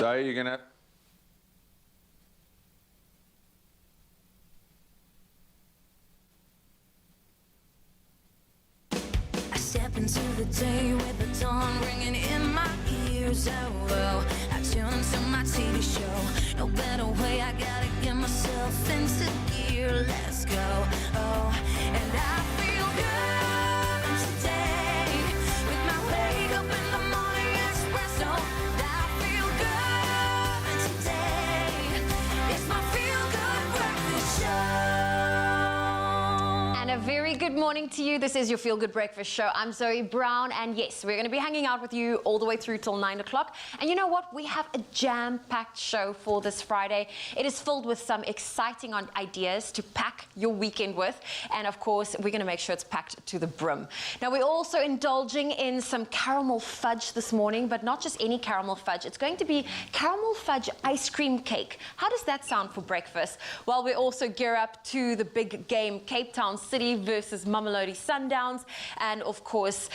So you're going to... I step into the day with the dawn ringing in my ears. Oh, oh, I tune into my TV show. No better way, I gotta get myself into gear. Let's go. Oh, and I feel good today with my wake up in the morning espresso. I feel good today. It's my feel good breakfast show. And a very good morning to you. This is your Feel Good Breakfast Show. I'm Zoe Brown, and yes, we're going to be hanging out with you all the way through till 9 o'clock. And you know what? We have a jam-packed show for this Friday. It is filled with some exciting ideas to pack your weekend with. And of course, we're going to make sure it's packed to the brim. Now, we're also indulging in some caramel fudge this morning, but not just any caramel fudge. It's going to be caramel fudge ice cream cake. How does that sound for breakfast? Well, we also gear up to the big game, Cape Town City versus Mamelodi Sundowns, and of course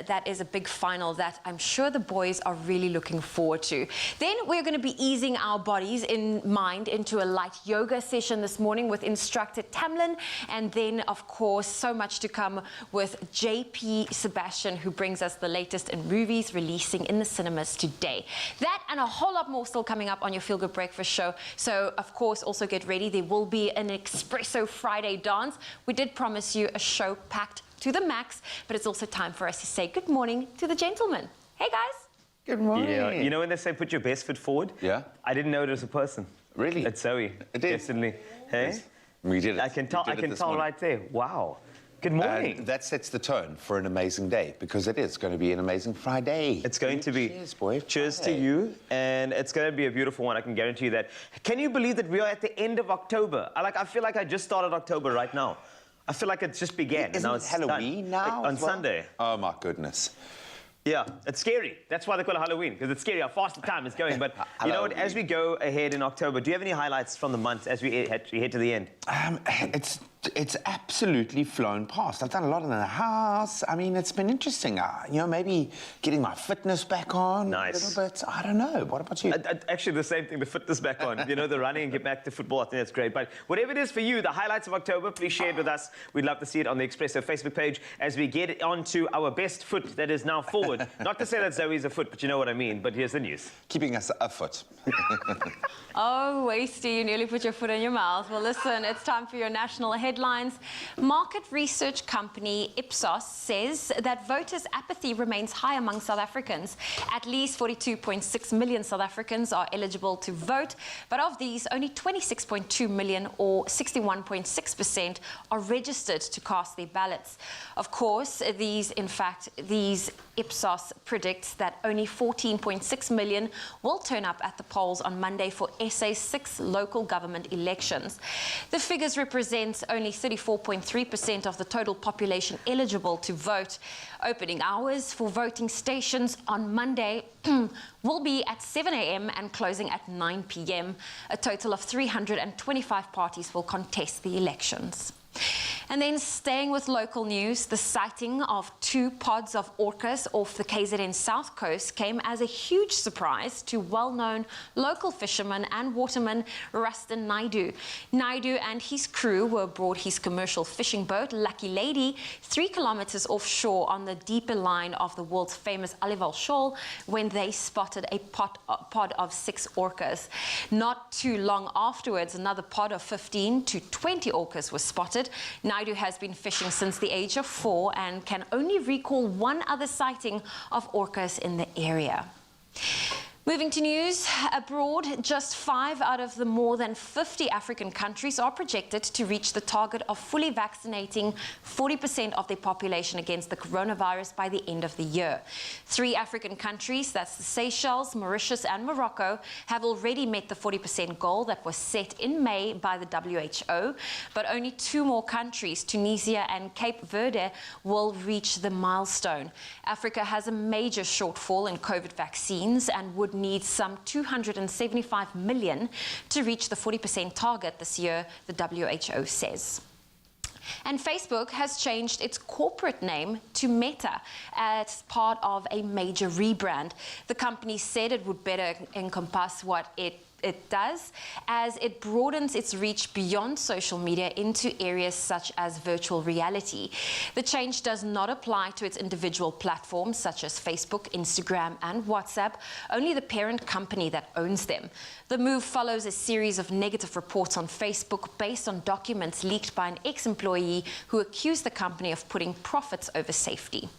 that is a big final that I'm sure the boys are really looking forward to. Then we're going to be easing our bodies in mind into a light yoga session this morning with instructor Tamlin, and then of course so much to come with JP Sebastian, who brings us the latest in movies releasing in the cinemas today. That and a whole lot more still coming up on your Feel Good Breakfast Show. So of course also get ready, there will be an Expresso Friday dance. We did promise you a show packed to the max, but it's also time for us to say good morning to the gentlemen. Hey guys. Good morning. Yeah, you know when they say put your best foot forward? Yeah. I didn't know it was a person. Really? It's Zoe. It is. Definitely. Hey? Yes. We did it. I can tell right there. Wow. Good morning. And that sets the tone for an amazing day, because it is going to be an amazing Friday. It's going to be. Cheers, boy. Cheers to Friday. you. And it's going to be a beautiful one, I can guarantee you that. Can you believe that we are at the end of October? I feel like I just started October right now. I feel like it just began. Isn't now it it's Halloween now? On as well? Sunday. Oh, my goodness. Yeah, it's scary. That's why they call it Halloween, because it's scary how fast the time is going. But you know what, as we go ahead in October, do you have any highlights from the month as we head to the end? It's absolutely flown past. I've done a lot in the house. I mean, it's been interesting. You know, maybe getting my fitness back on a little bit. I don't know. What about you? Actually, the same thing, the fitness back on. You know, the running and get back to football. I think that's great. But whatever it is for you, the highlights of October, please share it with us. We'd love to see it on the Expresso Facebook page as we get onto our best foot that is now forward. Not to say that Zoe's a foot, but you know what I mean. But here's the news. Keeping us afoot. Oh, Wasty, you nearly put your foot in your mouth. Well, listen, it's time for your national headlines. Market research company Ipsos says that voters' apathy remains high among South Africans. At least 42.6 million South Africans are eligible to vote, but of these, only 26.2 million, or 61.6%, are registered to cast their ballots. Of course, these Ipsos predicts that only 14.6 million will turn up at the polls on Monday for SA's 6 local government elections. The figures represent only 34.3% of the total population eligible to vote. Opening hours for voting stations on Monday will be at 7 a.m. and closing at 9 p.m. A total of 325 parties will contest the elections. And then staying with local news, the sighting of 2 pods of orcas off the KZN South Coast came as a huge surprise to well-known local fisherman and waterman Rustin Naidu. Naidu and his crew were aboard his commercial fishing boat, Lucky Lady, 3 kilometers offshore on the deeper line of the world's famous Alival Shoal when they spotted a pod of 6 orcas. Not too long afterwards, another pod of 15 to 20 orcas was spotted. Naidu has been fishing since the age of 4 and can only recall one other sighting of orcas in the area. Moving to news abroad, just 5 out of the more than 50 African countries are projected to reach the target of fully vaccinating 40% of their population against the coronavirus by the end of the year. 3 African countries, that's the Seychelles, Mauritius and Morocco, have already met the 40% goal that was set in May by the WHO, but only 2 more countries, Tunisia and Cape Verde, will reach the milestone. Africa has a major shortfall in COVID vaccines and would need some 275 million to reach the 40% target this year, the WHO says. And Facebook has changed its corporate name to Meta as part of a major rebrand. The company said it would better encompass what it does as it broadens its reach beyond social media into areas such as virtual reality. The change does not apply to its individual platforms such as Facebook, Instagram, and WhatsApp, only the parent company that owns them. The move follows a series of negative reports on Facebook based on documents leaked by an ex-employee who accused the company of putting profits over safety.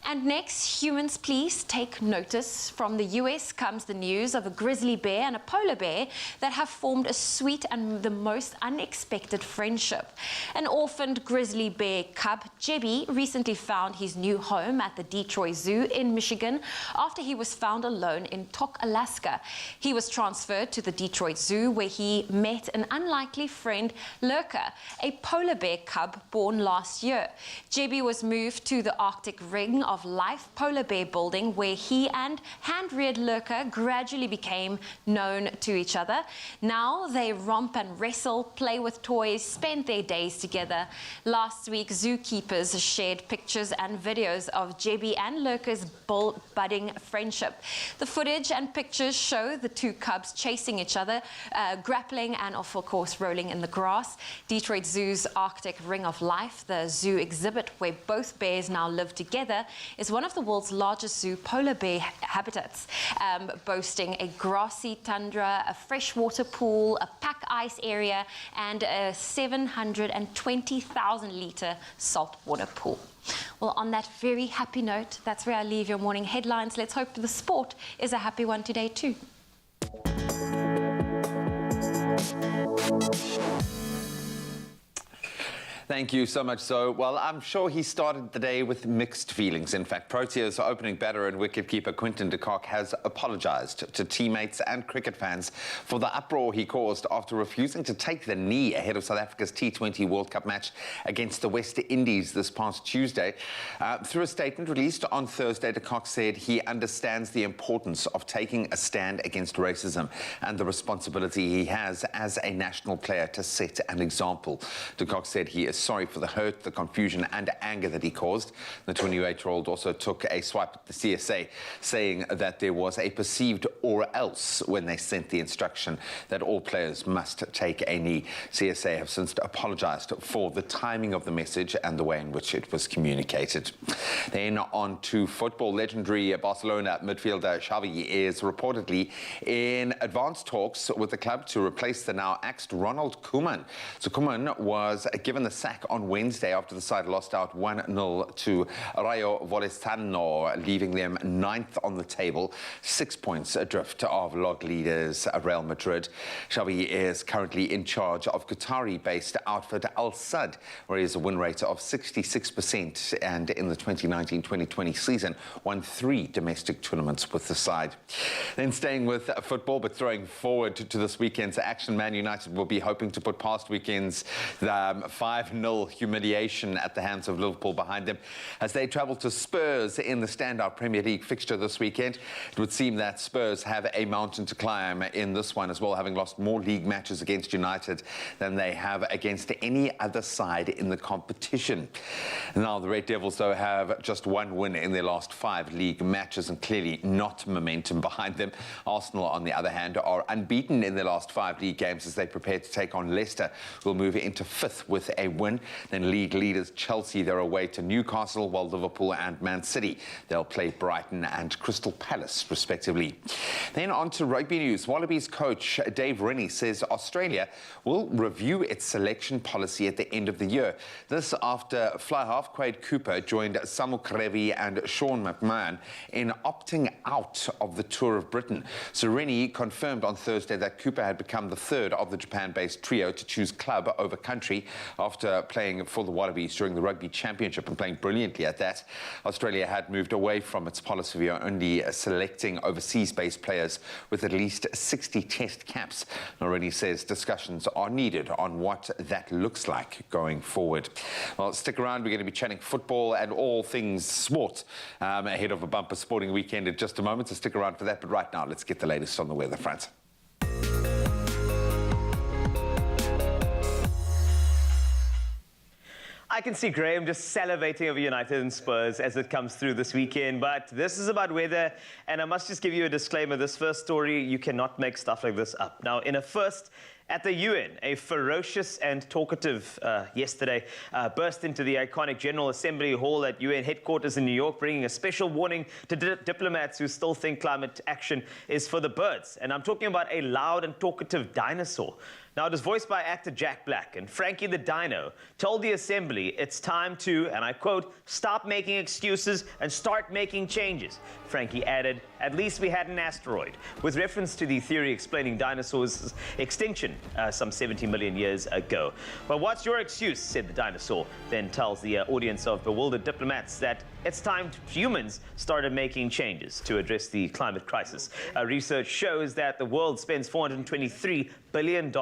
And next, humans, please take notice. From the US comes the news of a grizzly bear and a polar bear that have formed a sweet and the most unexpected friendship. An orphaned grizzly bear cub, Jebby, recently found his new home at the Detroit Zoo in Michigan after he was found alone in Tok, Alaska. He was transferred to the Detroit Zoo where he met an unlikely friend, Lurker, a polar bear cub born last year. Jebby was moved to the Arctic Ring of Life polar bear building where he and hand-reared Lurker gradually became known to each other. Now they romp and wrestle, play with toys, spend their days together. Last week, zookeepers shared pictures and videos of Jebby and Lurker's budding friendship. The footage and pictures show the two cubs chasing each other, grappling and of course rolling in the grass. Detroit Zoo's Arctic Ring of Life, the zoo exhibit where both bears now live together, is one of the world's largest zoo polar bear habitats, boasting a grassy tundra, a freshwater pool, a pack ice area, and a 720,000-litre saltwater pool. Well, on that very happy note, that's where I leave your morning headlines. Let's hope the sport is a happy one today too. Thank you so much. So, well, I'm sure he started the day with mixed feelings. In fact, Proteas opening batter and wicketkeeper Quinton de Kock has apologised to teammates and cricket fans for the uproar he caused after refusing to take the knee ahead of South Africa's T20 World Cup match against the West Indies this past Tuesday. Through a statement released on Thursday, de Kock said he understands the importance of taking a stand against racism and the responsibility he has as a national player to set an example. De Kock said he is sorry for the hurt, the confusion and anger that he caused. The 28-year-old also took a swipe at the CSA, saying that there was a perceived or else when they sent the instruction that all players must take a knee. CSA have since apologised for the timing of the message and the way in which it was communicated. Then on to football. Legendary Barcelona midfielder Xavi is reportedly in advanced talks with the club to replace the now axed Ronald Koeman. So Koeman was given the sack on Wednesday after the side lost out 1-0 to Rayo Vallecano, leaving them 9th on the table, 6 points adrift of log leaders Real Madrid. Xavi is currently in charge of Qatari-based outfit Al Sadd, where he has a win rate of 66% and in the 2019-2020 season won 3 domestic tournaments with the side. Then staying with football but throwing forward to this weekend's action, Man United will be hoping to put past weekend's 5-0 humiliation at the hands of Liverpool behind them as they travel to Spurs in the standout Premier League fixture this weekend. It would seem that Spurs have a mountain to climb in this one as well, having lost more league matches against United than they have against any other side in the competition. Now, the Red Devils, though, have just 1 win in their last 5 league matches and clearly not momentum behind them. Arsenal, on the other hand, are unbeaten in their last 5 league games as they prepare to take on Leicester, who will move into 5th with a win. Then league leaders Chelsea, they're away to Newcastle, while Liverpool and Man City, they'll play Brighton and Crystal Palace, respectively. Then on to rugby news. Wallabies coach Dave Rennie says Australia will review its selection policy at the end of the year. This after fly half Quade Cooper joined Samu Kerevi and Sean McMahon in opting out of the Tour of Britain. So Rennie confirmed on Thursday that Cooper had become the 3rd of the Japan-based trio to choose club over country after playing for the Wallabies during the Rugby Championship and playing brilliantly at that. Australia had moved away from its policy of only selecting overseas-based players with at least 60 test caps. Rennie says discussions are needed on what that looks like going forward. Well, stick around. We're going to be chatting football and all things sport ahead of a bumper sporting weekend in just a moment, so stick around for that. But right now, let's get the latest on the weather front. can see Graham just salivating over United and Spurs as it comes through this weekend, but this is about weather, and I must just give you a disclaimer. This first story, you cannot make stuff like this up. Now, in a first, at the UN, a ferocious and talkative yesterday burst into the iconic General Assembly Hall at UN headquarters in New York, bringing a special warning to diplomats who still think climate action is for the birds. And I'm talking about a loud and talkative dinosaur. Now, it was voiced by actor Jack Black, and Frankie the Dino told the assembly it's time to, and I quote, stop making excuses and start making changes. Frankie added, at least we had an asteroid, with reference to the theory explaining dinosaurs' extinction some 70 million years ago. But what's your excuse, said the dinosaur, then tells the audience of bewildered diplomats that it's time humans started making changes to address the climate crisis. Research shows that the world spends $423 billion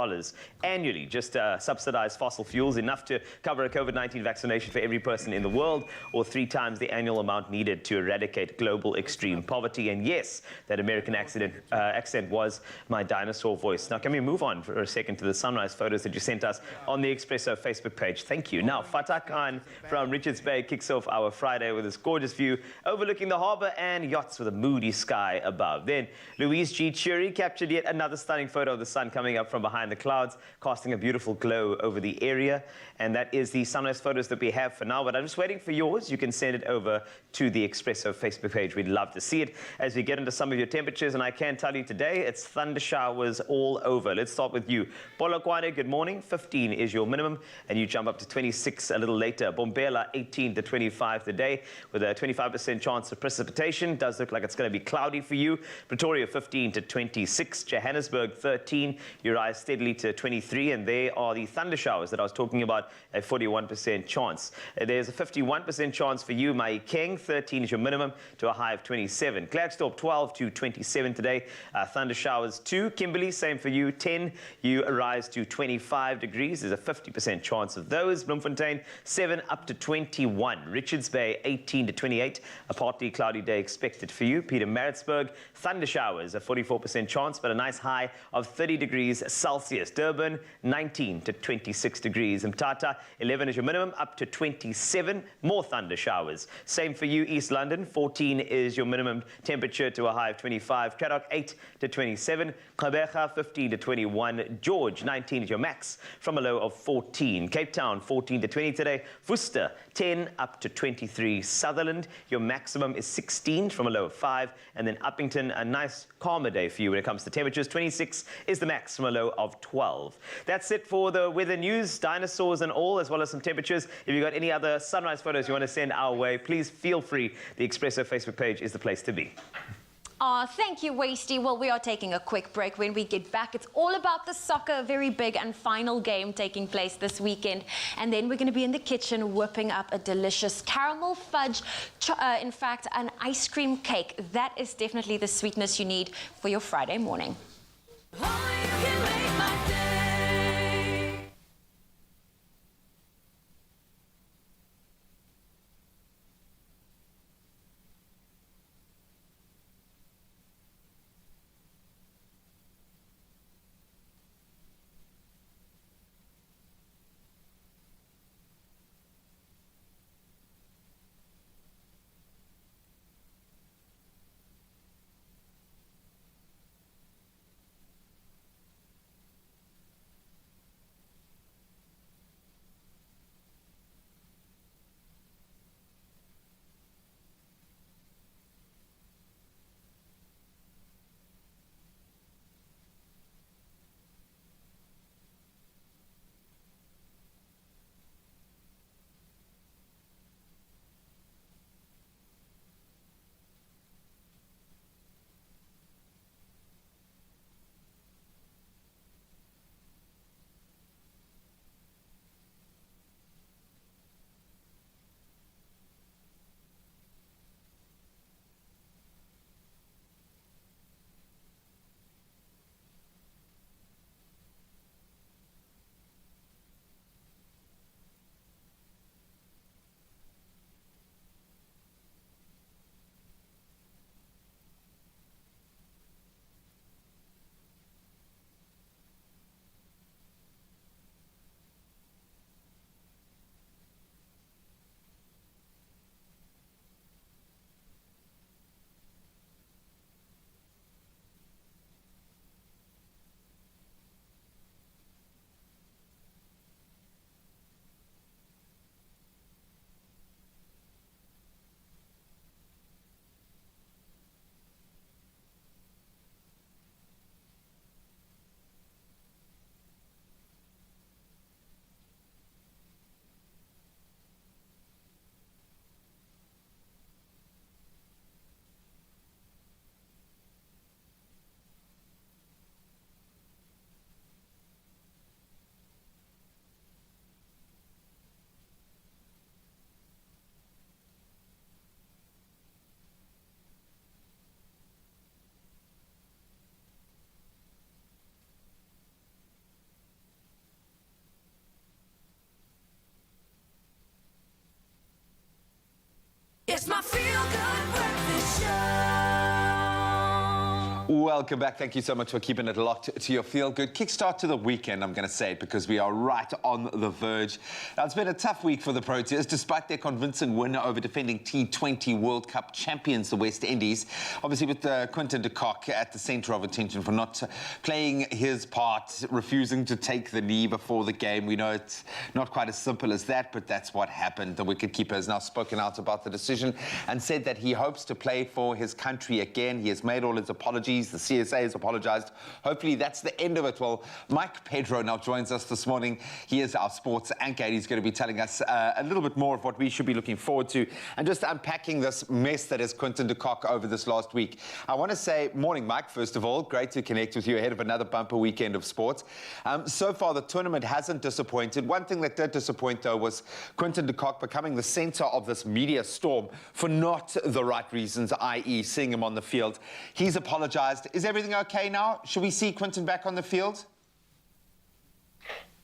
annually just to subsidize fossil fuels, enough to cover a COVID-19 vaccination for every person in the world, or 3 times the annual amount needed to eradicate global extreme poverty. And yes, that American accent was my dinosaur voice. Now, can we move on for a second to the sunrise photos that you sent us on the Expresso Facebook page? Thank you. Now, Fatah Khan from Richards Bay kicks off our Friday with this gorgeous view overlooking the harbor and yachts with a moody sky above. Then Louise G. Chury captured yet another stunning photo of the sun coming up from behind the clouds, casting a beautiful glow over the area. And that is the sunrise photos that we have for now, but I'm just waiting for yours. You can send it over to the Expresso Facebook page. We'd love to see it as we get into some of your temperatures. And I can tell you today, it's thunder showers all over. Let's start with you. Polokwane, good morning. 15 is your minimum, and you jump up to 26 a little later. Bombela, 18 to 25 today, with a 25% chance of precipitation. Does look like it's going to be cloudy for you. Pretoria, 15 to 26. Johannesburg, 13. You rise steadily to 23, and there are the thunder showers that I was talking about, a 41% chance. There's a 51% chance for you, Mahikeng, 13 is your minimum, to a high of 27. Klerksdorp, 12 to 27 today. Thunder showers 2. Kimberley, same for you, 10. You rise to 25 degrees. There's a 50% chance of those. Bloemfontein, 7 up to 21. Richards Bay, 18 to 28. A partly cloudy day expected for you. Pietermaritzburg, thunder showers, a 44% chance, but a nice high of 30 degrees Celsius. Durban, 19 to 26 degrees. Mthatha, 11 is your minimum, up to 27. More thunder showers. Same for you, East London, 14 is your minimum temperature to a high of 25. Cradock, 8 to 27. Gqeberha, 15 to 21. George, 19 is your max, from a low of 14. Cape Town, 14 to 20 today. Worcester, 10 up to 23. Sutherland, your maximum is 16 from a low of 5. And then Uppington, a nice calmer day for you when it comes to temperatures. 26 is the max from a low of 12. That's it for the weather news, dinosaurs and all, as well as some temperatures. If you've got any other sunrise photos you want to send our way, please feel free. The Expresso Facebook page is the place to be. Thank you, Wasty. Well, we are taking a quick break. When we get back, it's all about the soccer, a very big and final game taking place this weekend. And then we're going to be in the kitchen whipping up a delicious caramel fudge, in fact, an ice cream cake. That is definitely the sweetness you need for your Friday morning. Only you can make my day. Welcome back. Thank you so much for keeping it locked to your feel-good kickstart to the weekend, I'm going to say it, because we are right on the verge. Now, it's been a tough week for the Proteas, despite their convincing win over defending T20 World Cup champions, the West Indies. Obviously, with Quinton de Kock at the centre of attention for not playing his part, refusing to take the knee before the game. We know it's not quite as simple as that, but that's what happened. The wicketkeeper has now spoken out about the decision and said that he hopes to play for his country again. He has made all his apologies. The CSA has apologised. Hopefully that's the end of it. Well, Mike Pedro now joins us this morning. He is our sports anchor. He's going to be telling us a little bit more of what we should be looking forward to and just unpacking this mess that is Quinton de Kock over this last week. I want to say, morning, Mike, first of all. Great to connect with you ahead of another bumper weekend of sports. So far, the tournament hasn't disappointed. One thing that did disappoint, though, was Quinton de Kock becoming the centre of this media storm for not the right reasons, i.e. seeing him on the field. He's apologised. Is everything okay now? Should we see Quinton back on the field?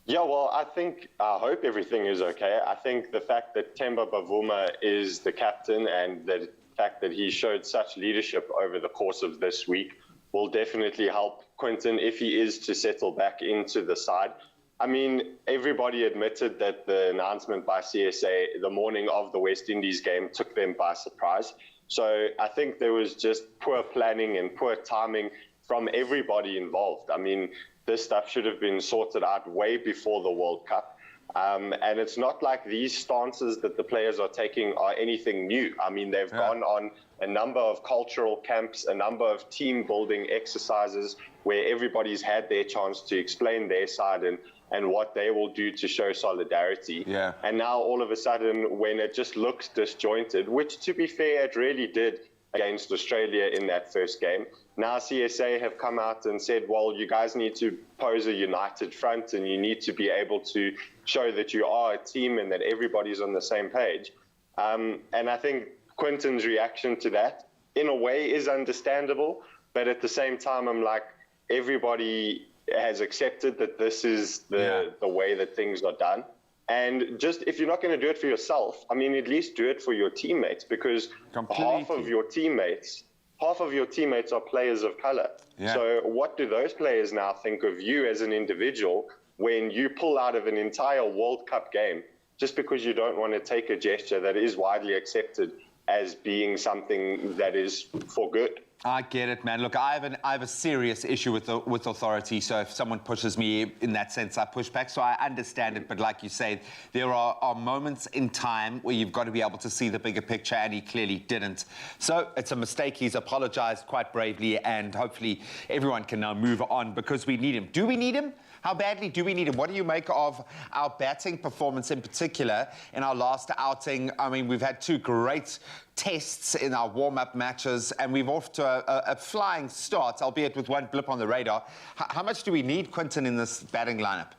Yeah, well, I hope everything is okay. I think the fact that Themba Bavuma is the captain and the fact that he showed such leadership over the course of this week will definitely help Quinton if he is to settle back into the side. I mean, everybody admitted that the announcement by CSA the morning of the West Indies game took them by surprise. So I think there was just poor planning and poor timing from everybody involved. I mean, this stuff should have been sorted out way before the World Cup. And it's not like these stances that the players are taking are anything new. I mean, they've gone on a number of cultural camps, a number of team building exercises where everybody's had their chance to explain their side and what they will do to show solidarity. Yeah. And now all of a sudden, when it just looks disjointed, which to be fair, it really did against Australia in that first game. Now CSA have come out and said, well, you guys need to pose a united front and you need to be able to show that you are a team and that everybody's on the same page. And I think Quinton's reaction to that, in a way, is understandable. But at the same time, I'm like, everybody has accepted that this is the way that things are done. And just, if you're not going to do it for yourself, I mean, at least do it for your teammates, because half of your teammates are players of color. Yeah. So what do those players now think of you as an individual when you pull out of an entire World Cup game just because you don't want to take a gesture that is widely accepted as being something that is for good? I get it, man. Look, I have a serious issue with authority. So if someone pushes me in that sense, I push back. So I understand it. But like you say, there are moments in time where you've got to be able to see the bigger picture, and he clearly didn't. So it's a mistake. He's apologized quite bravely, and hopefully everyone can now move on because we need him. Do we need him? How badly do we need him? What do you make of our batting performance in particular in our last outing? I mean, we've had two great tests in our warm-up matches, and we've off to a flying start, albeit with one blip on the radar. How much do we need Quinton in this batting lineup?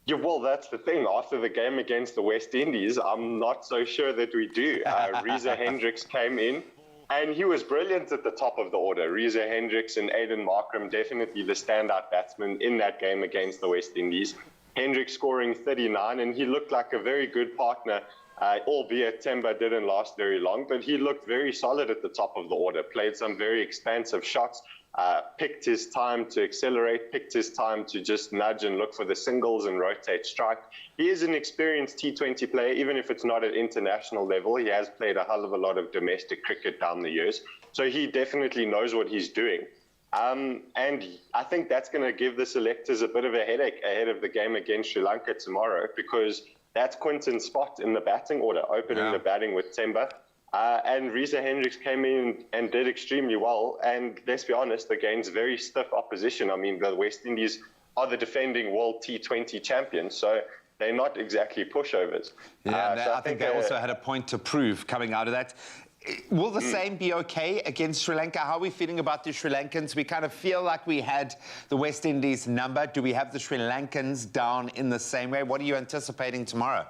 Yeah, well, that's the thing. After the game against the West Indies, I'm not so sure that we do. Reza Hendricks came in, and he was brilliant at the top of the order. Reza Hendricks and Aiden Markram, definitely the standout batsmen in that game against the West Indies. Hendricks scoring 39, and he looked like a very good partner, albeit Themba didn't last very long, but he looked very solid at the top of the order, played some very expansive shots, picked his time to accelerate, picked his time to just nudge and look for the singles and rotate strike. He is an experienced T20 player, even if it's not at international level. He has played a hell of a lot of domestic cricket down the years, so he definitely knows what he's doing. And I think that's going to give the selectors a bit of a headache ahead of the game against Sri Lanka tomorrow, because that's Quinton's spot in the batting order, opening the batting with Themba. And Reza Hendricks came in and did extremely well. And let's be honest, against very stiff opposition. I mean, the West Indies are the defending World T20 champions, so they're not exactly pushovers. Yeah, so I think they also had a point to prove coming out of that. Will the same be okay against Sri Lanka? How are we feeling about the Sri Lankans? We kind of feel like we had the West Indies number. Do we have the Sri Lankans down in the same way? What are you anticipating tomorrow?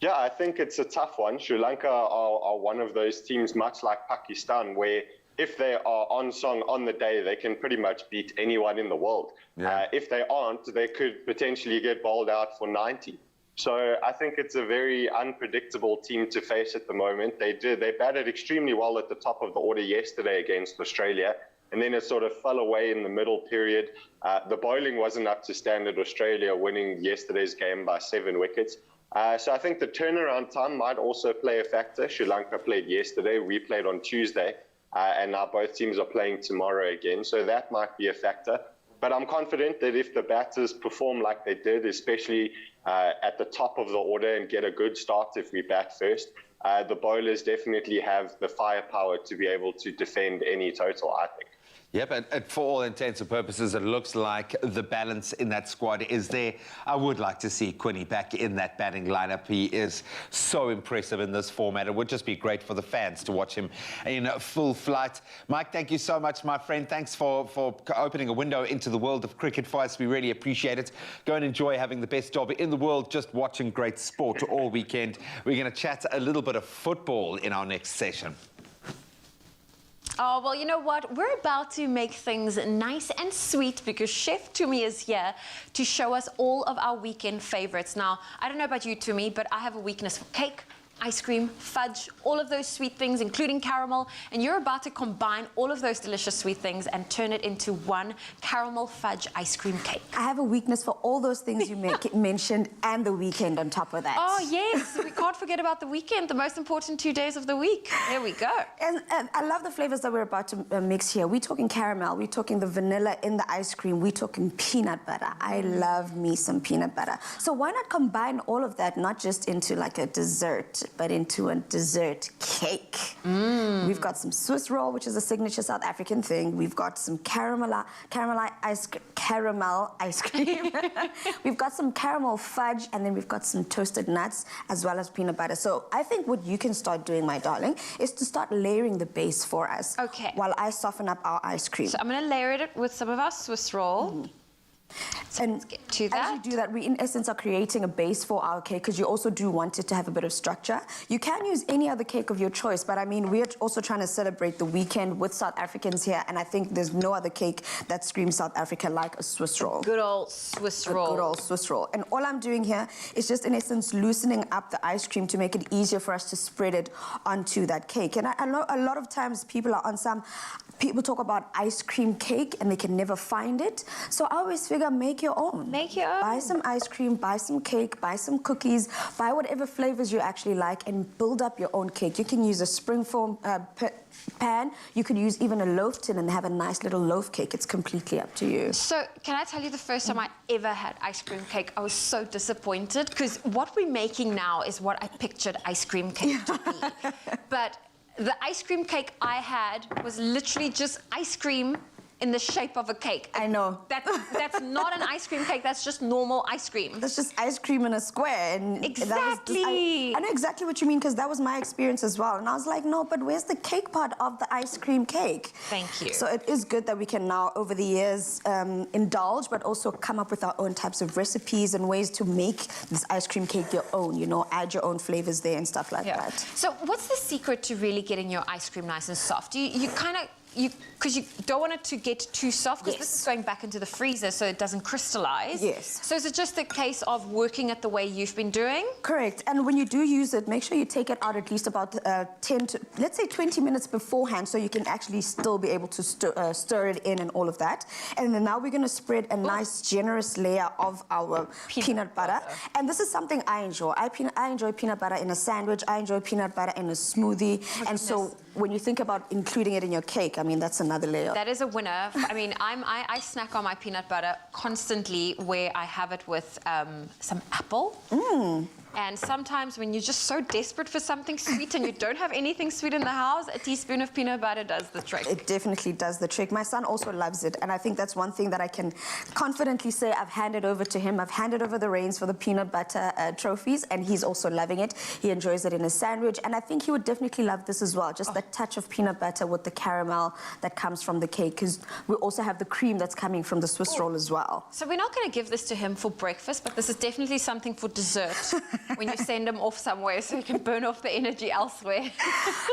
Yeah, I think it's a tough one. Sri Lanka are one of those teams, much like Pakistan, where if they are on song on the day, they can pretty much beat anyone in the world. Yeah. If they aren't, they could potentially get bowled out for 90. So I think it's a very unpredictable team to face at the moment. They batted extremely well at the top of the order yesterday against Australia, and then it sort of fell away in the middle period. The bowling wasn't up to standard. Australia winning yesterday's game by 7 wickets. So I think the turnaround time might also play a factor. Sri Lanka played yesterday. We played on Tuesday. And now both teams are playing tomorrow again. So that might be a factor. But I'm confident that if the batters perform like they did, especially at the top of the order, and get a good start if we bat first, the bowlers definitely have the firepower to be able to defend any total, I think. Yep, and for all intents and purposes, it looks like the balance in that squad is there. I would like to see Quinny back in that batting lineup. He is so impressive in this format. It would just be great for the fans to watch him in full flight. Mike, thank you so much, my friend. Thanks for opening a window into the world of cricket for us. We really appreciate it. Go and enjoy having the best job in the world, just watching great sport all weekend. We're going to chat a little bit of football in our next session. Oh, well, you know what? We're about to make things nice and sweet because Chef Tumi is here to show us all of our weekend favorites. Now, I don't know about you, Tumi, but I have a weakness for cake, ice cream, fudge, all of those sweet things, including caramel. And you're about to combine all of those delicious sweet things and turn it into one caramel fudge ice cream cake. I have a weakness for all those things you mentioned and the weekend on top of that. Oh, yes. We can't forget about the weekend, the most important 2 days of the week. There we go. And I love the flavors that we're about to mix here. We're talking caramel, we're talking the vanilla in the ice cream, we're talking peanut butter. I love me some peanut butter. So why not combine all of that, not just into like a dessert, but into a dessert cake. We've got some Swiss roll, which is a signature South African thing. We've got some caramel ice cream. We've got some caramel fudge, and then we've got some toasted nuts, as well as peanut butter. So I think what you can start doing, my darling, is to start layering the base for us. Okay. While I soften up our ice cream. So I'm going to layer it with some of our Swiss roll. So and let's get to that. as you do that, we in essence are creating a base for our cake, because you also do want it to have a bit of structure. You can use any other cake of your choice, but I mean, we're also trying to celebrate the weekend with South Africans here, and I think there's no other cake that screams South Africa like a Swiss roll. Good old Swiss roll. Good old Swiss roll. And all I'm doing here is just in essence loosening up the ice cream to make it easier for us to spread it onto that cake. And I know a lot of times people talk about ice cream cake and they can never find it. So I always figure, make your own. Make your own. Buy some ice cream, buy some cake, buy some cookies, buy whatever flavors you actually like, and build up your own cake. You can use a springform pan. You could use even a loaf tin and have a nice little loaf cake. It's completely up to you. So can I tell you the first time I ever had ice cream cake, I was so disappointed, because what we're making now is what I pictured ice cream cake to be. But the ice cream cake I had was literally just ice cream in the shape of a cake. I know. That's not an ice cream cake, that's just normal ice cream. That's just ice cream in a square. And exactly. I know exactly what you mean, because that was my experience as well. And I was like, no, but where's the cake part of the ice cream cake? Thank you. So it is good that we can now, over the years, indulge, but also come up with our own types of recipes and ways to make this ice cream cake your own, you know, add your own flavors there and stuff like that. So what's the secret to really getting your ice cream nice and soft? You kind of... because you don't want it to get too soft, because this is going back into the freezer so it doesn't crystallize. Yes. So is it just a case of working it the way you've been doing? Correct. And when you do use it, make sure you take it out at least about 10 to, let's say 20 minutes beforehand, so you can actually still be able to stir it in and all of that. And then now we're going to spread a nice generous layer of our peanut butter. And this is something I enjoy. I enjoy peanut butter in a sandwich. I enjoy peanut butter in a smoothie. And so when you think about including it in your cake, I mean, that's another layer. That is a winner. I mean, I snack on my peanut butter constantly, where I have it with some apple. And sometimes when you're just so desperate for something sweet and you don't have anything sweet in the house, a teaspoon of peanut butter does the trick. It definitely does the trick. My son also loves it, and I think that's one thing that I can confidently say I've handed over to him. I've handed over the reins for the peanut butter trophies, and he's also loving it. He enjoys it in a sandwich, and I think he would definitely love this as well. Just that touch of peanut butter with the caramel that comes from the cake, because we also have the cream that's coming from the Swiss roll as well. So we're not going to give this to him for breakfast, but this is definitely something for dessert. when you send them off somewhere so you can burn off the energy elsewhere.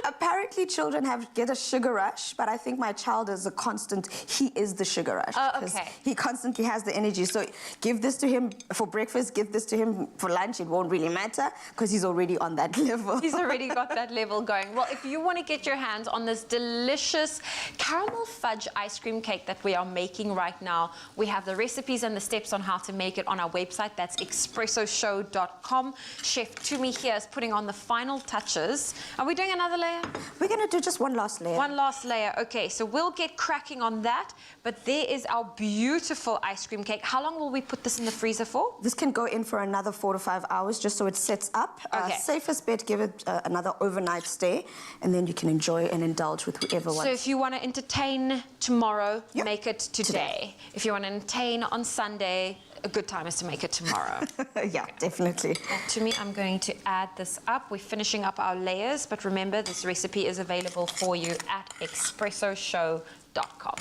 Apparently, children get a sugar rush, but I think my child is a constant. He is the sugar rush. Oh, 'cause okay. He constantly has the energy. So give this to him for breakfast, give this to him for lunch. It won't really matter because he's already on that level. He's already got that level going. Well, if you want to get your hands on this delicious caramel fudge ice cream cake that we are making right now, we have the recipes and the steps on how to make it on our website. That's expressoshow.com. Chef Tumi here is putting on the final touches. Are we doing another layer? We're going to do just one last layer. One last layer. Okay, so we'll get cracking on that. But there is our beautiful ice cream cake. How long will we put this in the freezer for? This can go in for another 4 to 5 hours just so it sets up. Okay. Safest bet, give it another overnight stay, and then you can enjoy and indulge with whoever wants. So if you want to entertain tomorrow, Yep. make it today. If you want to entertain on Sunday, a good time is to make it tomorrow. Yeah, definitely. To me, I'm going to add this up. We're finishing up our layers, but remember, this recipe is available for you at expressoshow.com.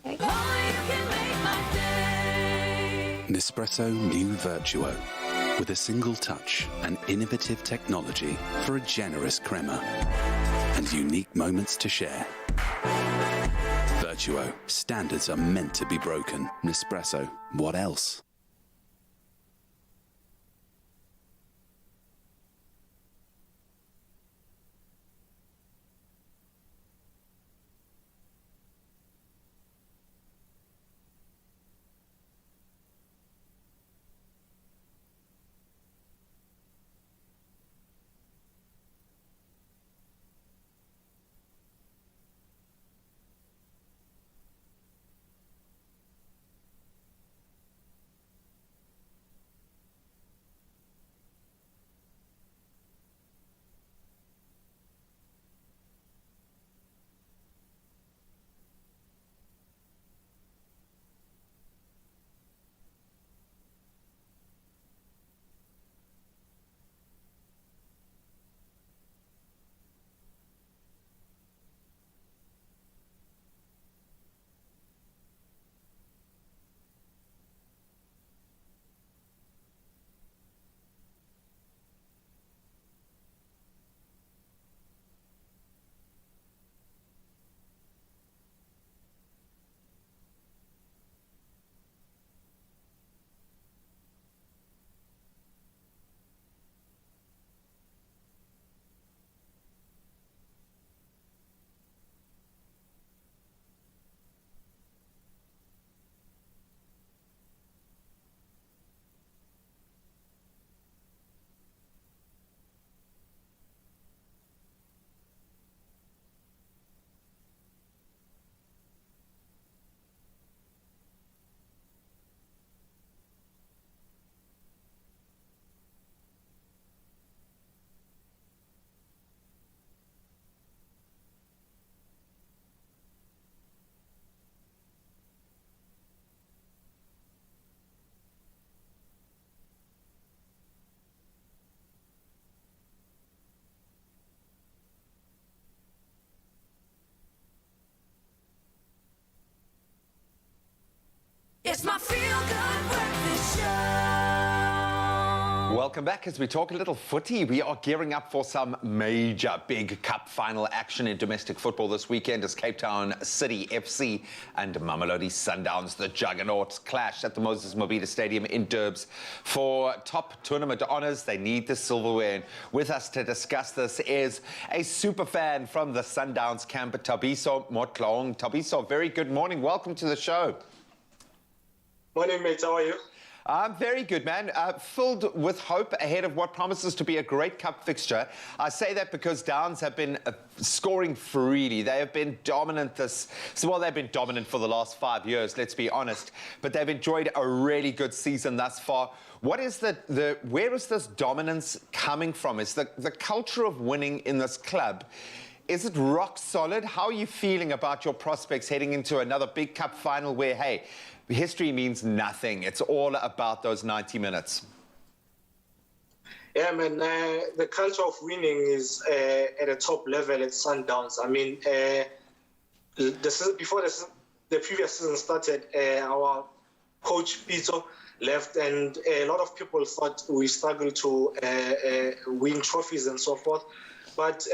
There you go. Nespresso new Virtuo, with a single touch and innovative technology for a generous crema and unique moments to share. Virtuo, standards are meant to be broken. Nespresso, what else? It's my feel-good breakfast show. Welcome back. As we talk a little footy, we are gearing up for some major big cup final action in domestic football this weekend as Cape Town City FC and Mamelodi Sundowns, the juggernauts, clash at the Moses Mabhida Stadium in Durbs for top tournament honours. They need the silverware. And with us to discuss this is a super fan from the Sundowns camp, Thabiso Motlaong. Thabiso, very good morning. Welcome to the show. Morning, mate. How are you? I'm very good, man. Filled with hope ahead of what promises to be a great cup fixture. I say that because Downs have been scoring freely. They have been dominant they've been dominant for the last 5 years, let's be honest. But they've enjoyed a really good season thus far. What is where is this dominance coming from? Is the culture of winning in this club, is it rock solid? How are you feeling about your prospects heading into another big cup final where, hey, history means nothing. It's all about those 90 minutes. Yeah, man. The culture of winning is at a top level at Sundowns. I mean, before the previous season started, our Coach Pito left, and a lot of people thought we struggled to win trophies and so forth. But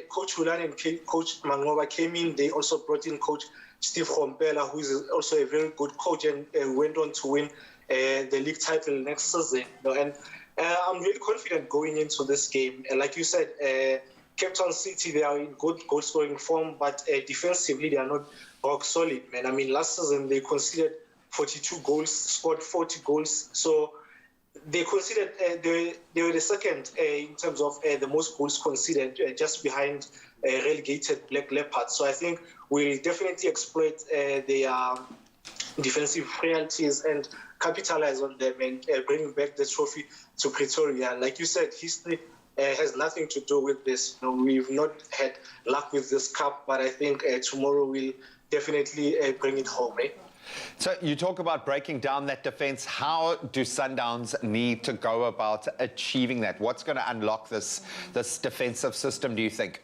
Coach Hulani and Coach Mangoba came in. They also brought in Coach Steve Rompela, who is also a very good coach, and went on to win the league title next season. And I'm really confident going into this game. Like you said, Cape Town City, they are in good goal-scoring form, but defensively, they are not rock solid, man. I mean, last season, they conceded 42 goals, scored 40 goals. So they conceded, they were the second in terms of the most goals conceded, just behind relegated Black Leopards. So I think we'll definitely exploit their defensive frailties and capitalize on them and bring back the trophy to Pretoria. Like you said, history has nothing to do with this. You know, we've not had luck with this cup, but I think tomorrow we'll definitely bring it home. So you talk about breaking down that defence. How do Sundowns need to go about achieving that? What's going to unlock this defensive system, do you think?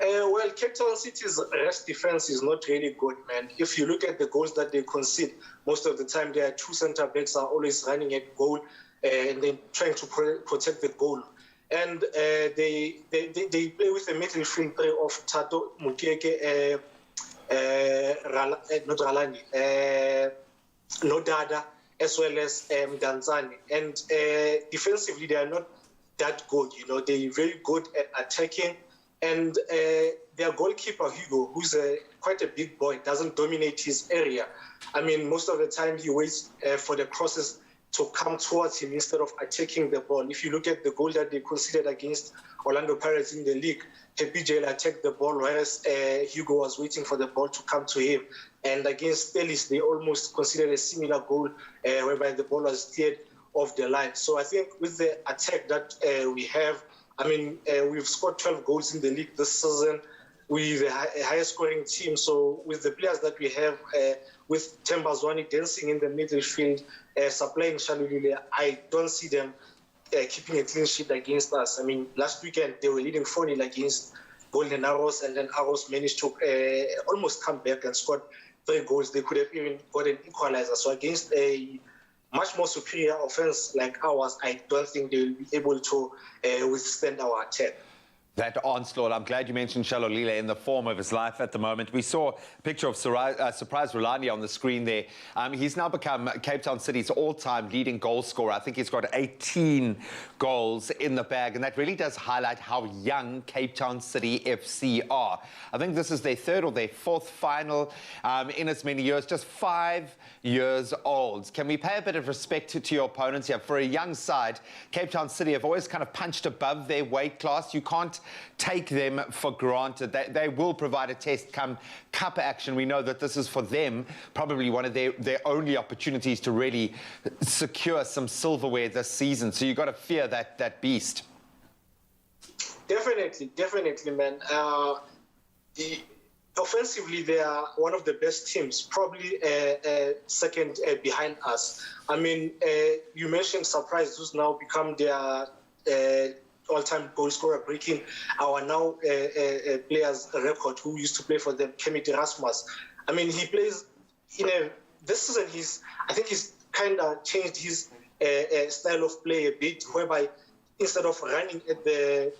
Well, Cape Town City's rest defense is not really good, man. If you look at the goals that they concede, most of the time their two centre backs are always running at goal and then trying to protect the goal. And they play with a midfield three of Tato, Mukeke, not Ralani, Nodada, as well as Danzani. And defensively, they are not that good. You know, they're very good at attacking. And their goalkeeper, Hugo, who's quite a big boy, doesn't dominate his area. I mean, most of the time he waits for the crosses to come towards him instead of attacking the ball. If you look at the goal that they conceded against Orlando Pirates in the league, Happy Jail attacked the ball, whereas Hugo was waiting for the ball to come to him. And against Ellis, they almost conceded a similar goal whereby the ball was steered off the line. So I think with the attack that we have, I mean, we've scored 12 goals in the league this season. We're the highest scoring team. So with the players that we have, with Themba Zwane dancing in the midfield, supplying Shalulile, I don't see them keeping a clean sheet against us. I mean, last weekend they were leading 4-0 against Golden Arrows, and then Arrows managed to almost come back and scored 3 goals. They could have even got an equalizer. So against a much more superior offense like ours, I don't think they'll be able to withstand our attack. That onslaught, I'm glad you mentioned Shalolile in the form of his life at the moment. We saw a picture of Surprise Rolani on the screen there. He's now become Cape Town City's all-time leading goal scorer. I think he's got 18 goals in the bag, and that really does highlight how young Cape Town City FC are. I think this is their 3rd or their 4th final in as many years, just 5 years old. Can we pay a bit of respect to your opponents here? For a young side, Cape Town City have always kind of punched above their weight class. You can't take them for granted. They will provide a test come cup action. We know that this is for them probably one of their only opportunities to really secure some silverware this season. So you've got to fear that beast. Definitely, man. Offensively, they are one of the best teams, probably second behind us. I mean, you mentioned Surprise, who's now become their all-time goal scorer, breaking our now player's record, who used to play for them, Kemit Erasmus. I mean, he plays this season. I think he's kind of changed his style of play a bit, whereby instead of running at the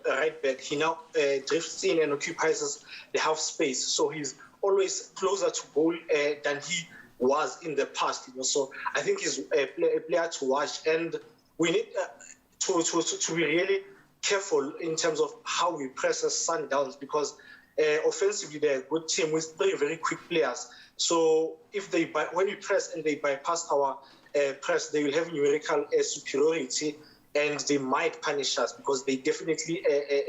right back, he now drifts in and occupies the half space. So he's always closer to goal than he was in the past. You know? So I think he's a player to watch, and we need to be really careful in terms of how we press as Sundowns, because offensively they're a good team with 3 very quick players. So if when we press and they bypass our press, they will have numerical superiority, and they might punish us because they definitely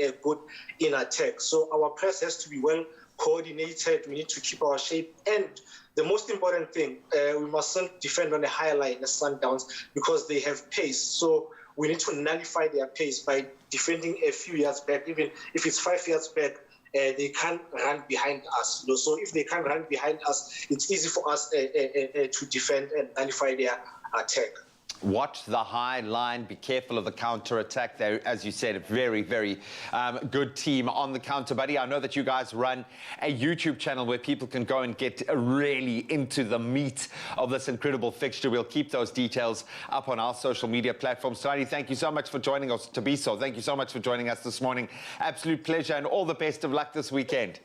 are good in attack. So our press has to be well coordinated. We need to keep our shape, and the most important thing, we mustn't defend on a higher line as Sundowns, because they have pace. So we need to nullify their pace by defending a few yards back. Even if it's 5 yards back, they can't run behind us. You know? So if they can't run behind us, it's easy for us to defend and nullify their attack. watch the high line, be careful of the counter-attack. They're, as you said, a very, very good team on the counter. Buddy, I know that you guys run a YouTube channel where people can go and get really into the meat of this incredible fixture. We'll keep those details up on our social media platforms. Tony, thank you so much for joining us. Tabiso, thank you so much for joining us this morning. Absolute pleasure and all the best of luck this weekend.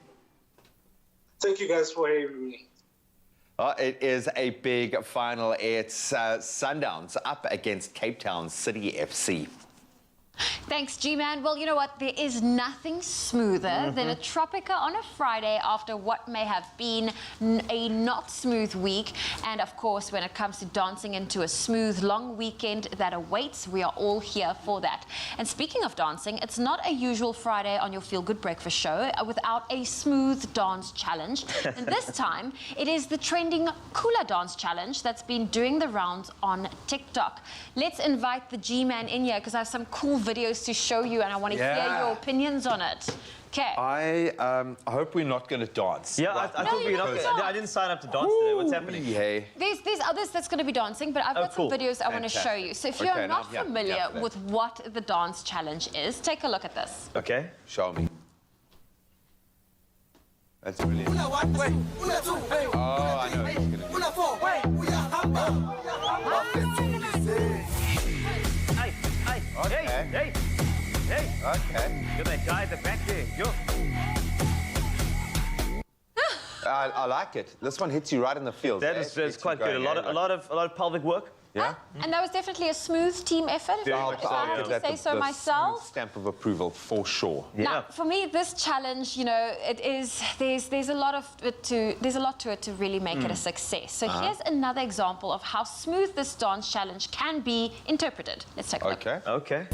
Thank you guys for having me. It is a big final. It's Sundowns up against Cape Town City FC. Thanks, G-Man. Well, you know what? There is nothing smoother than a Tropica on a Friday after what may have been a not smooth week. And, of course, when it comes to dancing into a smooth, long weekend that awaits, we are all here for that. And speaking of dancing, it's not a usual Friday on your Feel Good Breakfast show without a smooth dance challenge. And this time, it is the trending Kula Dance Challenge that's been doing the rounds on TikTok. Let's invite the G-Man in here because I have some cool videos to show you and I want to hear your opinions on it. Okay. I hope we're not going to dance. Yeah, I thought we were not. I didn't sign up to dance today. What's happening? Yeah. There's others that's going to be dancing, but I've got some videos I want to show you. So if you're not familiar with what the dance challenge is, take a look at this. Okay. Show me. That's brilliant. Oh, I know what he's going to do. Okay. Hey. Okay. You're that guy at the back there. Yo. I like it. This one hits you right in the field. That's quite good. A lot of pelvic work. Yeah. And that was definitely a smooth team effort, if I have to say so myself. Stamp of approval for sure. Yeah. Now, for me, this challenge, you know, it is there's a lot to it to really make it a success. So here's another example of how smooth this dance challenge can be interpreted. Let's take a look. Okay.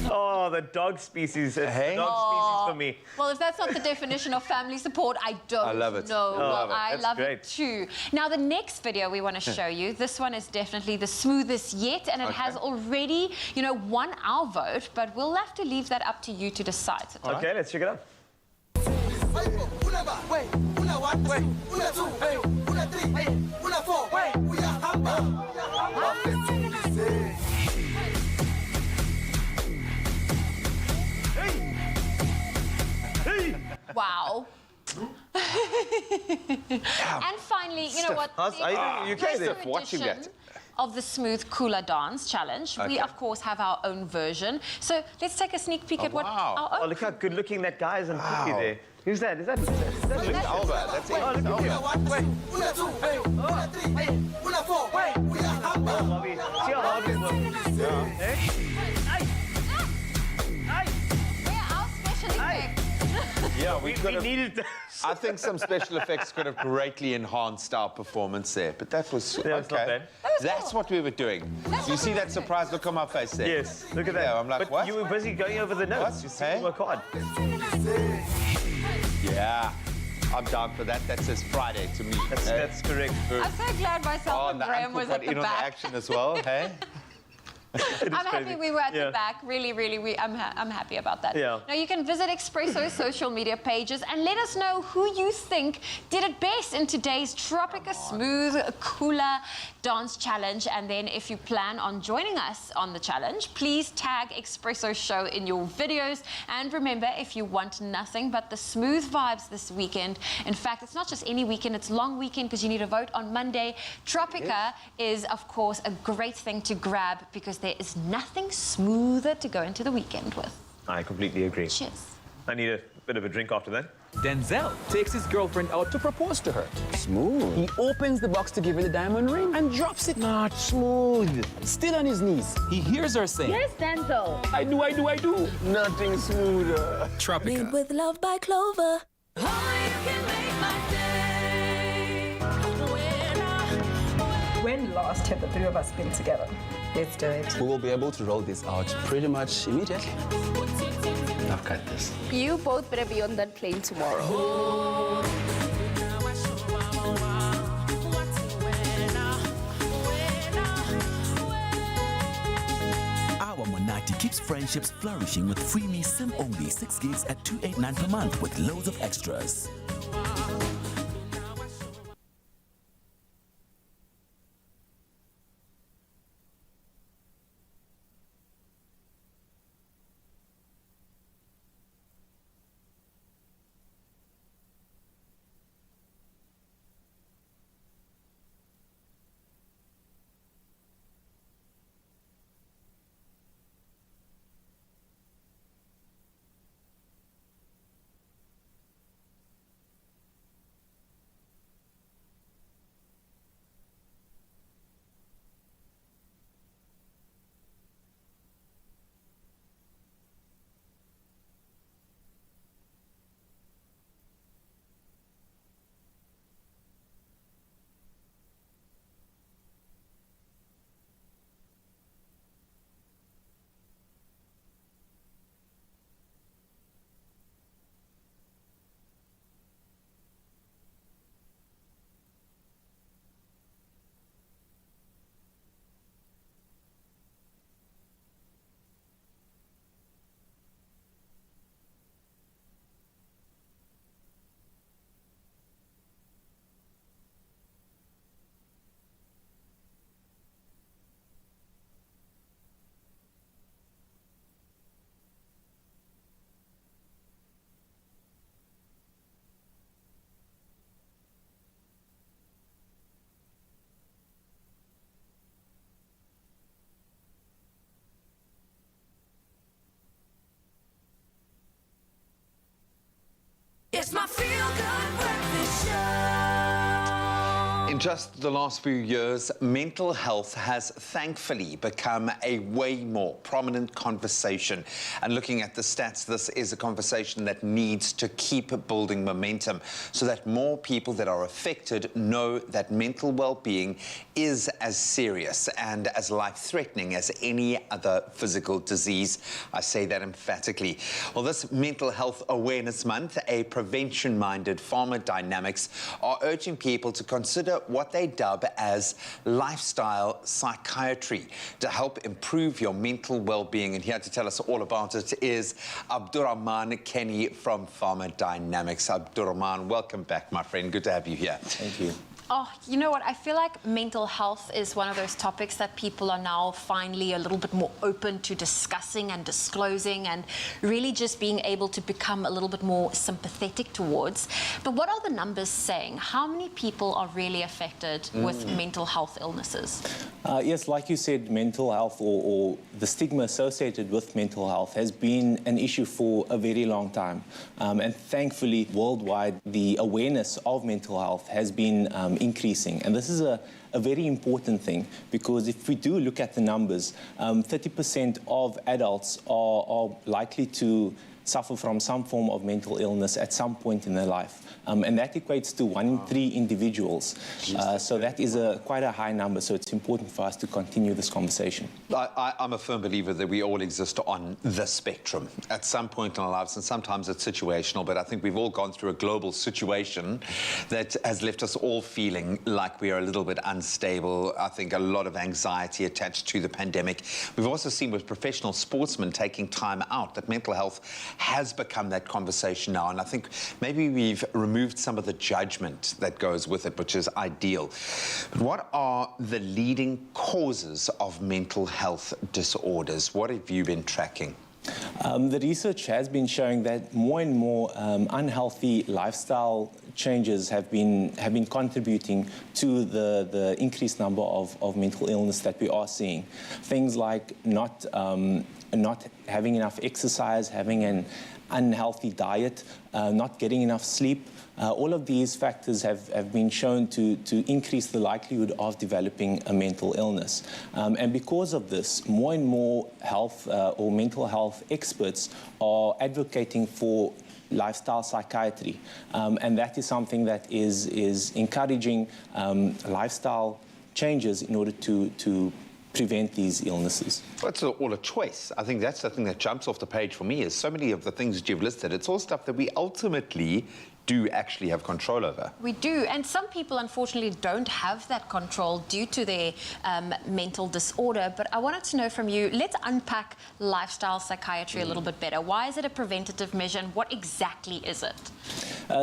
Oh, the dog species. It's the dog species for me. Well, if that's not the definition of family support, I don't I love it. know. Well, I love great. it too. Now, the next video we want to show you, this one is definitely the smoothest yet, and it has already, you know, won our vote, but we'll have to leave that up to you to decide. So Okay, let's check it out. Wow. And finally, you know what? Are you okay there? Watching that. Of the Smooth Cooler Dance Challenge. We, of course, have our own version. So let's take a sneak peek at what our Oh, own... look how good looking that guy is and cookie there. Who's that? Is that Luke Alba. That's it. Oh, look at him. Bobby. See how hard we work. Where our special effects? Yeah, we could We have. needed that. I think some special effects could have greatly enhanced our performance there, but that was Yeah, it's not okay. bad. That's what we were doing. You see that surprised look on my face there? Yes, look at that. Yeah, I'm like, but what? you were busy going over the notes. What? You see, Hey? work hard. Yeah, I'm down for that. That says Friday to me. That's correct. I'm so glad myself Oh, and and the Graham uncle was got at the in on the back. action as well, hey? I'm happy crazy. we were at Yeah. the back. Really, I'm happy about that. Yeah. Now, you can visit Expresso's social media pages and let us know who you think did it best in today's Tropica Smooth Cooler Dance Challenge. And then if you plan on joining us on the challenge, please tag Expresso Show in your videos. And remember, if you want nothing but the smooth vibes this weekend, in fact, it's not just any weekend, it's long weekend because you need to vote on Monday. Tropica is, of course, a great thing to grab because there is nothing smoother to go into the weekend with. I completely agree. Cheers. I need a bit of a drink after that. Denzel takes his girlfriend out to propose to her. Smooth. He opens the box to give her the diamond ring and drops it. Not smooth. Still on his knees. He hears her saying, Yes, Denzel. I do. Nothing smoother. Tropica. Made with love by Clover. When last have the three of us been together? Let's do it. We will be able to roll this out pretty much immediately. I've got this. You both better be on that plane tomorrow. keeps friendships flourishing with freebie SIM-only 6 gigs at $289 per month with loads of extras. It's my feel-good breakfast show. In just the last few years, mental health has thankfully become a way more prominent conversation. And looking at the stats, this is a conversation that needs to keep building momentum so that more people that are affected know that mental well-being is as serious and as life-threatening as any other physical disease. I say that emphatically. Well, this Mental Health Awareness Month, a prevention-minded pharmacodynamics are urging people to consider what they dub as lifestyle psychiatry to help improve your mental well-being. And here to tell us all about it is Abdurrahman Kenny from Pharmacodynamics. Abdurrahman, welcome back, my friend. Good to have you here. Thank you. Oh, you know what? I feel like mental health is one of those topics that people are now finally a little bit more open to discussing and disclosing and really just being able to become a little bit more sympathetic towards. But what are the numbers saying? How many people are really affected with mental health illnesses? Yes, like you said, mental health or the stigma associated with mental health has been an issue for a very long time. And thankfully, worldwide, the awareness of mental health has been increasing. And this is a very important thing, because if we do look at the numbers, 30% of adults are likely to suffer from some form of mental illness at some point in their life. And that equates to 1 in 3 individuals. So that is quite a high number, so it's important for us to continue this conversation. I'm a firm believer that we all exist on the spectrum at some point in our lives, and sometimes it's situational, but I think we've all gone through a global situation that has left us all feeling like we are a little bit unstable. I think a lot of anxiety attached to the pandemic. We've also seen with professional sportsmen taking time out that mental health has become that conversation now, and I think maybe we've removed some of the judgment that goes with it, which is ideal. But what are the leading causes of mental health disorders? What have you been tracking? The research has been showing that more and more unhealthy lifestyle changes have been contributing to the increased number of mental illness that we are seeing. Things like not having enough exercise, having an unhealthy diet, not getting enough sleep. All of these factors have been shown to increase the likelihood of developing a mental illness. And because of this, more and more health or mental health experts are advocating for lifestyle psychiatry. And that is something that is encouraging lifestyle changes in order to prevent these illnesses. Well, it's all a choice. I think that's the thing that jumps off the page for me, is so many of the things that you've listed, it's all stuff that we ultimately do actually have control over. We do, and some people unfortunately don't have that control due to their mental disorder. But I wanted to know from you, let's unpack lifestyle psychiatry a little bit better. Why is it a preventative measure, and what exactly is it?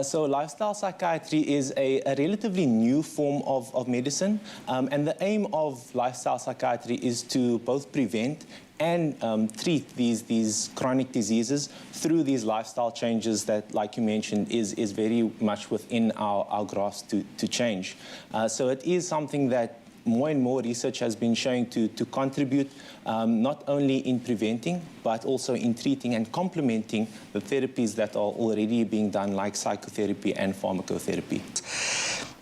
So lifestyle psychiatry is a relatively new form of medicine, and the aim of lifestyle psychiatry is to both prevent and treat these chronic diseases through these lifestyle changes that, like you mentioned, is very much within our grasp to change. So it is something that more and more research has been showing to contribute not only in preventing, but also in treating and complementing the therapies that are already being done, like psychotherapy and pharmacotherapy.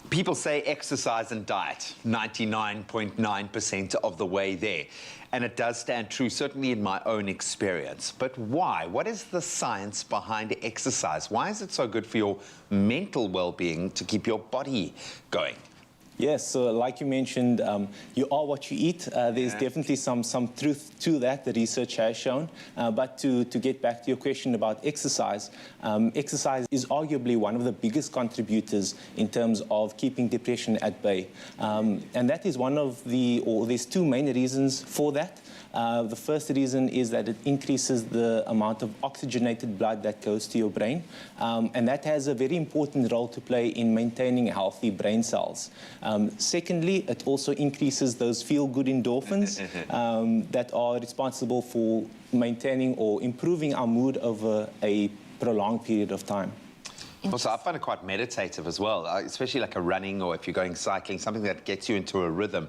People say exercise and diet, 99.9% of the way there. And it does stand true, certainly in my own experience. But why? What is the science behind exercise? Why is it so good for your mental well-being to keep your body going? Yes, so like you mentioned, you are what you eat. There's definitely some truth to that, the research has shown. But to get back to your question about exercise, exercise is arguably one of the biggest contributors in terms of keeping depression at bay. And that is one of there's two main reasons for that. The first reason is that it increases the amount of oxygenated blood that goes to your brain, and that has a very important role to play in maintaining healthy brain cells. Secondly, it also increases those feel-good endorphins that are responsible for maintaining or improving our mood over a prolonged period of time. Also, I find it quite meditative as well, especially like a running or if you're going cycling, something that gets you into a rhythm.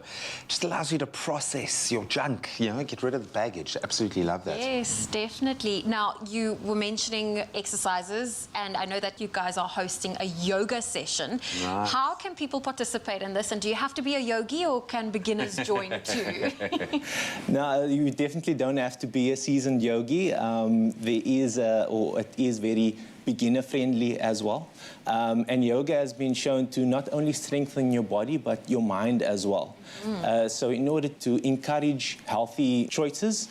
Just allows you to process your junk, get rid of the baggage. Absolutely love that. Yes, definitely. Now, you were mentioning exercises, and I know that you guys are hosting a yoga session. Nice. How can people participate in this, and do you have to be a yogi, or can beginners join too? No, you definitely don't have to be a seasoned yogi. It is very beginner-friendly as well. And yoga has been shown to not only strengthen your body, but your mind as well. So in order to encourage healthy choices,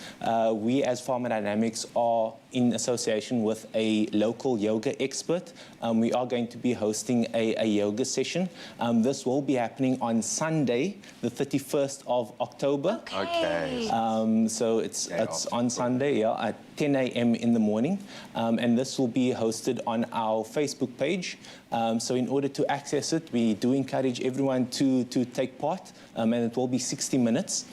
we as Pharmadynamics are in association with a local yoga expert. We are going to be hosting a yoga session. This will be happening on Sunday, the 31st of October. Okay. So it's on Sunday, at 10 a.m. in the morning. And this will be hosted on our Facebook page. So in order to access it, we do encourage everyone to take part, and it will be 60 minutes.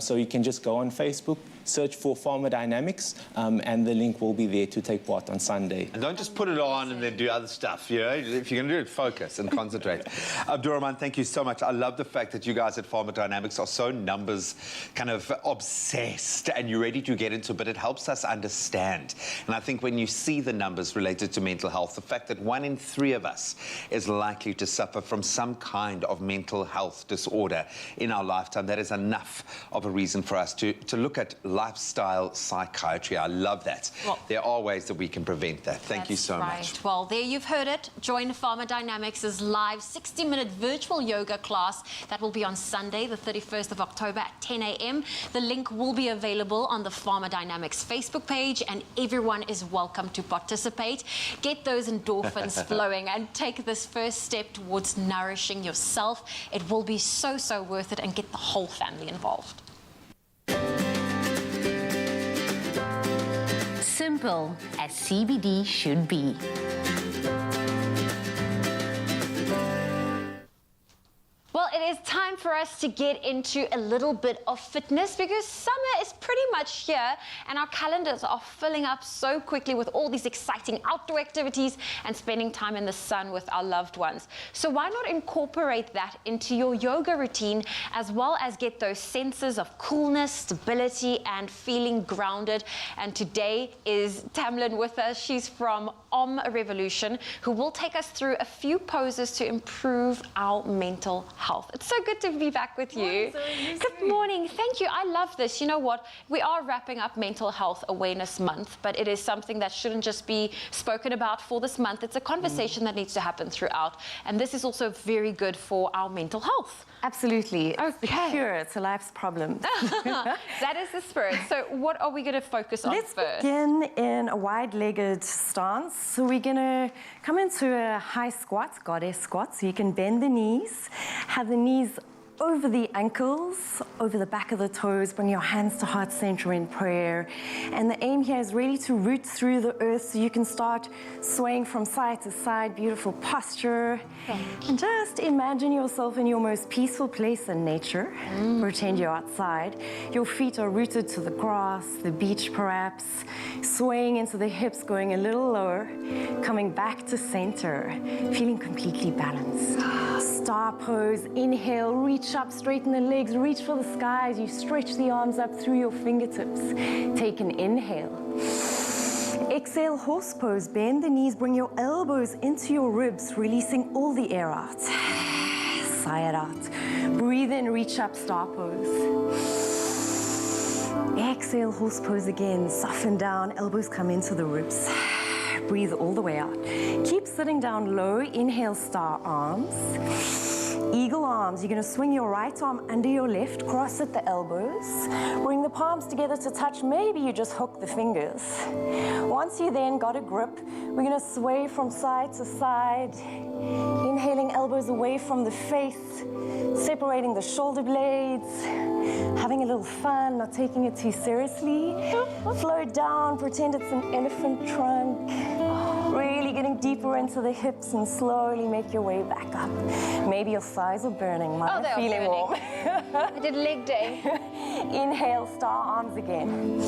So you can just go on Facebook, search for Pharmadynamics, and the link will be there to take part on Sunday. And don't just put it on and then do other stuff, If you're going to do it, focus and concentrate. Abdurrahman, thank you so much. I love the fact that you guys at Pharmadynamics are so numbers kind of obsessed and you're ready to get into it, but it helps us understand. And I think when you see the numbers related to mental health, the fact that 1 in 3 of us is likely to suffer from some kind of mental health disorder in our lifetime, that is enough of a reason for us to look at lifestyle psychiatry. I love that. Well, there are ways that we can prevent that. Thank you so much. Well, there you've heard it. Join Pharmadynamics' live 60-minute virtual yoga class. That will be on Sunday, the 31st of October at 10 a.m. The link will be available on the Pharmadynamics Facebook page, and everyone is welcome to participate. Get those endorphins flowing and take this first step towards nourishing yourself. It will be so worth it, and get the whole family involved. Simple as CBD should be. Well, it is time for us to get into a little bit of fitness, because summer is pretty much here and our calendars are filling up so quickly with all these exciting outdoor activities and spending time in the sun with our loved ones. So why not incorporate that into your yoga routine, as well as get those senses of coolness, stability, and feeling grounded? And today is Tamlin with us. She's from Om Revolution, who will take us through a few poses to improve our mental health. It's so good to be back with you. Good morning. Thank you. I love this. You know what? We are wrapping up Mental Health Awareness Month, but it is something that shouldn't just be spoken about for this month. It's a conversation that needs to happen throughout. And this is also very good for our mental health. Absolutely. Okay. It's the cure to life's problems. That is the spirit. So what are we going to focus on Let's first? begin in a wide-legged stance. So we're going to come into a high squat, goddess squat. So you can bend the knees, have the knees over the ankles, over the back of the toes, bring your hands to heart center in prayer. And the aim here is really to root through the earth so you can start swaying from side to side, beautiful posture. And just imagine yourself in your most peaceful place in nature. Pretend you're outside. Your feet are rooted to the grass, the beach perhaps, swaying into the hips, going a little lower, coming back to center, feeling completely balanced. Star pose, inhale, reach up, straighten the legs, reach for the sky as you stretch the arms up through your fingertips. Take an inhale. Exhale, horse pose, bend the knees, bring your elbows into your ribs, releasing all the air out. Sigh it out. Breathe in, reach up, star pose. Exhale, horse pose again, soften down, elbows come into the ribs. Breathe all the way out. Keep sitting down low, inhale, star arms. Eagle arms, you're going to swing your right arm under your left, cross at the elbows, bring the palms together to touch, maybe you just hook the fingers. Once you then got a grip, we're going to sway from side to side, inhaling elbows away from the face, separating the shoulder blades, having a little fun, not taking it too seriously. Float down, pretend it's an elephant trunk. Really getting deeper into the hips and slowly make your way back up. Maybe your thighs are burning. Mine are feeling warm. I did leg day. Inhale, star arms again.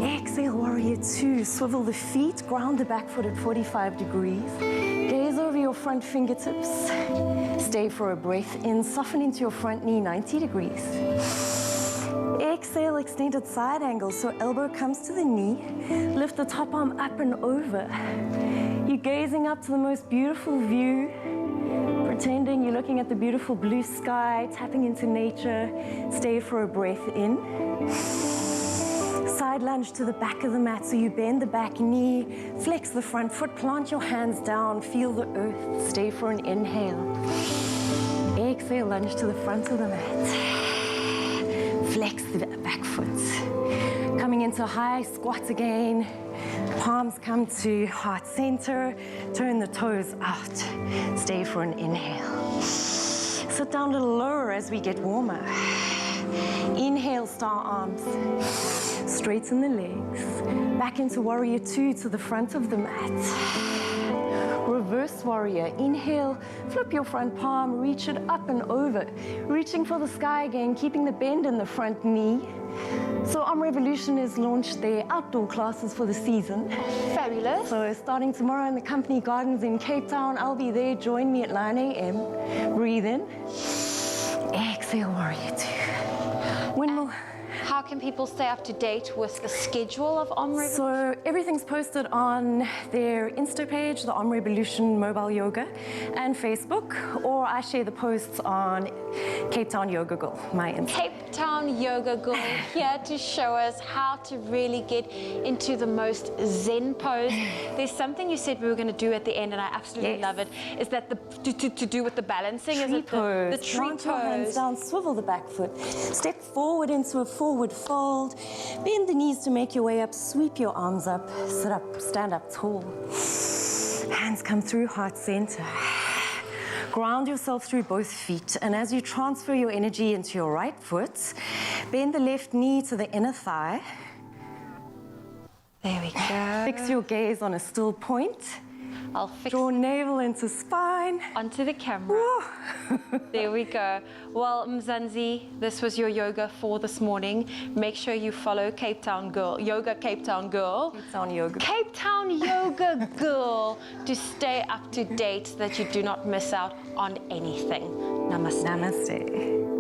Exhale, warrior two. Swivel the feet, ground the back foot at 45 degrees. Gaze over your front fingertips. Stay for a breath in, soften into your front knee, 90 degrees. Exhale, extended side angle, so elbow comes to the knee. Lift the top arm up and over. You're gazing up to the most beautiful view, pretending you're looking at the beautiful blue sky, tapping into nature. Stay for a breath in. Side lunge to the back of the mat, so you bend the back knee, flex the front foot, plant your hands down, feel the earth. Stay for an inhale. Exhale, lunge to the front of the mat. Flex the back foot. Coming into high squat again. Palms come to heart center. Turn the toes out. Stay for an inhale. Sit down a little lower as we get warmer. Inhale, star arms. Straighten the legs. Back into warrior two to the front of the mat. Reverse warrior. Inhale, flip your front palm, reach it up and over. Reaching for the sky again, keeping the bend in the front knee. So Revolution has launched their outdoor classes for the season. Fabulous. So starting tomorrow in the company gardens in Cape Town, I'll be there. Join me at 9 a.m. Breathe in. Exhale, warrior two. When will... How can people stay up to date with the schedule of Revolution? So everything's posted on their Insta page, the Revolution Mobile Yoga, and Facebook, or I share the posts on Cape Town Yoga Girl, my Insta. Cape Town Yoga Girl here to show us how to really get into the most zen pose. There's something you said we were going to do at the end, and I absolutely love it. Is that to do with the balancing? Tree is it pose. the tree Plant your hands pose? down, swivel the back foot. Step forward into a forward fold. Bend the knees to make your way up. Sweep your arms up. Sit up, stand up tall. Hands come through heart center. Ground yourself through both feet, and as you transfer your energy into your right foot, bend the left knee to the inner thigh. There we go. Fix your gaze on a still point. I'll fix Draw navel into spine. onto the camera. There we go. Well, Mzansi, this was your yoga for this morning. Make sure you follow Cape Town Girl, Yoga Cape Town Girl. Cape Town Yoga. Cape Town Yoga Girl to stay up to date so that you do not miss out on anything. Namaste. Namaste.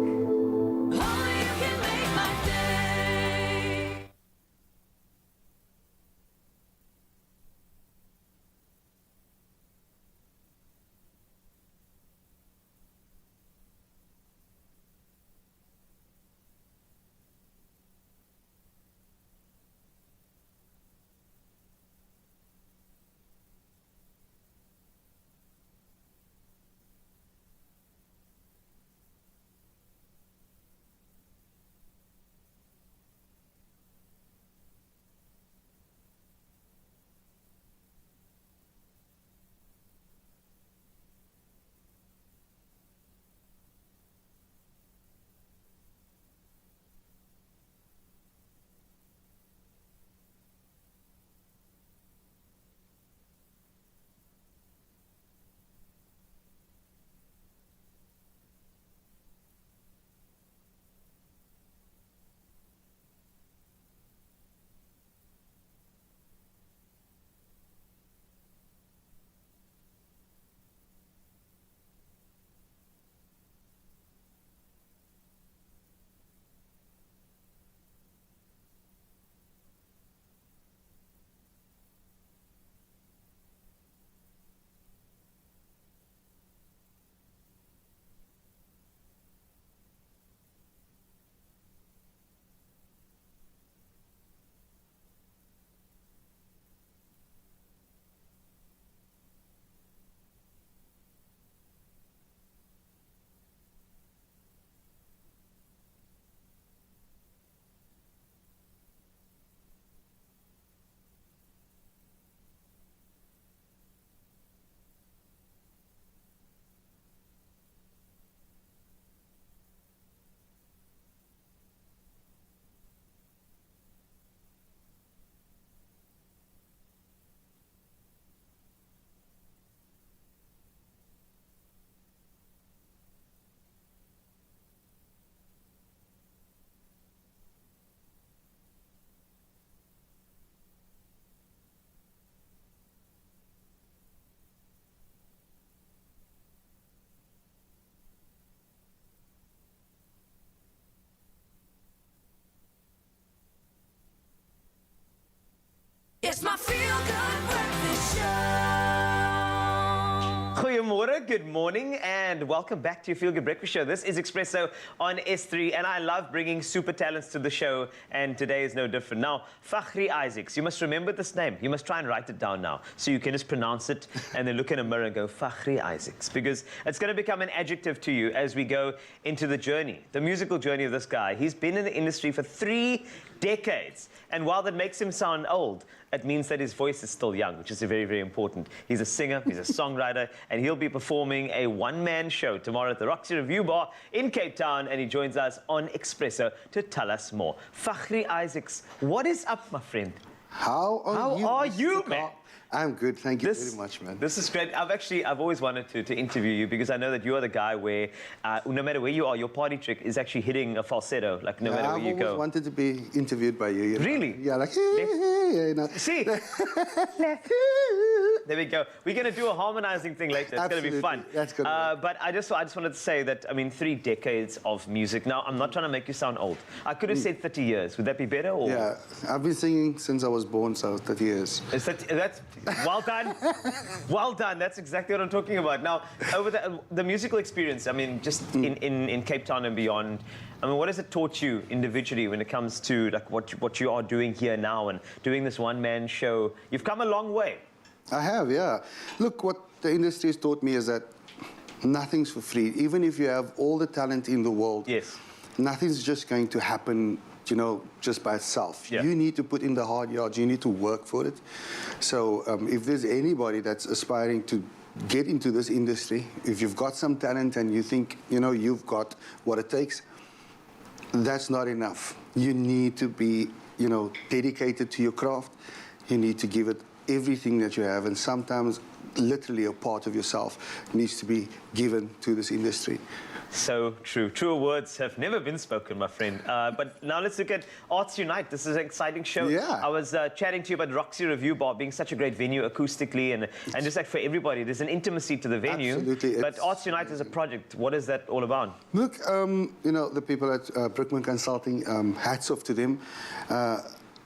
Goeiemorgen, good morning, and welcome back to your Feel Good Breakfast Show. This is Expresso on S3, and I love bringing super talents to the show, and today is no different. Now, Fakhri Isaacs, you must remember this name. You must try and write it down now, so you can just pronounce it and then look in a mirror and go, Fakhri Isaacs, because it's going to become an adjective to you as we go into the journey, the musical journey of this guy. He's been in the industry for 3 decades, and while that makes him sound old, it means that his voice is still young, which is very, very important. He's a singer, he's a songwriter, and he'll be performing a one-man show tomorrow at the Roxy Review Bar in Cape Town, and he joins us on Expresso to tell us more. Fakhri Isaacs, what is up, my friend? How are you, man? I'm good, thank you very much, man. This is great. I've always wanted to interview you because I know that you are the guy where no matter where you are, your party trick is actually hitting a falsetto, like no matter where you go. I've always wanted to be interviewed by you. Really? Yeah, like, you know. See? There we go. We're going to do a harmonizing thing later. It's going to be fun. That's good. But I just wanted to say that, I mean, 3 decades of music. Now, I'm not trying to make you sound old. I could have said 30 years. Would that be better? Or? Yeah, I've been singing since I was born, so 30 years. That's well done. Well done. That's exactly what I'm talking about. Now, over the musical experience, I mean, just in Cape Town and beyond, I mean, what has it taught you individually when it comes to like what you are doing here now and doing this one-man show? You've come a long way. I have, yeah. Look, what the industry has taught me is that nothing's for free. Even if you have all the talent in the world, yes, nothing's just going to happen, you know, just by itself. Yeah. You need to put in the hard yards. You need to work for it. So if there's anybody that's aspiring to get into this industry, if you've got some talent and you think, you know, you've got what it takes, that's not enough. You need to be, you know, dedicated to your craft. You need to give it everything that you have, and sometimes literally a part of yourself needs to be given to this industry. So true. Truer words have never been spoken, my friend. But now let's look at Arts Unite. This is an exciting show. Yeah. I was chatting to you about Roxy Review Bar being such a great venue acoustically and just like for everybody. There's an intimacy to the venue. Absolutely. But Arts Unite is a project. What is that all about? Look, you know, the people at Brookman Consulting, hats off to them.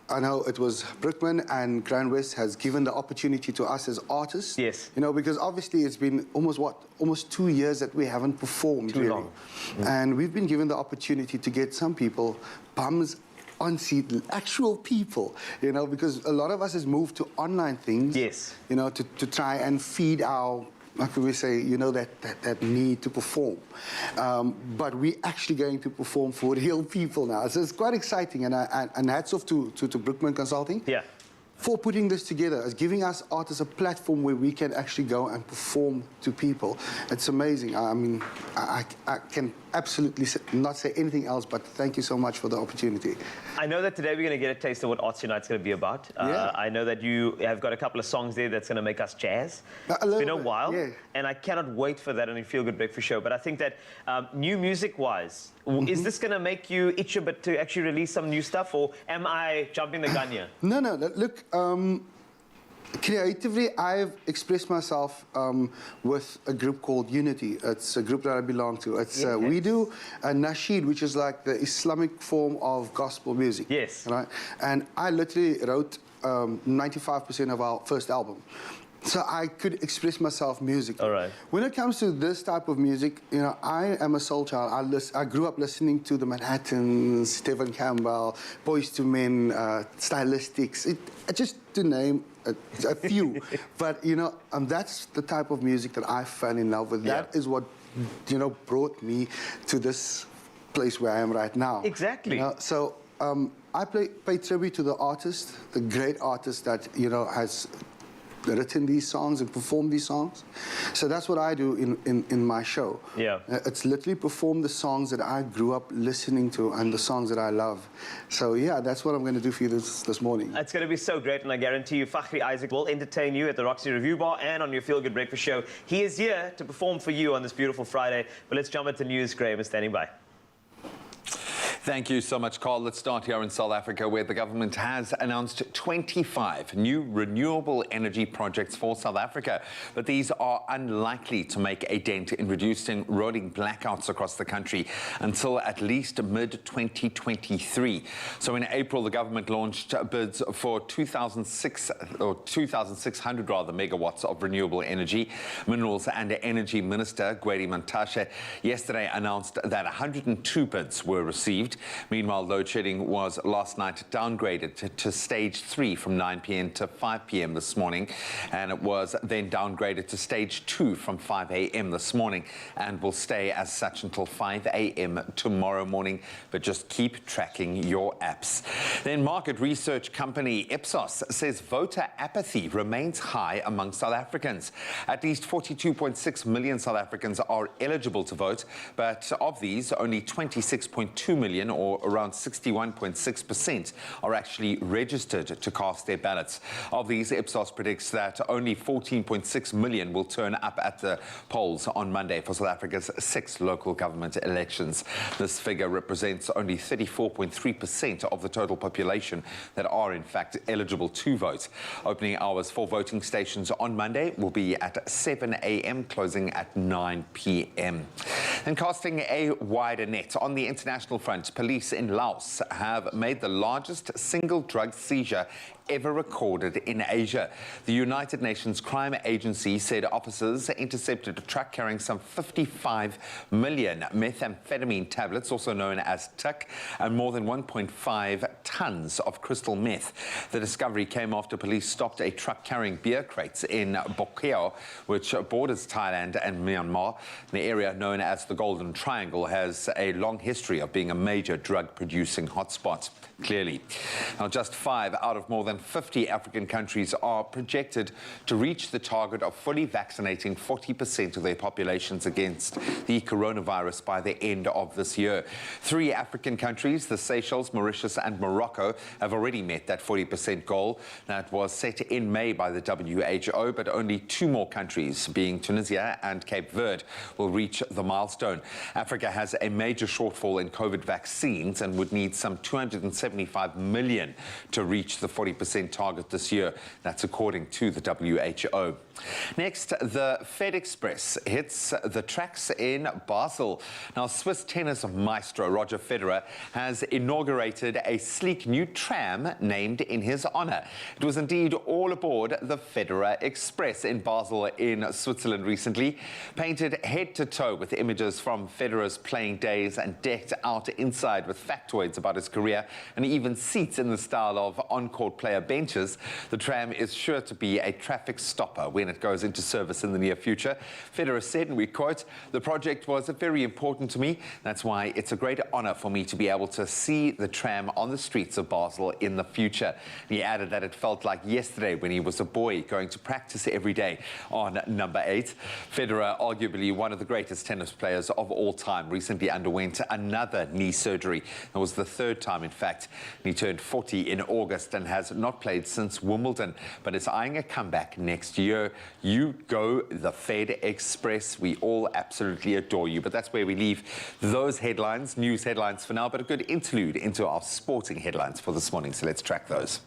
I know it was Brookman and Grand West has given the opportunity to us as artists. Yes. You know, because obviously it's been almost 2 years that we haven't performed. Too really long. And we've been given the opportunity to get some people bums on seat, actual people, you know, because a lot of us has moved to online things. Yes. You know, to try and feed our, how can we say, you know, that need to perform. But we're actually going to perform for real people now. So it's quite exciting, and hats off to Brookman Consulting. Yeah. For putting this together, as giving us artists a platform where we can actually go and perform to people. It's amazing. I mean, I can absolutely not say anything else, but thank you so much for the opportunity. I know that today we're going to get a taste of what Arts Unite's going to be about. Yeah. I know that you have got a couple of songs there that's going to make us jazz. It's been a while, yeah. and I cannot wait for that on your Feel Good Breakfast Show. But I think that new music-wise, is this going to make you itch a bit to actually release some new stuff, or am I jumping the gun here? No, look, creatively, I've expressed myself with a group called Unity. It's a group that I belong to. It's we do a nasheed, which is like the Islamic form of gospel music. Yes. Right? And I literally wrote 95% of our first album. So I could express myself musically. All right. When it comes to this type of music, you know, I am a soul child. I grew up listening to the Manhattans, Stephen Campbell, Boyz II Men, Stylistics, just to name a few. But, you know, that's the type of music that I fell in love with. Yeah. That is what, you know, brought me to this place where I am right now. Exactly. You know? So I pay tribute to the artist, the great artist that, you know, has written these songs and performed these songs. So that's what I do in my show. Yeah. It's literally perform the songs that I grew up listening to and the songs that I love. So yeah, that's what I'm going to do for you this morning. It's going to be so great, and I guarantee you Fakhri Isaac will entertain you at the Roxy Review Bar and on your Feel Good Breakfast Show. He is here to perform for you on this beautiful Friday. But let's jump into news. Graham is standing by. Thank you so much, Carl. Let's start here in South Africa, where the government has announced 25 new renewable energy projects for South Africa. But these are unlikely to make a dent in reducing rolling blackouts across the country until at least mid-2023. So in April, the government launched bids for 2,600 megawatts of renewable energy. Minerals and Energy Minister Gwedi Mantashe yesterday announced that 102 bids were received. Meanwhile, load shedding was last night downgraded to stage 3 from 9 p.m. to 5 p.m. this morning, and it was then downgraded to stage 2 from 5 a.m. this morning, and will stay as such until 5 a.m. tomorrow morning. But just keep tracking your apps. Then market research company Ipsos says voter apathy remains high among South Africans. At least 42.6 million South Africans are eligible to vote, but of these, only 26.2 million, or around 61.6%, are actually registered to cast their ballots. Of these, Ipsos predicts that only 14.6 million will turn up at the polls on Monday for South Africa's 6 local government elections. This figure represents only 34.3% of the total population that are in fact eligible to vote. Opening hours for voting stations on Monday will be at 7 a.m., closing at 9 p.m. And casting a wider net on the international front, police in Laos have made the largest single drug seizure ever recorded in Asia. The United Nations Crime Agency said officers intercepted a truck carrying some 55 million methamphetamine tablets, also known as tuck, and more than 1.5 tons of crystal meth. The discovery came after police stopped a truck carrying beer crates in Bokeo, which borders Thailand and Myanmar. The area known as the Golden Triangle has a long history of being a major drug-producing hotspot, clearly. Now, just 5 out of more than 50 African countries are projected to reach the target of fully vaccinating 40% of their populations against the coronavirus by the end of this year. 3 African countries, the Seychelles, Mauritius and Morocco, have already met that 40% goal that was set in May by the WHO, but only 2 more countries, being Tunisia and Cape Verde, will reach the milestone. Africa has a major shortfall in COVID vaccines and would need some 275 million to reach the 40% target this year. That's according to the WHO. Next, the Fed Express hits the tracks in Basel. Now, Swiss tennis maestro Roger Federer has inaugurated a sleek new tram named in his honor. It was indeed all aboard the Federer Express in Basel in Switzerland recently. Painted head to toe with images from Federer's playing days and decked out inside with factoids about his career and even seats in the style of on-court player benches, the tram is sure to be a traffic stopper when it goes into service in the near future. Federer said, and we quote, "The project was very important to me. That's why it's a great honor for me to be able to see the tram on the streets of Basel in the future." He added that it felt like yesterday when he was a boy going to practice every day on number 8. Federer, arguably one of the greatest tennis players of all time, recently underwent another knee surgery. It was the 3rd time, in fact. He turned 40 in August and has not played since Wimbledon, but is eyeing a comeback next year. You go, the Fed Express. We all absolutely adore you. But that's where we leave those headlines, news headlines for now, but a good interlude into our sporting headlines for this morning. So let's track those.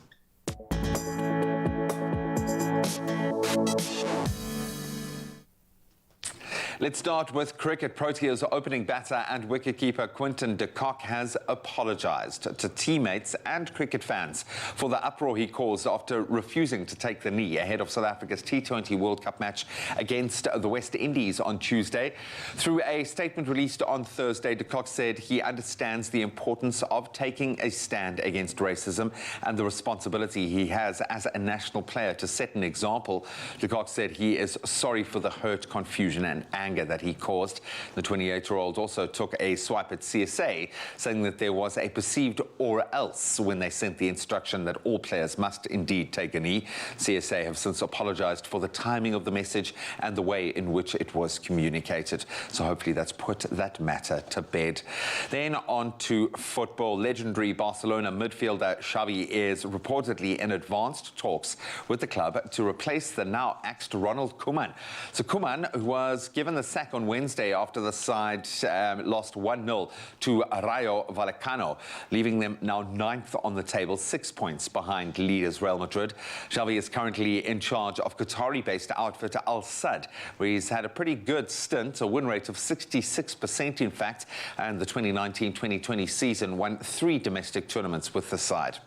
Let's start with cricket. Proteas opening batter and wicketkeeper Quinton de Kock has apologised to teammates and cricket fans for the uproar he caused after refusing to take the knee ahead of South Africa's T20 World Cup match against the West Indies on Tuesday. Through a statement released on Thursday, de Kock said he understands the importance of taking a stand against racism and the responsibility he has as a national player to set an example. De Kock said he is sorry for the hurt, confusion and anger that he caused. The 28-year-old also took a swipe at CSA, saying that there was a perceived or else when they sent the instruction that all players must indeed take a knee. CSA have since apologised for the timing of the message and the way in which it was communicated. So hopefully that's put that matter to bed. Then on to football. Legendary Barcelona midfielder Xavi is reportedly in advanced talks with the club to replace the now axed Ronald Koeman. So Koeman was given the sack on Wednesday after the side lost 1-0 to Rayo Vallecano, leaving them now 9th on the table, 6 points behind leaders Real Madrid. Xavi is currently in charge of Qatari-based outfit Al Sadd, where he's had a pretty good stint, a win rate of 66% in fact, and the 2019-2020 season won 3 domestic tournaments with the side.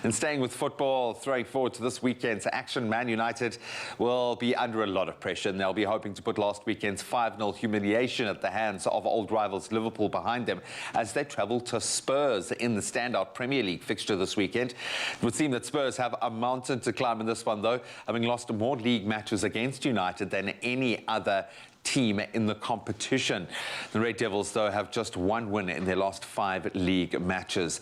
And staying with football, throwing forward to this weekend's action, Man United will be under a lot of pressure, and they'll be hoping to put last weekend's 5-0 humiliation at the hands of old rivals Liverpool behind them as they travel to Spurs in the standout Premier League fixture this weekend. It would seem that Spurs have a mountain to climb in this one, though, having lost more league matches against United than any other team in the competition. The Red Devils, though, have just 1 win in their last 5 league matches.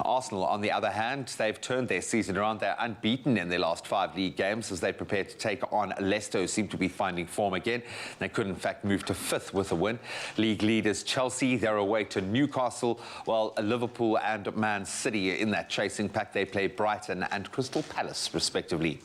Arsenal, on the other hand, they've turned their season around. They're unbeaten in their last 5 league games as they prepare to take on Leicester, who seem to be finding form again. They could, in fact, move to 5th with a win. League leaders Chelsea, they're away to Newcastle, while Liverpool and Man City in that chasing pack, they play Brighton and Crystal Palace, respectively.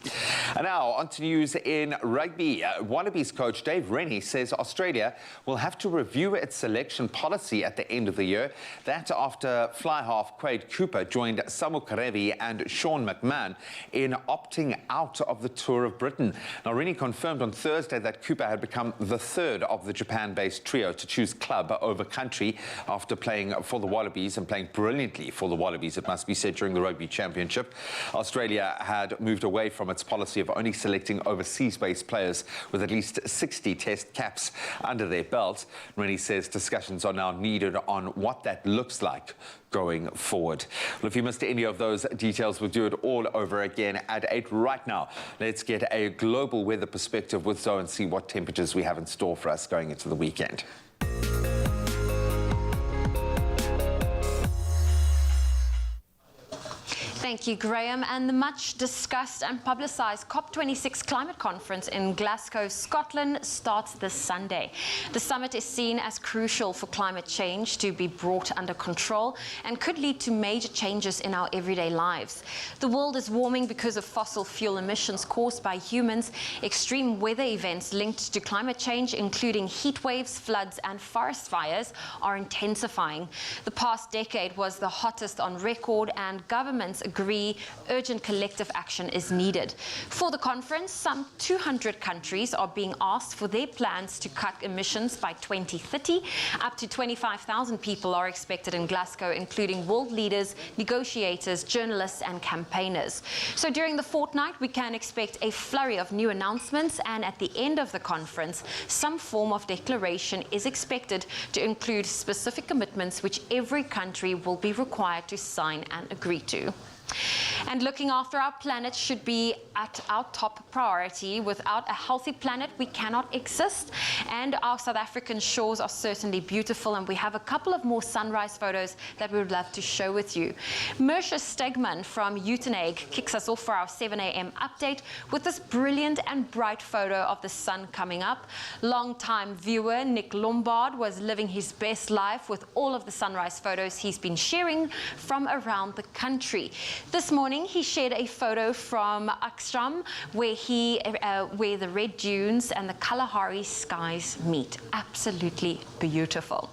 And now, on to news in rugby. Wallabies coach Dave Rennie says Australia will have to review its selection policy at the end of the year. That after fly half Quade Cooper joined Samu Karevi and Sean McMahon in opting out of the Tour of Britain. Now, Rennie confirmed on Thursday that Cooper had become the 3rd of the Japan-based trio to choose club over country after playing for the Wallabies and playing brilliantly for the Wallabies, it must be said, during the Rugby Championship. Australia had moved away from its policy of only selecting overseas-based players with at least 60 test caps under their belt. Rennie says discussions are now needed on what that looks like going forward. Well, if you missed any of those details, we'll do it all over again at 8 right now. Let's get a global weather perspective with Zoe and see what temperatures we have in store for us going into the weekend. Thank you, Graham. And the much discussed and publicised COP26 climate conference in Glasgow, Scotland starts this Sunday. The summit is seen as crucial for climate change to be brought under control and could lead to major changes in our everyday lives. The world is warming because of fossil fuel emissions caused by humans. Extreme weather events linked to climate change, including heat waves, floods and forest fires, are intensifying. The past decade was the hottest on record, and governments agree urgent collective action is needed. For the conference, some 200 countries are being asked for their plans to cut emissions by 2030. Up to 25,000 people are expected in Glasgow, including world leaders, negotiators, journalists and campaigners. So during the fortnight, we can expect a flurry of new announcements, and at the end of the conference, some form of declaration is expected to include specific commitments which every country will be required to sign and agree to. And looking after our planet should be at our top priority. Without a healthy planet, we cannot exist. And our South African shores are certainly beautiful, and we have a couple of more sunrise photos that we would love to show with you. Mersha Stegman from Uitenhage kicks us off for our 7 a.m. update with this brilliant and bright photo of the sun coming up. Long-time viewer Nick Lombard was living his best life with all of the sunrise photos he's been sharing from around the country. This morning, he shared a photo from Akstram where the red dunes and the Kalahari skies meet. Absolutely beautiful.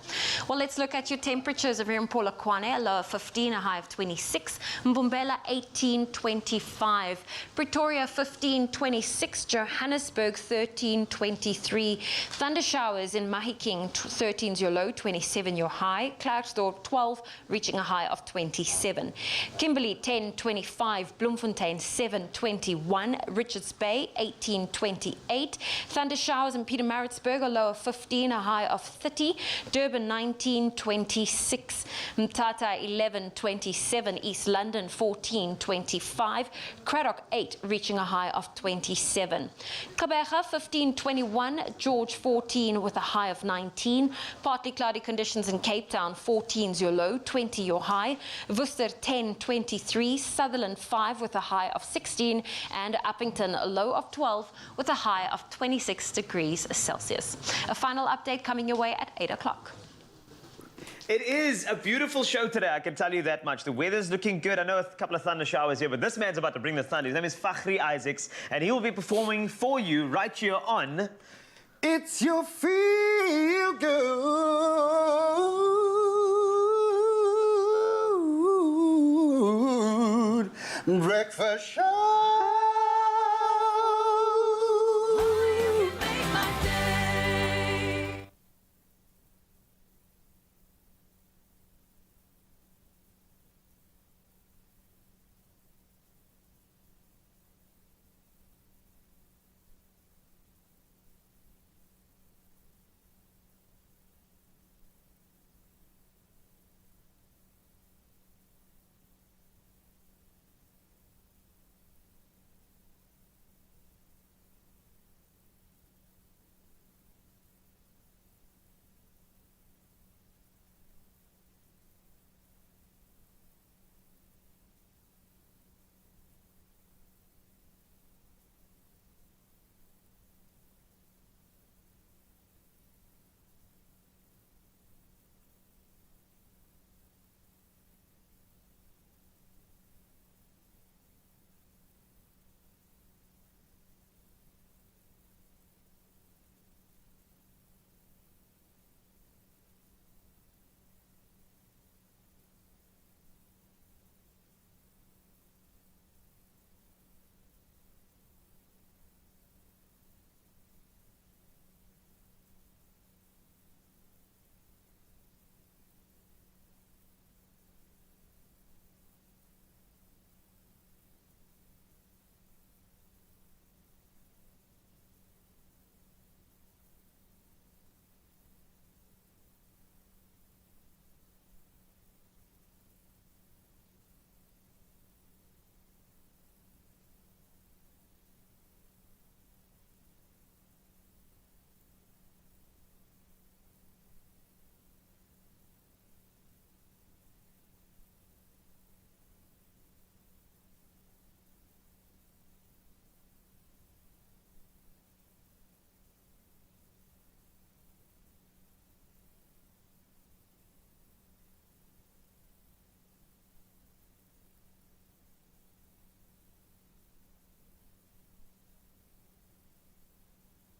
Well, let's look at your temperatures over here in Polokwane. A low of 15, a high of 26. Mbombela 18.25. Pretoria 15.26. Johannesburg 13.23. Thunder showers in Mahikeng 13 is your low, 27 your high. Klerksdorp 12, reaching a high of 27. Kimberley 10.25, Bloemfontein 7.21, Richards Bay 18.28, thunder showers in Pietermaritzburg, a low of 15, a high of 30, Durban 19.26, Mthatha 11.27, East London 14.25, Cradock 8, reaching a high of 27, Gqeberha 15.21, George 14 with a high of 19, partly cloudy conditions in Cape Town, 14 is your low, 20 your high, Worcester 10.23, Sutherland 5 with a high of 16, and Uppington a low of 12 with a high of 26 degrees Celsius. A final update coming your way at 8 o'clock. It is a beautiful show today, I can tell you that much. The weather's looking good. I know a couple of thunder showers here, but this man's about to bring the thunder. His name is Fakhri Isaacs, and he will be performing for you right here on It's your feel good breakfast show.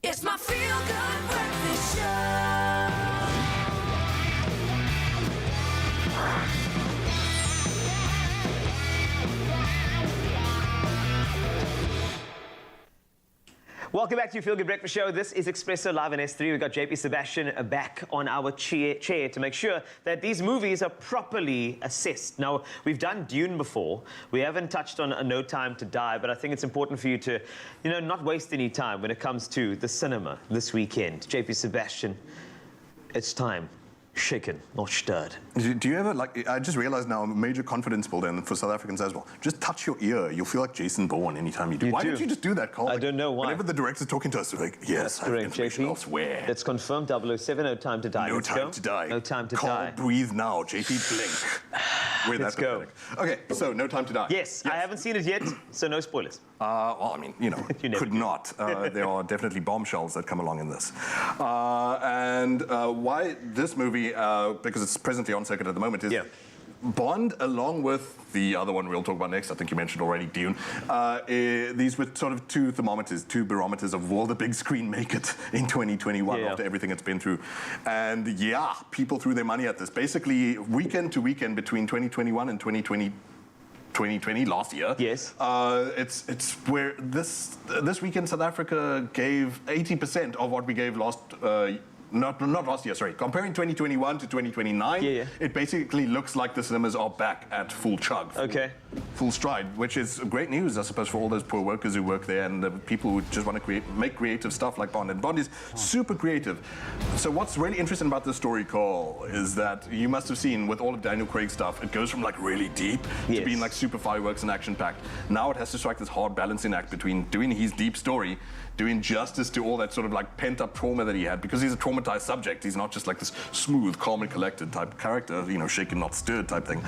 It's my feel-good breakfast show. Welcome back to your Feel Good Breakfast Show. This is Expresso Live in S3. We've got JP Sebastian back on our chair to make sure that these movies are properly assessed. Now, we've done Dune before. We haven't touched on No Time to Die, but I think it's important for you to, not waste any time when it comes to the cinema this weekend. JP Sebastian, it's time. Shaken, not stirred. Do you ever, I just realized now, a major confidence builder and for South Africans as well. Just touch your ear. You'll feel like Jason Bourne anytime you do. Why don't you just do that, Carl? I don't know why. Whenever the director's talking to us, we're like, yes, I have information elsewhere. Let's confirm 007, No Time to Die. No Time to Die. No Time to Die. Carl, breathe now. JP, blink. Let's go. Okay, so No Time to Die. Yes, I haven't seen it yet, so no spoilers. Well, I mean, could not. There are definitely bombshells that come along in this. And why this movie, because it's presently on circuit at the moment, is Bond, along with the other one we'll talk about next, I think you mentioned already, Dune, these were sort of two barometers of will the big screen make it in 2021 after everything it's been through. And people threw their money at this. Basically, weekend to weekend between 2021 and 2020, last year. Yes. It's where this weekend South Africa gave 80% of what we gave last. Not last year, sorry. Comparing 2021 to 2029, it basically looks like the cinemas are back at full chug. Full stride, which is great news, I suppose, for all those poor workers who work there and the people who just want to make creative stuff like Bond. And Bond is super creative. So what's really interesting about this story, Carl, is that you must have seen with all of Daniel Craig's stuff, it goes from really deep to being super fireworks and action-packed. Now it has to strike this hard balancing act between doing his deep story, doing justice to all that sort of pent-up trauma that he had, because he's a traumatized subject. He's not just this smooth, calm and collected type character, shaken, not stirred type thing.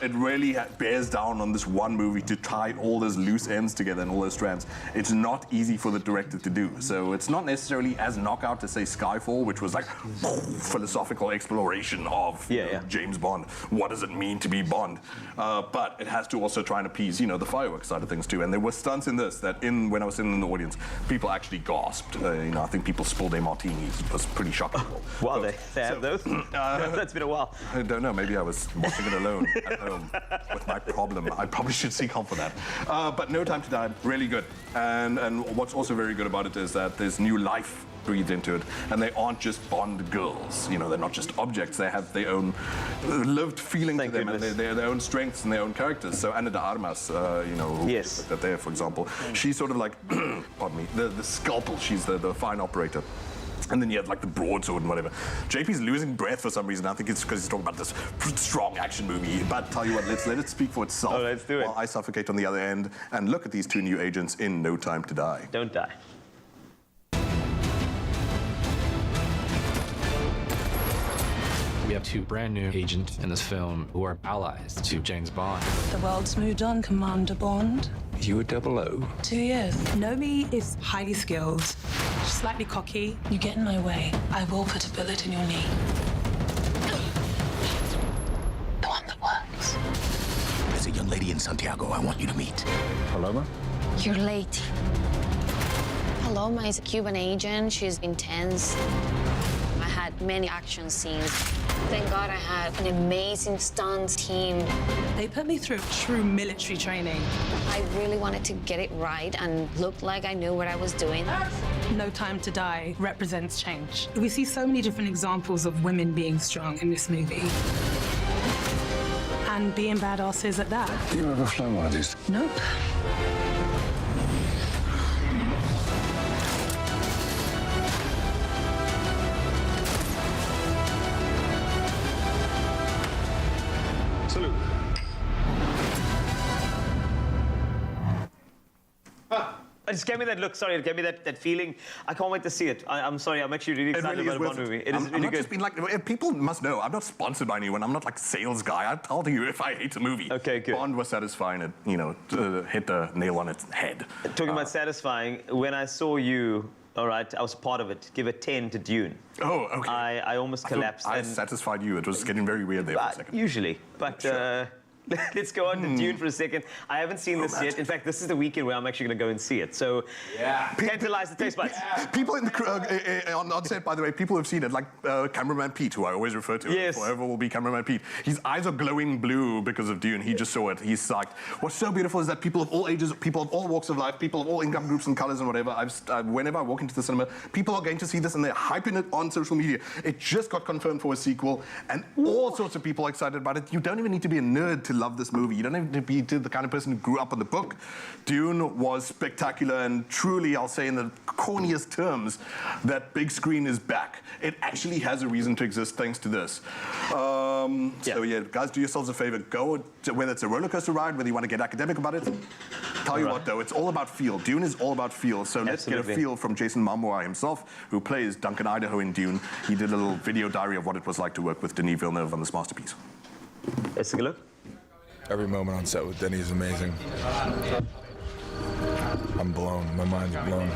It really bears down on this one movie to tie all those loose ends together and all those strands. It's not easy for the director to do. So it's not necessarily as knockout as, say, Skyfall, which was philosophical exploration of James Bond. What does it mean to be Bond? But it has to also try and appease, the fireworks side of things too. And there were stunts in this that when I was sitting in the audience, people actually gasped. I think people spilled their martinis. It was pretty shocking. Wow, they have those? That's been a while. I don't know. Maybe I was watching it alone at home with my problem. I probably should seek help for that. But No Time to Die, really good. And what's also very good about it is that there's new life breathed into it, and they aren't just Bond girls. They're not just objects. They have their own lived feeling to them, and their own strengths and their own characters. So Ana de Armas, yes, that there, for example, she's sort of like, pardon me, the scalpel. She's the fine operator. And then you have like the broadsword and whatever. JP's losing breath for some reason. I think it's because he's talking about this strong action movie. But tell you what, let's let it speak for itself. Oh, let's do it. While I suffocate on the other end and look at these two new agents in No Time to Die. Don't die. We have two brand new agents in this film who are allies to James Bond. The world's moved on, Commander Bond. You were 00. 2 years. Nomi is highly skilled, slightly cocky. You get in my way, I will put a bullet in your knee. The one that works. There's a young lady in Santiago I want you to meet. Paloma? You're late. Paloma is a Cuban agent. She's intense. I had many action scenes. Thank God I had an amazing stunts team. They put me through true military training. I really wanted to get it right and look like I knew what I was doing. No Time to Die represents change. We see so many different examples of women being strong in this movie. And being badasses at that. You ever flown one of these? Nope. Salute. It just gave me that look, sorry, it gave me that feeling. I can't wait to see it. I'm sorry, I'm actually really excited about the Bond movie. It is really good. Just been like, people must know, I'm not sponsored by anyone. I'm not like a sales guy. I'll tell you if I hate a movie. Okay, good. Bond was satisfying. It, hit the nail on its head. Talking about satisfying, when I saw you, all right, I was part of it. Give a 10 to Dune. Oh, okay. I almost collapsed. I satisfied you. It was getting very weird there for a second. Usually, but Sure. let's go on to Dune for a second. I haven't seen this yet. In fact, this is the weekend where I'm actually going to go and see it. So, tantalize the taste buds. People in the on set, by the way, people who have seen it, like cameraman Pete, who I always refer to. Yes. Forever will be cameraman Pete. His eyes are glowing blue because of Dune. He just saw it. He's like, what's so beautiful is that people of all ages, people of all walks of life, people of all income groups and colors and whatever, whenever I walk into the cinema, people are going to see this and they're hyping it on social media. It just got confirmed for a sequel and all sorts of people are excited about it. You don't even need to be a nerd to love this movie. You don't need to be the kind of person who grew up on the book. Dune was spectacular and truly, I'll say in the corniest terms, that big screen is back. It actually has a reason to exist thanks to this. So yeah, guys, do yourselves a favor. Go, whether it's a roller coaster ride, whether you want to get academic about it. Tell you what though, it's all about feel. Dune is all about feel. So let's get a feel from Jason Momoa himself, who plays Duncan Idaho in Dune. He did a little video diary of what it was like to work with Denis Villeneuve on this masterpiece. Let's take a look. Every moment on set with Denny is amazing. I'm blown. My mind's blown.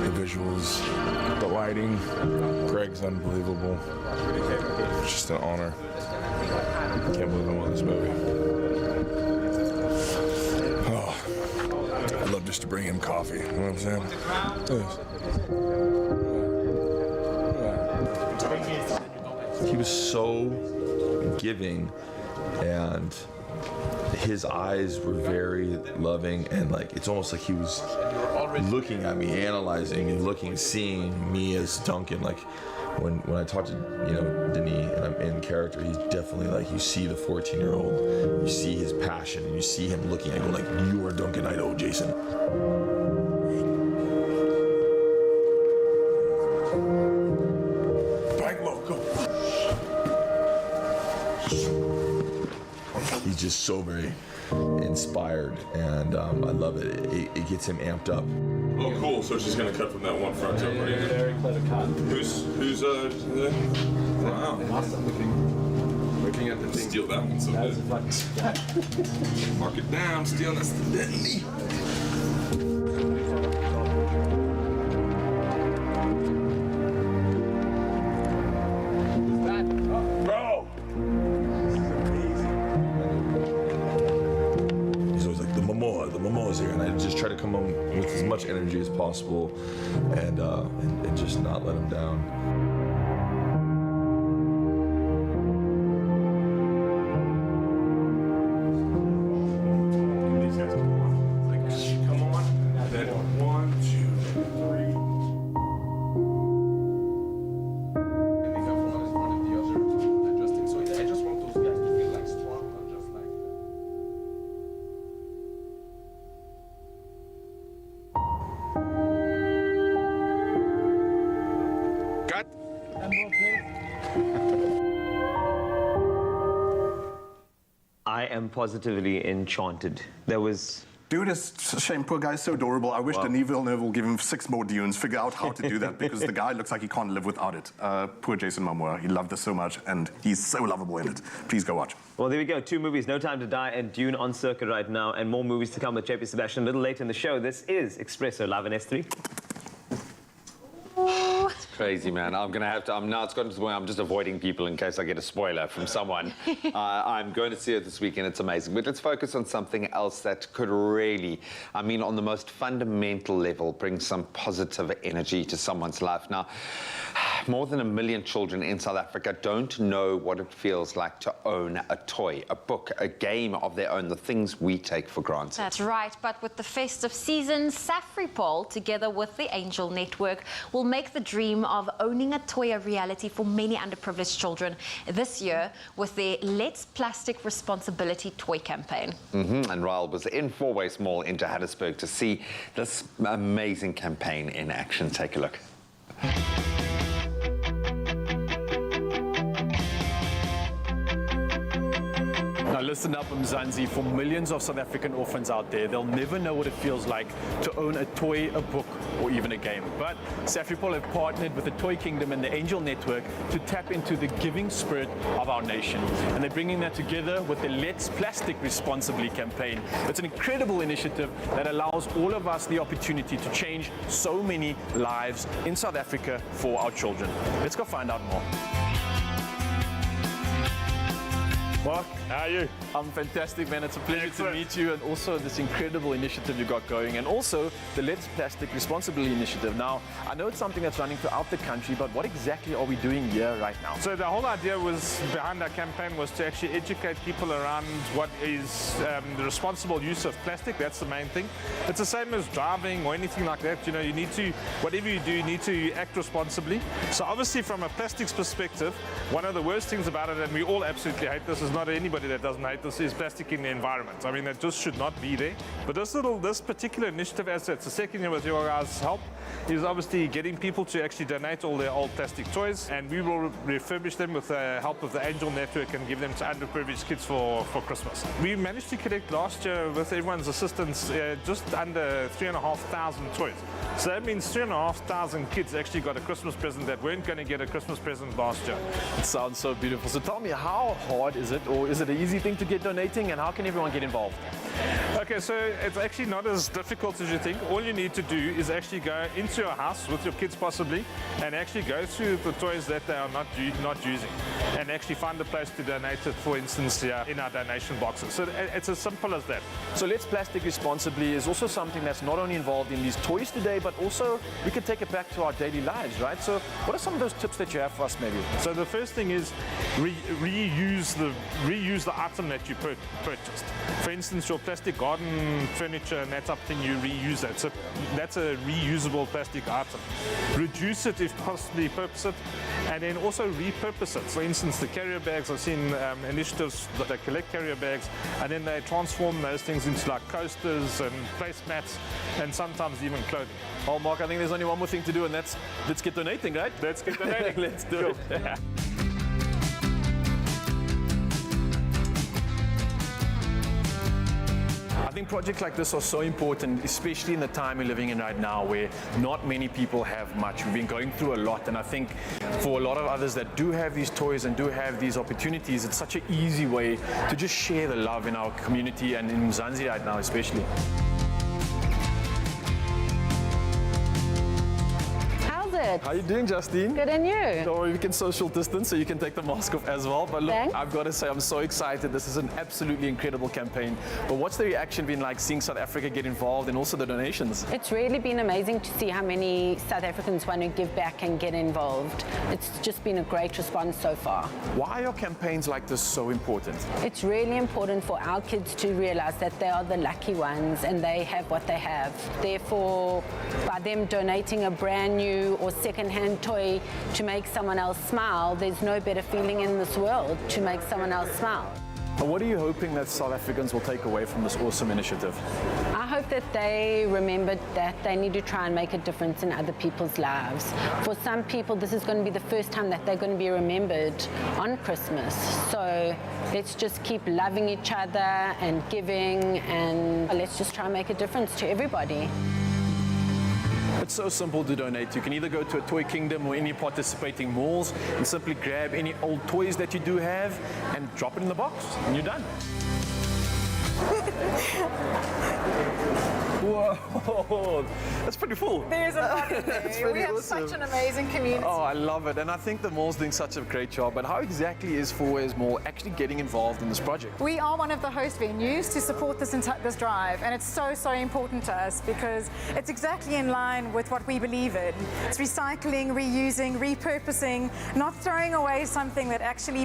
The visuals, the lighting. Greg's unbelievable. It's just an honor. I can't believe I'm on this movie. Oh, I'd love just to bring him coffee. You know what I'm saying? He was so giving, and his eyes were very loving, and like it's almost like he was looking at me, analyzing and looking, seeing me as Duncan. Like when I talk to Denis and I'm in character, he's definitely like, you see the 14-year-old, you see his passion, and you see him looking at you like, you are Duncan Idaho, Jason. He's just so very inspired, and I love it. It gets him amped up. Oh, cool. So she's gonna cut from that one front up right here. Very clever cut. Who's there? Wow. Awesome. Looking at the thing. Steal that one someday. Mark it down. Steal. That's the Denny. He's always like, the Momoa's here, and I just try to come home with as much energy possible, and just not let him down. I am positively enchanted. There was... Dude, it's a shame. Poor guy's so adorable. I wish Denis Villeneuve will give him 6 more dunes, figure out how to do that, because the guy looks like he can't live without it. Poor Jason Momoa. He loved this so much, and he's so lovable in it. Please go watch. Well, there we go. 2 movies, No Time to Die and Dune on circuit right now, and more movies to come with JP Sebastian a little later in the show. This is Expresso live on S3. It's crazy, man. I'm gonna have to. Now it's gotten to the point I'm just avoiding people in case I get a spoiler from someone. I'm going to see it this weekend. It's amazing. But let's focus on something else that could really, I mean, on the most fundamental level, bring some positive energy to someone's life. Now, more than 1 million children in South Africa don't know what it feels like to own a toy, a book, a game of their own, the things we take for granted. That's right, but with the festive season, Safripol, together with the Angel Network, will make the dream of owning a toy a reality for many underprivileged children this year with their Let's Plastic Responsibility toy campaign. And Raul was in Fourways Mall in Johannesburg to see this amazing campaign in action. Take a look. Now listen up, Mzansi, for millions of South African orphans out there, they'll never know what it feels like to own a toy, a book, or even a game. But Safripol have partnered with the Toy Kingdom and the Angel Network to tap into the giving spirit of our nation. And they're bringing that together with the Let's Plastic Responsibly campaign. It's an incredible initiative that allows all of us the opportunity to change so many lives in South Africa for our children. Let's go find out more. Mark, how are you? I'm fantastic, man. It's a pleasure to meet you, and also this incredible initiative you got going, and also the Let's Plastic Responsibly initiative. Now, I know it's something that's running throughout the country, but what exactly are we doing here right now? So the whole idea was behind our campaign was to actually educate people around what is the responsible use of plastic. That's the main thing. It's the same as driving or anything like that. You know, you need to, whatever you do, you need to act responsibly. So obviously, from a plastics perspective, one of the worst things about it, and we all absolutely hate this, is not anybody that doesn't hate this, is plastic in the environment. I mean, that just should not be there. But this particular initiative, as it's the second year with your guys' help, is obviously getting people to actually donate all their old plastic toys, and we will refurbish them with the help of the Angel Network and give them to underprivileged kids for Christmas. We managed to collect last year, with everyone's assistance, just under 3,500 toys. So that means 3,500 kids actually got a Christmas present that weren't going to get a Christmas present last year. It sounds so beautiful. So tell me, how hard is it, or is it an easy thing to get donating, and how can everyone get involved? Okay, so it's actually not as difficult as you think. All you need to do is actually go into your house with your kids possibly, and actually go through the toys that they are not using, and actually find a place to donate it, for instance, here in our donation boxes. So it's as simple as that. So Let's Plastic Responsibly is also something that's not only involved in these toys today, but also we can take it back to our daily lives, right? So what are some of those tips that you have for us, maybe? So the first thing is reuse the item that you purchased. For instance, your plastic garden furniture and that type of thing, you reuse that. So that's a reusable plastic item. Reduce it if possibly, purpose it, and then also repurpose it. For instance, the carrier bags, I've seen initiatives that collect carrier bags, and then they transform those things into like coasters and placemats, and sometimes even clothing. Oh, Mark, I think there's only one more thing to do, and that's let's get donating, right? Let's get donating. Let's do it. I think projects like this are so important, especially in the time we're living in right now, where not many people have much. We've been going through a lot, and I think for a lot of others that do have these toys and do have these opportunities, it's such an easy way to just share the love in our community, and in Mzansi right now especially. How's it? it. How you doing, Justine? Good, and you? Don't worry, we can social distance, so you can take the mask off as well. But look, Thanks. I've got to say, I'm so excited. This is an absolutely incredible campaign. But what's the reaction been like seeing South Africa get involved and also the donations? It's really been amazing to see how many South Africans want to give back and get involved. It's just been a great response so far. Why are campaigns like this so important? It's really important for our kids to realize that they are the lucky ones and they have what they have. Therefore, by them donating a brand new or second-hand toy to make someone else smile, there's no better feeling in this world to make someone else smile. And what are you hoping that South Africans will take away from this awesome initiative? I hope that they remember that they need to try and make a difference in other people's lives. For some people, this is going to be the first time that they're going to be remembered on Christmas. So let's just keep loving each other and giving, and let's just try and make a difference to everybody. It's so simple to donate. You can either go to a Toy Kingdom or any participating malls and simply grab any old toys that you do have and drop it in the box, and you're done. Whoa, that's pretty full. There's a lot in That's there. We pretty have awesome. such an amazing community. Oh, I love it. And I think the mall's doing such a great job. But how exactly is Fourways Mall actually getting involved in this project? We are one of the host venues to support this drive, and it's so important to us because it's exactly in line with what we believe in. It's recycling, reusing, repurposing, not throwing away something that actually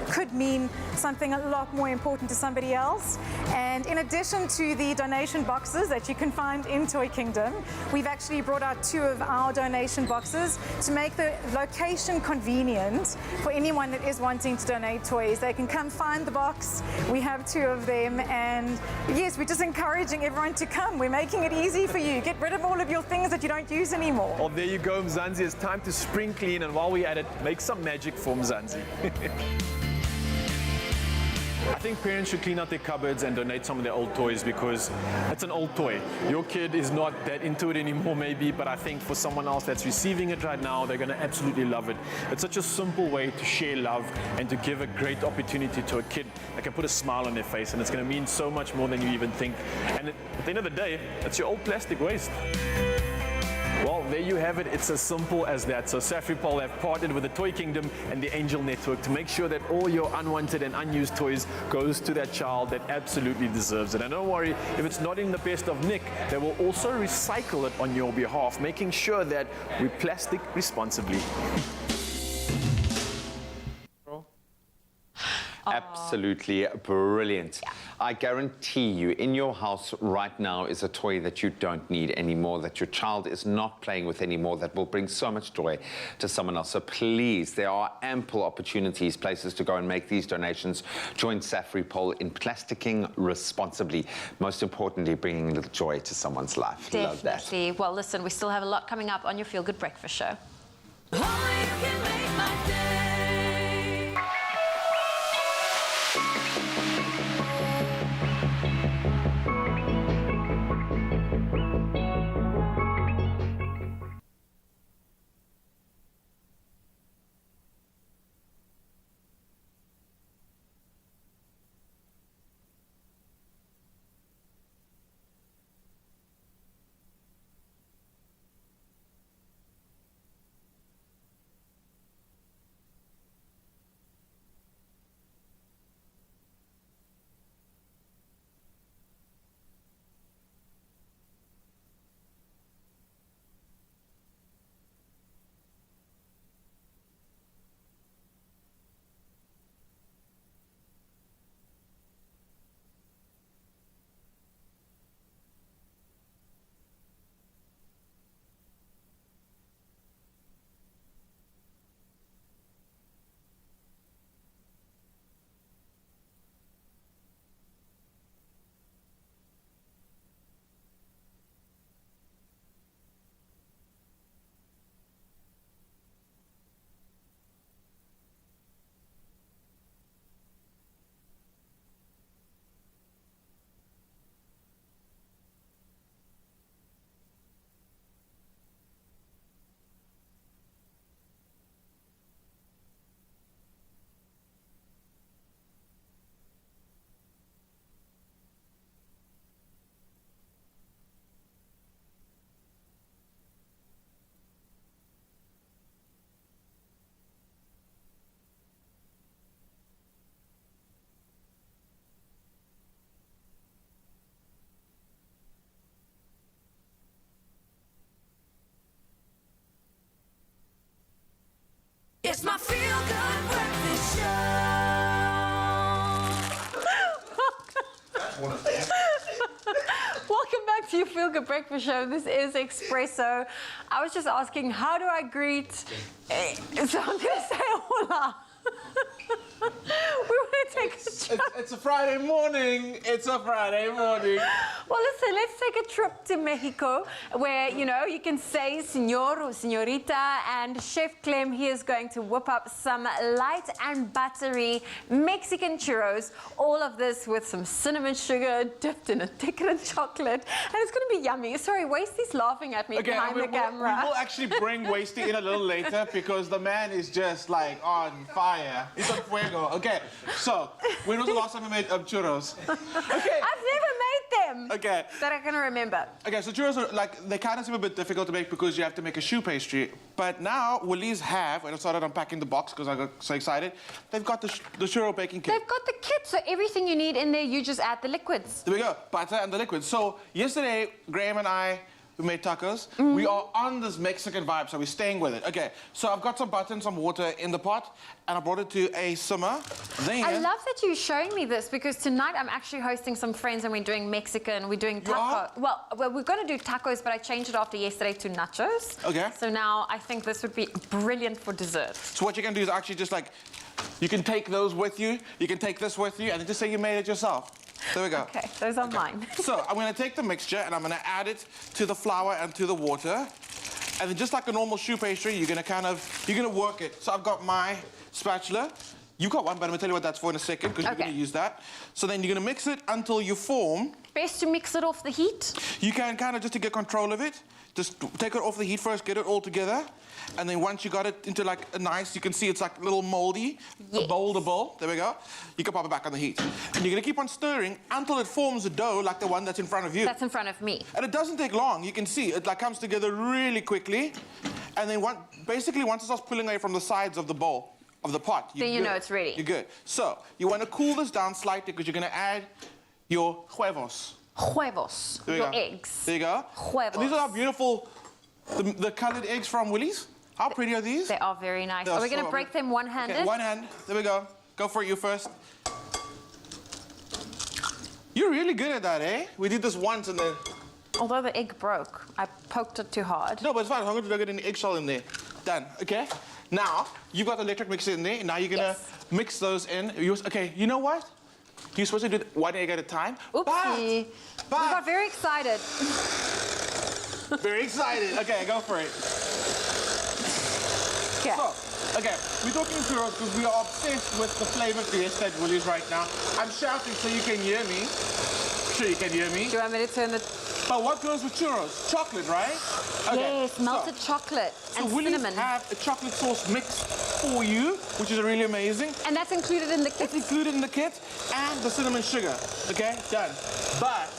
could mean something a lot more important to somebody else. And in addition to the donation boxes that you can find in Toy Kingdom, we've actually brought out 2 of our donation boxes to make the location convenient for anyone that is wanting to donate toys. They can come find the box. We have 2 of them, and yes, we're just encouraging everyone to come. We're making it easy for you. Get rid of all of your things that you don't use anymore. Oh, there you go, Mzansi. It's time to spring clean, and while we're at it, make some magic for Mzansi. I think parents should clean out their cupboards and donate some of their old toys because it's an old toy. Your kid is not that into it anymore maybe, but I think for someone else that's receiving it right now, they're going to absolutely love it. It's such a simple way to share love and to give a great opportunity to a kid that can put a smile on their face, and it's going to mean so much more than you even think. And at the end of the day, it's your old plastic waste. Well, there you have it. It's as simple as that. So Safripol have partnered with the Toy Kingdom and the Angel Network to make sure that all your unwanted and unused toys goes to that child that absolutely deserves it. And don't worry, if it's not in the best of nick, they will also recycle it on your behalf, making sure that we plastic responsibly. Absolutely brilliant. Yeah. I guarantee you, in your house right now is a toy that you don't need anymore, that your child is not playing with anymore, that will bring so much joy to someone else. So please, there are ample opportunities, places to go and make these donations. Join Safripol in plasticking responsibly. Most importantly, bringing a little joy to someone's life. Definitely. Love that. Well, listen, we still have a lot coming up on your Feel Good Breakfast show. It's my feel-good breakfast show. Welcome back to your Feel Good Breakfast Show. This is Expresso. I was just asking, how do I greet? So I'm going to say hola. We want to take a trip. It's a Friday morning. It's a Friday morning. Well, listen, let's take a trip to Mexico where, you know, you can say senor or senorita, and Chef Clem, he is going to whip up some light and buttery Mexican churros. All of this with some cinnamon sugar dipped in a decadent chocolate. And it's going to be yummy. Sorry, Wasty's laughing at me behind the camera. We will actually bring Wasty in a little later because the man is just like on fire. He's on fuego. Okay, so when was the last time you made churros? Okay. I've never made them. Okay. That I can remember. Okay, so churros are like, they kind of seem a bit difficult to make because you have to make a choux pastry. But now Woolies have, when I started unpacking the box because I got so excited, they've got the churro baking kit. They've got the kit, so everything you need in there, you just add the liquids. There we go, butter and the liquids. So yesterday, Graham and I, we made tacos. Mm-hmm. We are on this Mexican vibe, so we're staying with it. Okay, so I've got some butter and some water in the pot, and I brought it to a simmer. Then I love that you're showing me this because tonight I'm actually hosting some friends and we're doing Mexican, we're doing tacos. Well, we're going to do tacos, but I changed it after yesterday to nachos. Okay. So now I think this would be brilliant for dessert. So what you can do is actually just like, you can take those with you, you can take this with you, and then just say you made it yourself. There we go. Okay, those are mine. So I'm going to take the mixture and I'm going to add it to the flour and to the water. And then just like a normal choux pastry, you're going to work it. So I've got my spatula. You've got one, but I'm going to tell you what that's for in a second because you're going to use that. So then you're going to mix it until you form. Best to mix it off the heat? You can kind of just to get control of it. Just take it off the heat first, get it all together. And then once you got it into like a nice, you can see it's like a little moldy, a bowl. There we go. You can pop it back on the heat. And you're going to keep on stirring until it forms a dough like the one that's in front of you. That's in front of me. And it doesn't take long. You can see it like comes together really quickly. And then basically once it starts pulling away from the sides of the bowl, of the pot, then you know it's ready. You're good. So you want to cool this down slightly because you're going to add your huevos. Huevos, your eggs. There you go. Huevos. And these are beautiful, the colored eggs from Woolies. How pretty are these? They are very nice. Are we going to break them one-handed? Okay, one hand. There we go. Go for it, you first. You're really good at that, eh? We did this once and then... Although the egg broke, I poked it too hard. No, but it's fine. I'm going to get an eggshell in there. Done. Okay? Now, you've got the electric mixer in there. Now you're going to mix those in. Okay, you know what? You're supposed to do one egg at a time. Oopsie. But we got very excited. Very excited. Okay, go for it. Okay. So, okay, we're talking churros because we are obsessed with the flavor fiesta at Woolies right now. I'm shouting so you can hear me. Sure you can hear me. Do you want me to turn the... But what goes with churros? Chocolate, right? Okay. Yes, melted chocolate and Woolies cinnamon. Have a chocolate sauce mix for you, which is really amazing. And that's included in the kit? It's included in the kit, and the cinnamon sugar. Okay, done. But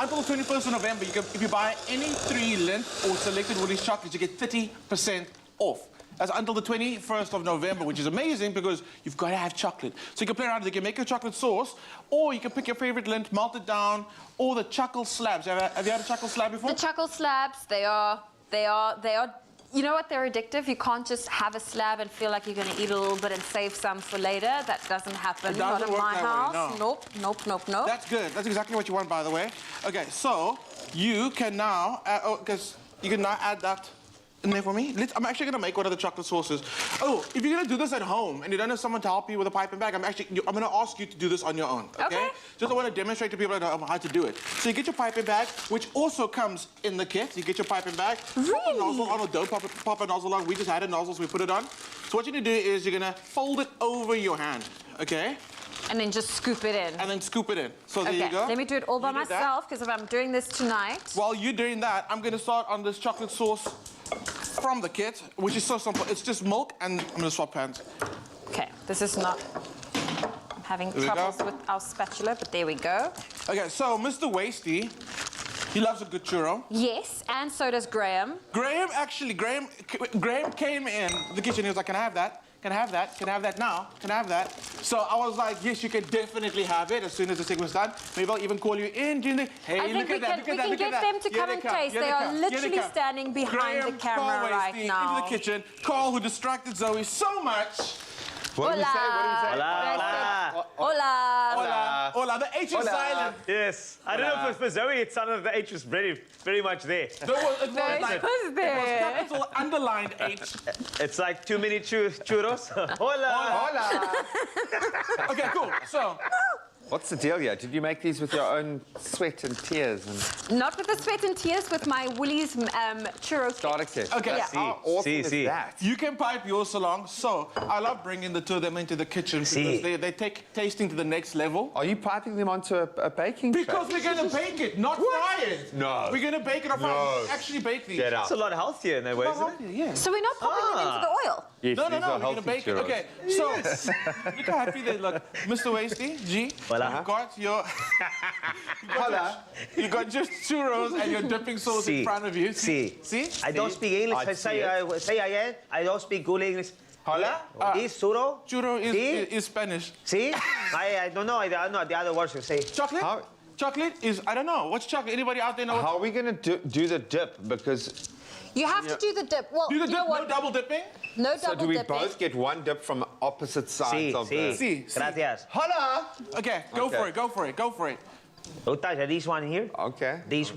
until the 21st of November, if you buy any 3 Lindt or selected Woolies chocolates, you get 30% off. That's until the 21st of November, which is amazing because you've got to have chocolate. So you can play around. You can make a chocolate sauce, or you can pick your favorite Lindt, melt it down, or the chuckle slabs. Have you had a chuckle slab before? The chuckle slabs, they are. You know what? They're addictive. You can't just have a slab and feel like you're going to eat a little bit and save some for later. That doesn't happen. It doesn't Not in work my that house. way, no. Nope. That's good. That's exactly what you want, by the way. Okay, so you can now, you can now add that in there for me. I'm actually going to make one of the chocolate sauces. Oh, if you're going to do this at home and you don't have someone to help you with a pipe and bag, I'm going to ask you to do this on your own, okay? Just I want to demonstrate to people how to do it. So you get your pipe and bag, which also comes in the kit. You get your pipe and bag. Really? Pop a nozzle on, or don't pop a nozzle on. We just had a nozzle, so we put it on. So what you're going to do is you're going to fold it over your hand, okay? And then just scoop it in. And then scoop it in. So there okay, you go. let me do it all by myself, because if I'm doing this tonight... While you're doing that, I'm going to start on this chocolate sauce from the kit, which is so simple. It's just milk, and I'm going to swap pans. Okay, this is not... I'm having troubles with our spatula, but there we go. Okay, so Mr. Wasty, he loves a good churro. Yes, and so does Graham. Graham came in the kitchen. He was like, can I have that? Can I have that? Can I have that now? Can I have that? So I was like, yes, you can definitely have it as soon as the segment's done. Maybe I'll even call you in during the, hey, I think we can get them to come and taste. They are literally standing behind the camera right now. Into the kitchen. Carl, who distracted Zoe so much. What did we say? Hola. Hola. Hola. The H is silent. Yes. I don't know if for Zoe it sounded like the H was very much there. It was capital underlined H. It's like too many churros. Hola. Okay, cool. So. What's the deal here? Did you make these with your own sweat and tears? And Not with the sweat and tears, with my Woolies churro starter kit. Okay. Yeah. How awesome is that? You can pipe yours along. So I love bringing the two of them into the kitchen because they take tasting to the next level. Are you piping them onto a baking tray? Because we're going to bake it, not fry it. No. We're going to bake it or fry it. Actually bake these. Get out. It's a lot healthier in that way, isn't it? Yeah. So we're not popping them into the oil? Yes, No, these we're are going to healthy bake it. churros. Okay, so look how happy they look. Mr. Wasty, G, you've got your... you got just churros and your dipping sauce in front of you. See? I don't speak English. I say again. I don't speak good English. Hola? Is churro? Churro is Spanish. See? I don't know. I don't know the other words you say. Chocolate? Chocolate is, I don't know. What's chocolate? Anybody out there know? How are we going to do the dip? Because... You have to do the dip. Well, do the you know dip, what? no double dipping? No double So do we dipping. both get one dip from opposite sides of the... Gracias. Hola! Okay, go for it, go for it, go for it. This one here. Okay. This.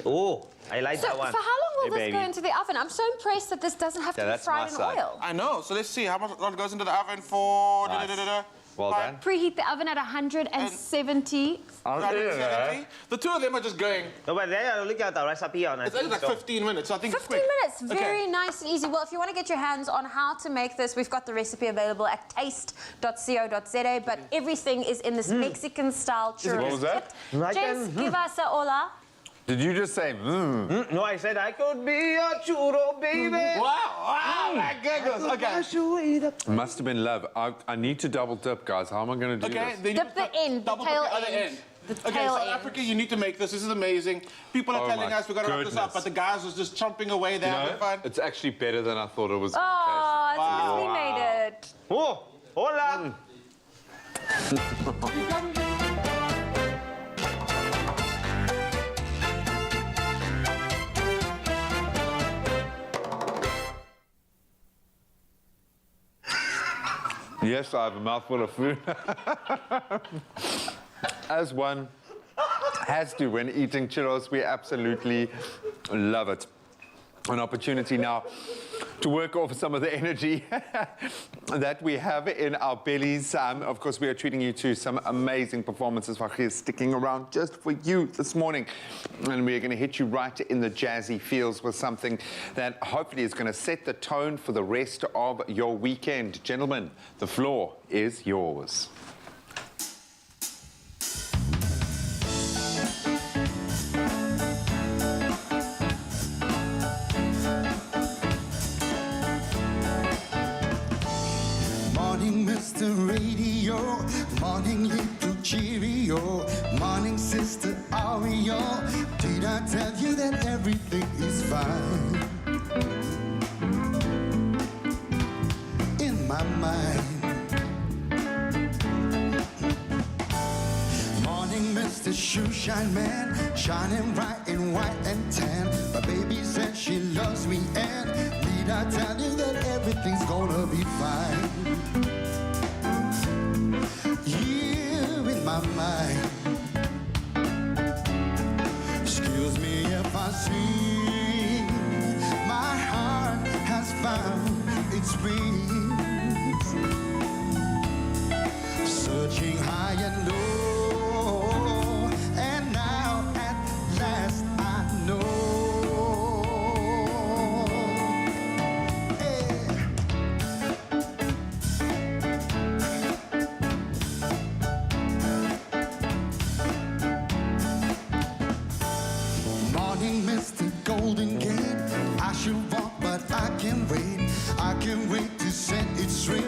Oh, I like So that one. for how long will Hey, this go baby. into the oven? I'm so impressed that this doesn't have to be that's fried my in side. oil. I know, so let's see how much what goes into the oven for... Nice. Well done. Preheat the oven at 170. 170. The two of them are just going... No, but they are looking at the recipe on it. It's only like 15 minutes, so I think 15 it's quick. minutes, very nice and easy. Well, if you want to get your hands on how to make this, we've got the recipe available at taste.co.za, but everything is in this Mexican-style churros. What was that? kit. James, give us a hola. Did you just say, No, I said I could be a churro, baby. Wow, my goodness. Okay. Must have been love. I need to double dip, guys. How am I going to do this? Then Dip the end, the double tail dip the other end. end. The Okay, tail South end. Africa, you need to make this. This is amazing. People are Oh telling my us we've got to wrap this up, goodness. but the guys was just chomping away there having fun. It's actually better than I thought it was. Oh, it's because we made it. Oh, hola. Yes, I have a mouthful of food. As one has to when eating churros, we absolutely love it. An opportunity now to work off some of the energy that we have in our bellies. Of course, we are treating you to some amazing performances. Fakhi is sticking around just for you this morning. And we are going to hit you right in the jazzy feels with something that hopefully is going to set the tone for the rest of your weekend. Gentlemen, the floor is yours. Morning, Mr. Radio. Morning, little Cheerio. Morning, Sister Ariel. Did I tell you that everything is fine? In my mind. Morning, Mr. Shoeshine Man. Shining bright in white and tan. My baby said she loves me, and need I tell you that everything's gonna be fine? You in my mind. Excuse me if I sing. My heart has found its wings, searching high and low, and now at last I know. Morning, Mr. Golden Gate. I should walk, but I can't wait. I can't wait to set it straight.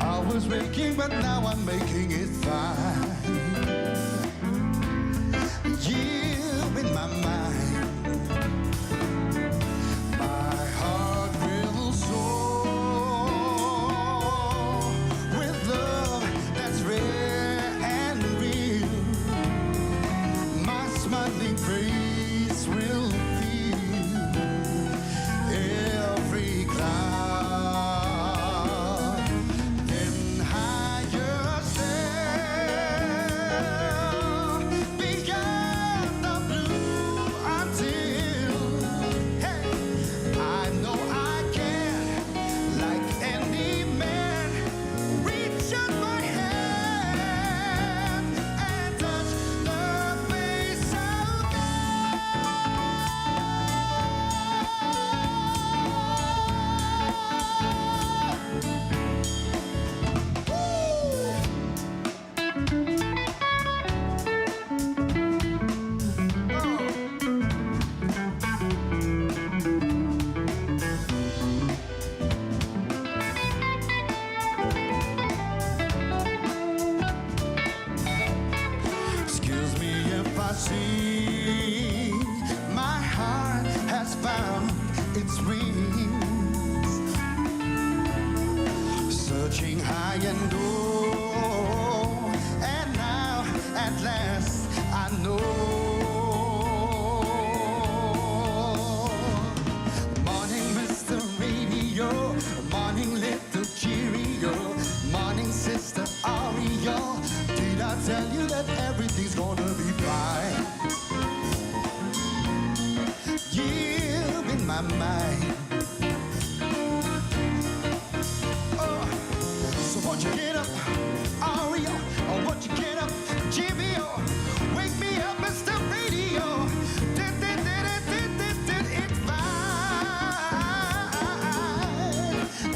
I was making, but now I'm making it fine. You in my mind. My heart will soar and oh, and now at last I know. Morning, Mr. Radio. Morning, little Cheerio. Morning, Sister Ario. Did I tell you that everything's gonna be fine? You've in my mind. Oh, so won't you get up, Ario? Or won't you get up, Cheerio? Wake me up, Mr. Radio. It's fine.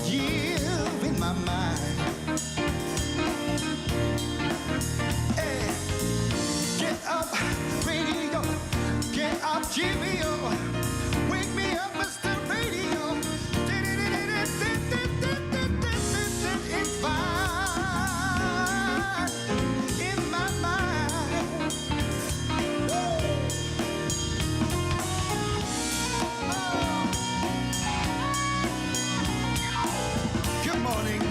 You've in my mind. Hey, get up, radio. Get up, Cheerio. Wake me up, Mr. Radio. It's fine in my mind. Good morning.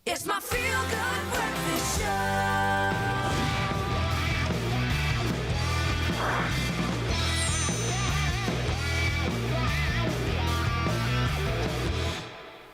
It's my feel-good breakfast show.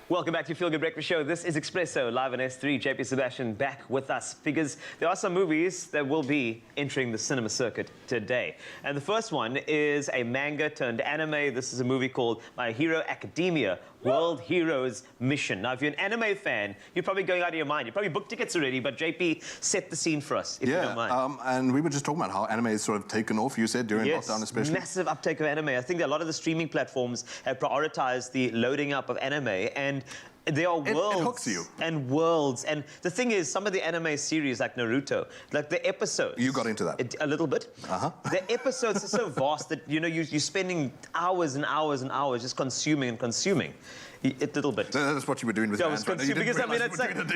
Welcome back to Feel Good Breakfast Show. This is Expresso, live on S3. JP Sebastian back with us. Figures, there are some movies that will be entering the cinema circuit today. And the first one is a manga turned anime. This is a movie called My Hero Academia, World Heroes Mission. Now, if you're an anime fan, you're probably going out of your mind. You probably booked tickets already, but JP, set the scene for us, if you don't mind. And we were just talking about how anime is sort of taken off, you said, during lockdown especially. Massive uptake of anime. I think that a lot of the streaming platforms have prioritized the loading up of anime, and there are worlds it hooks you. and worlds. And the thing is, some of the anime series like Naruto, like the episodes. You got into that. A little bit. The episodes are so vast that, you know, you're spending hours and hours and hours just consuming and consuming. A little bit. That's what you were doing with your hands. Right? Because I mean, I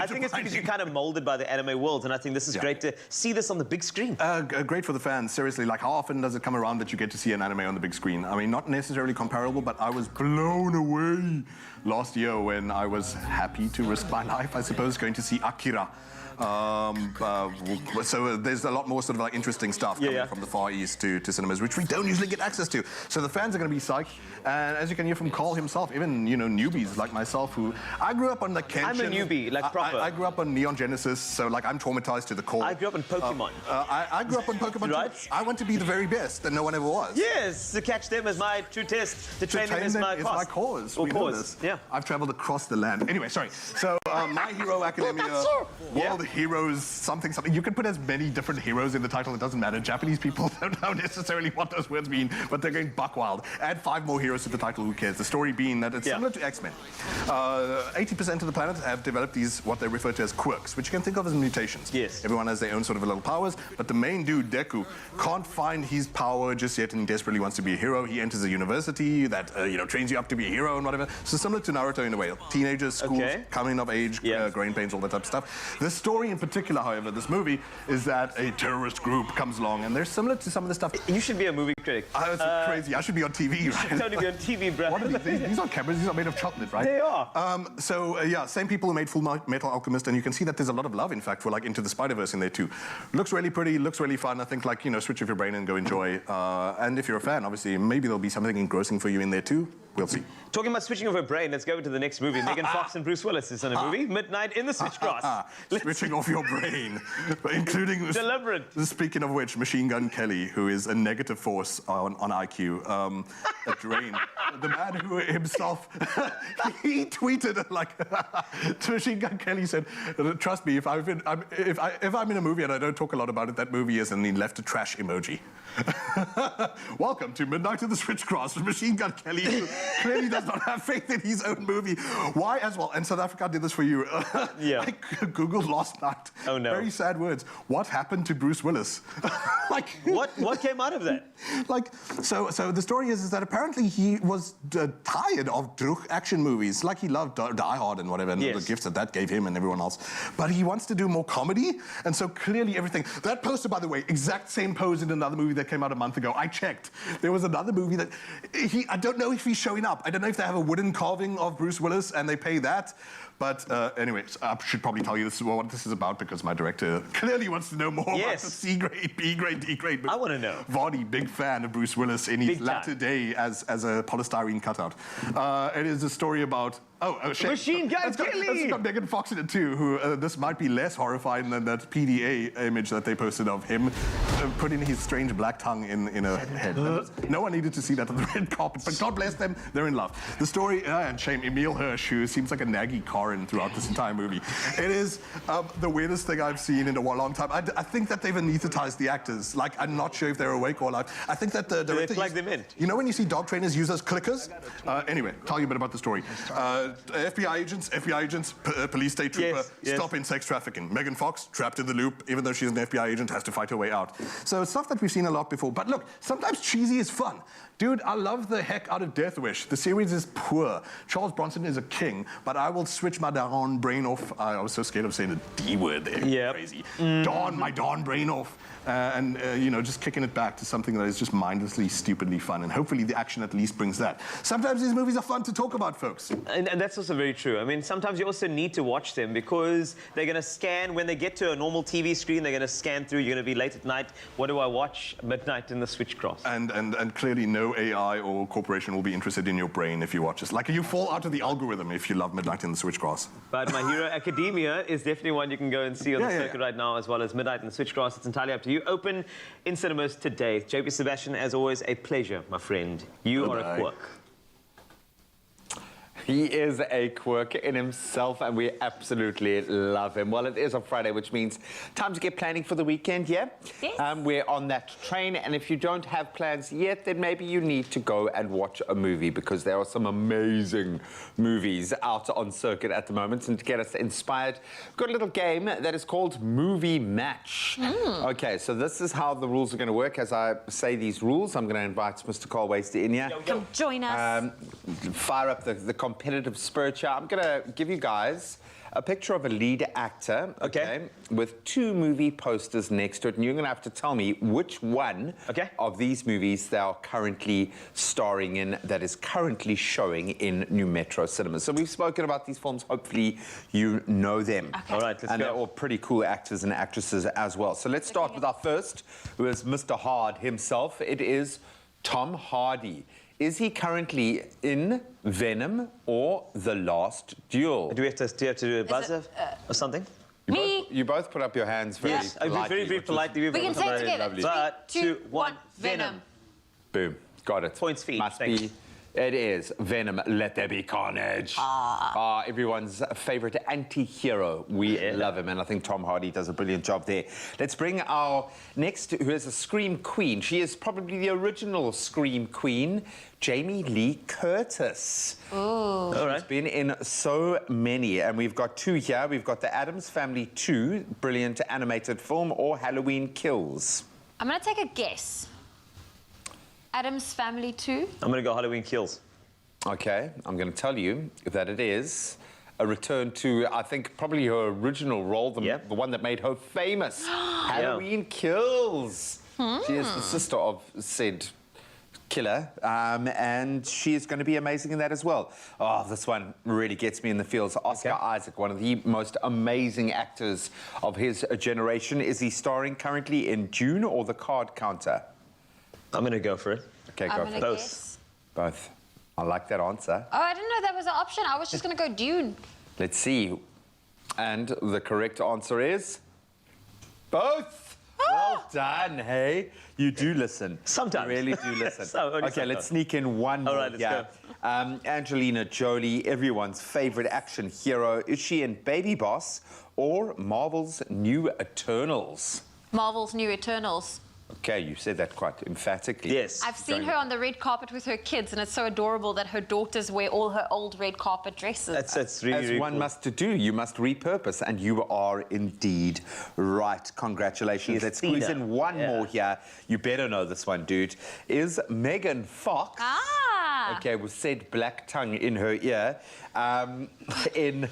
think it's because you're kind of molded by the anime world, and I think this is great to see this on the big screen. Great for the fans, seriously. Like, how often does it come around that you get to see an anime on the big screen? I mean, not necessarily comparable, but I was blown away last year when I was happy to risk my life, I suppose, going to see Akira. So there's a lot more sort of like interesting stuff coming from the Far East to cinemas, which we don't usually get access to. So the fans are going to be psyched. And as you can hear from Carl himself, even, you know, newbies like myself who... I grew up on the Kenshin. I'm a newbie, like proper. I grew up on Neon Genesis, so like I'm traumatized to the core. I grew up on Pokemon. I grew up on Pokemon right? too. I want to be the very best, and no one ever was. Yes, to catch them is my true test. To train them is my cause. We know this. Yeah. I've traveled across the land. Anyway, sorry. So My Hero Academia, World Heroes, something. You can put as many different heroes in the title, it doesn't matter. Japanese people don't know necessarily what those words mean, but they're going buck wild. Add 5 more heroes to the title, who cares? The story being that it's similar to X-Men. 80% of the planet have developed these, what they refer to as quirks, which you can think of as mutations. Yes. Everyone has their own sort of little powers, but the main dude, Deku, can't find his power just yet and he desperately wants to be a hero. He enters a university that, trains you up to be a hero and whatever. So similar to Naruto in a way. Teenagers, schools, coming of age, growing pains, all that type of stuff. The story in particular, however, this movie, is that a terrorist group comes along and they're similar to some of the stuff. You should be a movie critic. That's crazy. I should be on TV, right? You should totally be on TV, bro. What are these? These aren't cameras. These are made of chocolate, right? They are. Same people who made Full Metal Alchemist, and you can see that there's a lot of love, in fact, for like Into the Spider-Verse in there too. Looks really pretty, looks really fun. I think, like, switch off your brain and go enjoy. And if you're a fan, obviously, maybe there'll be something engrossing for you in there too. We'll see. Talking about switching of her brain, let's go to the next movie. Megan Fox and Bruce Willis is in a movie, Midnight in the Switchgrass. Switching off your brain, including... Deliberate. Speaking of which, Machine Gun Kelly, who is a negative force on IQ, a drain. The man who himself, he tweeted like, to Machine Gun Kelly said, trust me, if I'm in a movie and I don't talk a lot about it, that movie is, and he left a trash emoji. Welcome to Midnight in the Switchgrass with Machine Gun Kelly, who clearly does not have faith in his own movie. Why as well? And South Africa did this for you. I Googled last night. Oh no. Very sad words. What happened to Bruce Willis? What came out of that? So the story is that apparently he was tired of druk action movies. Like he loved Die Hard and whatever, and the gifts that gave him and everyone else. But he wants to do more comedy, and so clearly everything. That poster, by the way, exact same pose in another movie that came out a month ago. I checked. There was another movie that I don't know if he's showing up. I don't know if they have a wooden carving of Bruce Willis and they pay that. But anyway, I should probably tell you what this is about because my director clearly wants to know more about the C-grade, B-grade, D-grade. I want to know. Vardy, big fan of Bruce Willis in his latter day as a polystyrene cutout. It is a story about... Machine Gun Kelly! It's got Megan Fox in it too, who this might be less horrifying than that PDA image that they posted of him putting his strange black tongue in a head. No one needed to see that on the red carpet, but God bless them, they're in love. The story, and shame, Emile Hirsch, who seems like a naggy Karen throughout this entire movie. It is the weirdest thing I've seen in a long time. I think that they've anesthetized the actors. Like, I'm not sure if they're awake or alive. I think that the director... They plug them in. You know when you see dog trainers use those clickers? Anyway, tell you a bit about the story. FBI agents, police state trooper, stop in sex trafficking. Megan Fox, trapped in the loop, even though she's an FBI agent, has to fight her way out. So it's stuff that we've seen a lot before. But look, sometimes cheesy is fun. Dude, I love the heck out of Death Wish. The series is poor. Charles Bronson is a king, but I will switch my Dawn brain off. I was so scared of saying the D word there. Yeah. Crazy. My Dawn brain off. And just kicking it back to something that is just mindlessly, stupidly fun. And hopefully the action at least brings that. Sometimes these movies are fun to talk about, folks. And that's also very true. I mean, sometimes you also need to watch them because they're going to scan, when they get to a normal TV screen, they're going to scan through. You're going to be late at night. What do I watch? Midnight in the Switchgrass. And clearly no AI or corporation will be interested in your brain if you watch this. Like, you fall out of the algorithm if you love Midnight in the Switchgrass. But My Hero Academia is definitely one you can go and see on the circuit right now, as well as Midnight in the Switchgrass. It's entirely up to you. Open in cinemas today. JP Sebastian, as always, a pleasure, my friend. You are a quirk. He is a quirk in himself, and we absolutely love him. Well, it is a Friday, which means time to get planning for the weekend, yeah? Yes. We're on that train, and if you don't have plans yet, then maybe you need to go and watch a movie, because there are some amazing movies out on circuit at the moment. And to get us inspired, we've got a little game that is called Movie Match. Okay, so this is how the rules are going to work. As I say these rules, I'm going to invite Mr. Carl Waster in here. Come join us. Fire up the computer competitive spirit here. I'm going to give you guys a picture of a lead actor, okay, with 2 movie posters next to it, and you're going to have to tell me which one of these movies they are currently starring in that is currently showing in New Metro cinemas. So we've spoken about these films. Hopefully you know them. All right, let's and go. they're all pretty cool actors and actresses as well. So let's start with our first, who is Mr. Hard himself. It is Tom Hardy. Is he currently in Venom or The Last Duel? Do you have to do a buzzer or something? You both put up your hands very Yes, I politely. very, very politely. We can say it together. Three, 2, 1, Venom. Boom. Got it. Points for each. Must be. It is Venom. Let there be carnage. Everyone's favorite anti-hero. We love him, and I think Tom Hardy does a brilliant job there. Let's bring our next, who is a Scream Queen. She is probably the original Scream Queen, Jamie Lee Curtis. Oh. All right. She's been in so many, and we've got 2 here. We've got The Addams Family 2, brilliant animated film, or Halloween Kills. I'm going to take a guess. Addams Family 2? I'm going to go Halloween Kills. Okay, I'm going to tell you that it is a return to, I think, probably her original role, the one that made her famous. Halloween Kills. She is the sister of said killer, and she is going to be amazing in that as well. Oh, this one really gets me in the feels. Oscar Isaac, one of the most amazing actors of his generation. Is he starring currently in Dune or The Card Counter? I'm going to go for it. Okay, go for it. Both. Both. I like that answer. Oh, I didn't know that was an option. I was just going to go Dune. Let's see. And the correct answer is both. Well done, hey. You do listen. Sometimes. You really do listen. Only Okay, sometimes. let's sneak in one more. All right, let's go. Angelina Jolie, everyone's favorite action hero. Is she in Baby Boss or Marvel's New Eternals? Marvel's New Eternals. Okay, you said that quite emphatically. Yes. I've seen her on the red carpet with her kids, and it's so adorable that her daughters wear all her old red carpet dresses. That's really, As really one cool. must to do, you must repurpose, and you are indeed right. Congratulations. Let's squeeze in one more here. You better know this one, dude. Is Megan Fox, okay, with said black tongue in her ear, in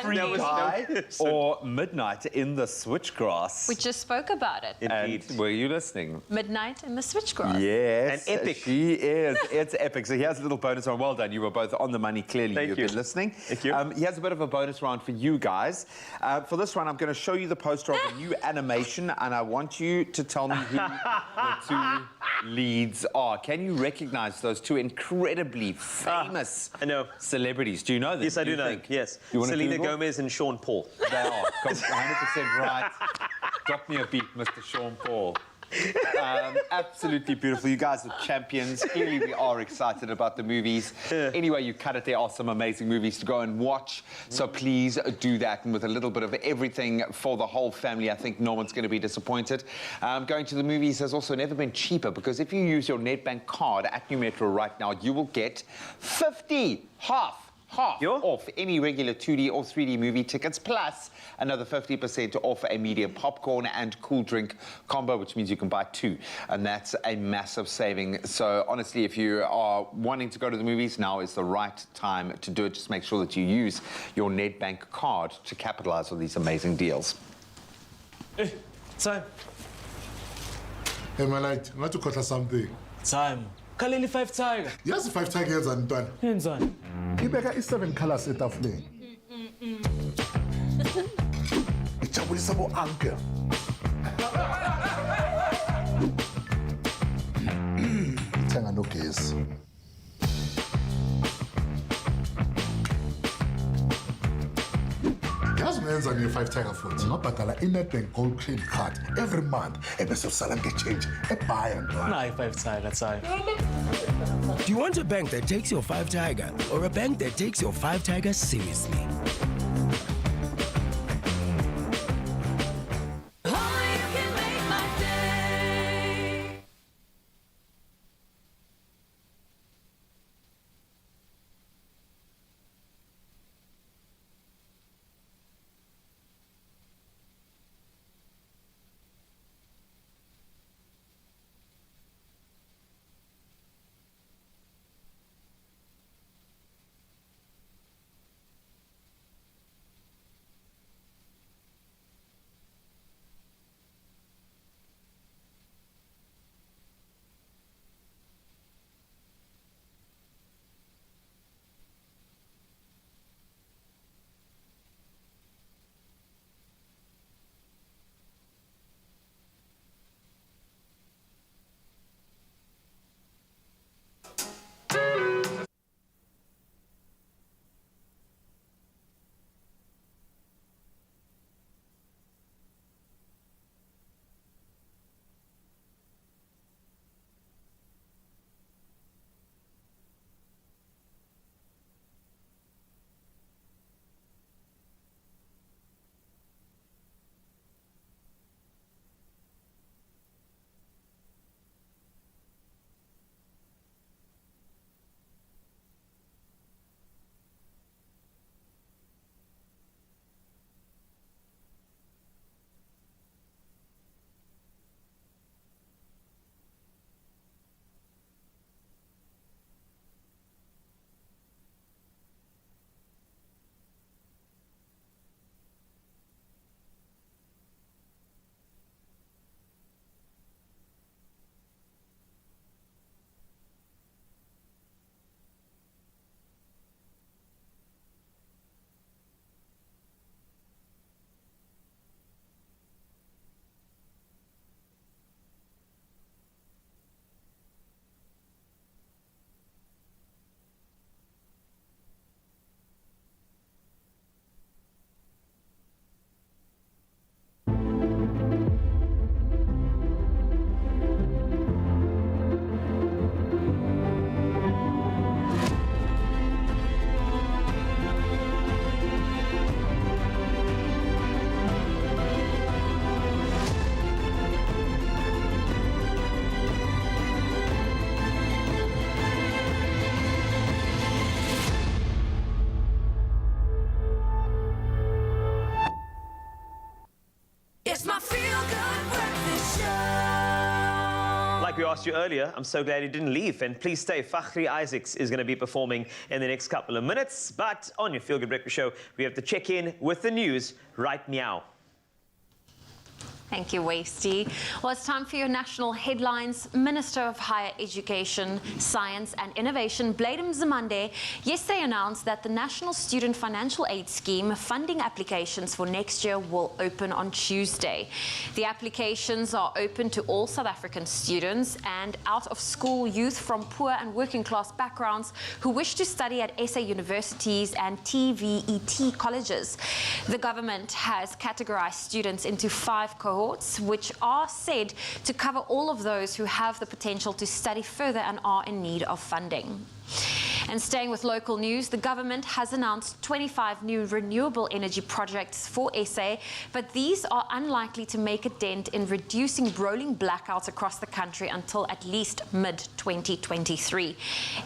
Free Guy or Midnight in the Switchgrass? We just spoke about it. And were you listening? Midnight in the Switchgrass. Yes. An epic. She is. It's epic. So here's a little bonus round. Well done. You were both on the money. Clearly, Thank you've you. been listening. Thank you. Here's a bit of a bonus round for you guys. For this one, I'm going to show you the poster of a new animation, and I want you to tell me who the 2 leads are. Can you recognize those 2 incredibly famous celebrities? Do you know them? Yes, I do know. think? Yes. You wanna Selena Google? Gomez and Sean Paul. They are. 100% right. Drop me a beat, Mr. Sean Paul. Absolutely beautiful. You guys are champions. Clearly, we are excited about the movies. Anyway, you cut it. There are some amazing movies to go and watch. So please do that. And with a little bit of everything for the whole family, I think no one's going to be disappointed. Going to the movies has also never been cheaper, because if you use your Nedbank card at New Metro right now, you will get 50 half off any regular 2D or 3D movie tickets, plus another 50% off a medium popcorn and cool drink combo, which means you can buy 2, and that's a massive saving. So honestly, if you are wanting to go to the movies, now is the right time to do it. Just make sure that you use your Nedbank card to capitalize on these amazing deals. Time. Hey, my light, I want to cut something. Time. Kaleli 5 Tiger. Yes, 5 Tigers and done. Yenzani? Ibeka is 7 colors etafuleni. Ijabulisa bo-uncle. Ithenga nogesi. Yazi ungenza nge-5 Tiger futhi ngabhadala i-Nedbank Gold Credit Card every month ebese usala nge-change ebhaya ntwana. Nayi 5 Tiger, time. Do you want a bank that takes your 5 Tiger or a bank that takes your 5 Tiger seriously? we asked you earlier, I'm so glad he didn't leave. And please stay, Fakhri Isaacs is going to be performing in the next couple of minutes. But on your Feel Good Breakfast Show, we have to check in with the news right meow. Thank you, Wasty. Well, it's time for your national headlines. Minister of Higher Education, Science and Innovation, Blade Mzimande, yesterday announced that the National Student Financial Aid Scheme funding applications for next year will open on Tuesday. The applications are open to all South African students and out-of-school youth from poor and working-class backgrounds who wish to study at SA universities and TVET colleges. The government has categorized students into 5 cohorts, which are said to cover all of those who have the potential to study further and are in need of funding. And staying with local news, the government has announced 25 new renewable energy projects for SA, but these are unlikely to make a dent in reducing rolling blackouts across the country until at least mid-2023.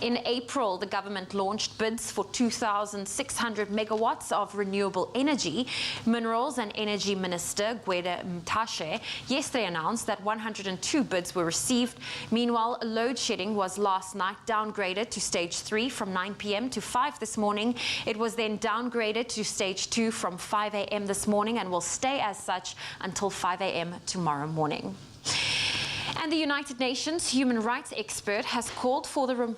In April, the government launched bids for 2,600 megawatts of renewable energy. Minerals and Energy Minister Gwede Mtashe yesterday announced that 102 bids were received. Meanwhile, load shedding was last night downgraded to stage 3 from 9 p.m. to 5 this morning. It was then downgraded to stage 2 from 5 a.m. this morning and will stay as such until 5 a.m. tomorrow morning. And the United Nations human rights expert has called for the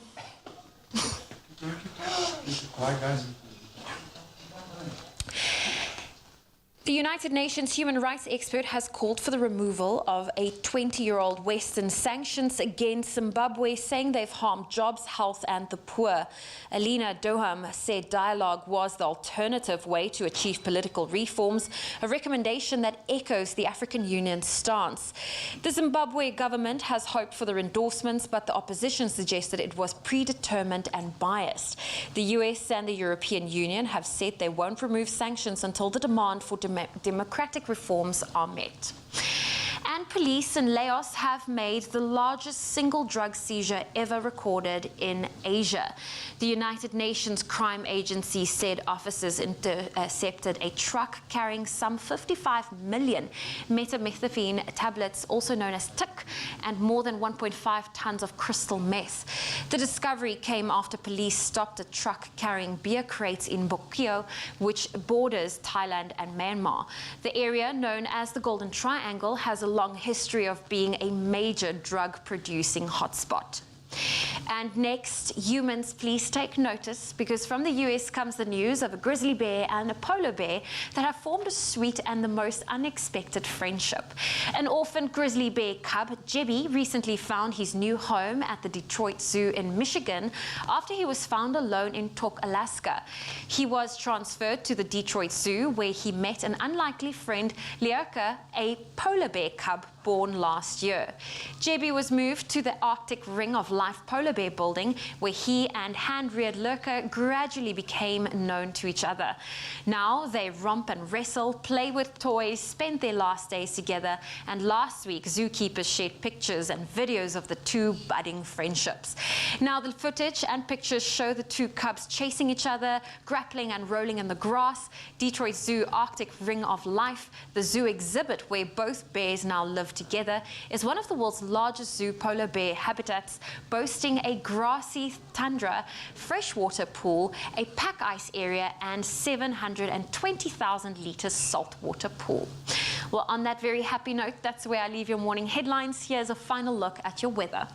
The United Nations human rights expert has called for the removal of a 20-year-old Western sanctions against Zimbabwe, saying they've harmed jobs, health and the poor. Alina Doham said dialogue was the alternative way to achieve political reforms, a recommendation that echoes the African Union's stance. The Zimbabwe government has hoped for their endorsements, but the opposition suggested it was predetermined and biased. The US and the European Union have said they won't remove sanctions until the demand for democratic reforms are met. And police in Laos have made the largest single drug seizure ever recorded in Asia. The United Nations Crime Agency said officers intercepted a truck carrying some 55 million methamphetamine tablets, also known as TIC, and more than 1.5 tons of crystal meth. The discovery came after police stopped a truck carrying beer crates in Bokeo, which borders Thailand and Myanmar. The area, known as the Golden Triangle, has a long history of being a major drug-producing hotspot. And next, humans, please take notice, because from the US comes the news of a grizzly bear and a polar bear that have formed a sweet and the most unexpected friendship. An orphaned grizzly bear cub, Jebby, recently found his new home at the Detroit Zoo in Michigan after he was found alone in Tok, Alaska. He was transferred to the Detroit Zoo, where he met an unlikely friend, Leoka, a polar bear cub born last year. Jebby was moved to the Arctic Ring of Life Polar Bear Building, where he and hand-reared Lurker gradually became known to each other. Now they romp and wrestle, play with toys, spend their last days together, and last week zookeepers shared pictures and videos of the two budding friendships. Now the footage and pictures show the two cubs chasing each other, grappling and rolling in the grass. Detroit Zoo Arctic Ring of Life, the zoo exhibit where both bears now live together, is one of the world's largest zoo polar bear habitats, boasting a grassy tundra, freshwater pool, a pack ice area, and 720,000 litres saltwater pool. Well, on that very happy note, that's where I leave your morning headlines. Here's a final look at your weather.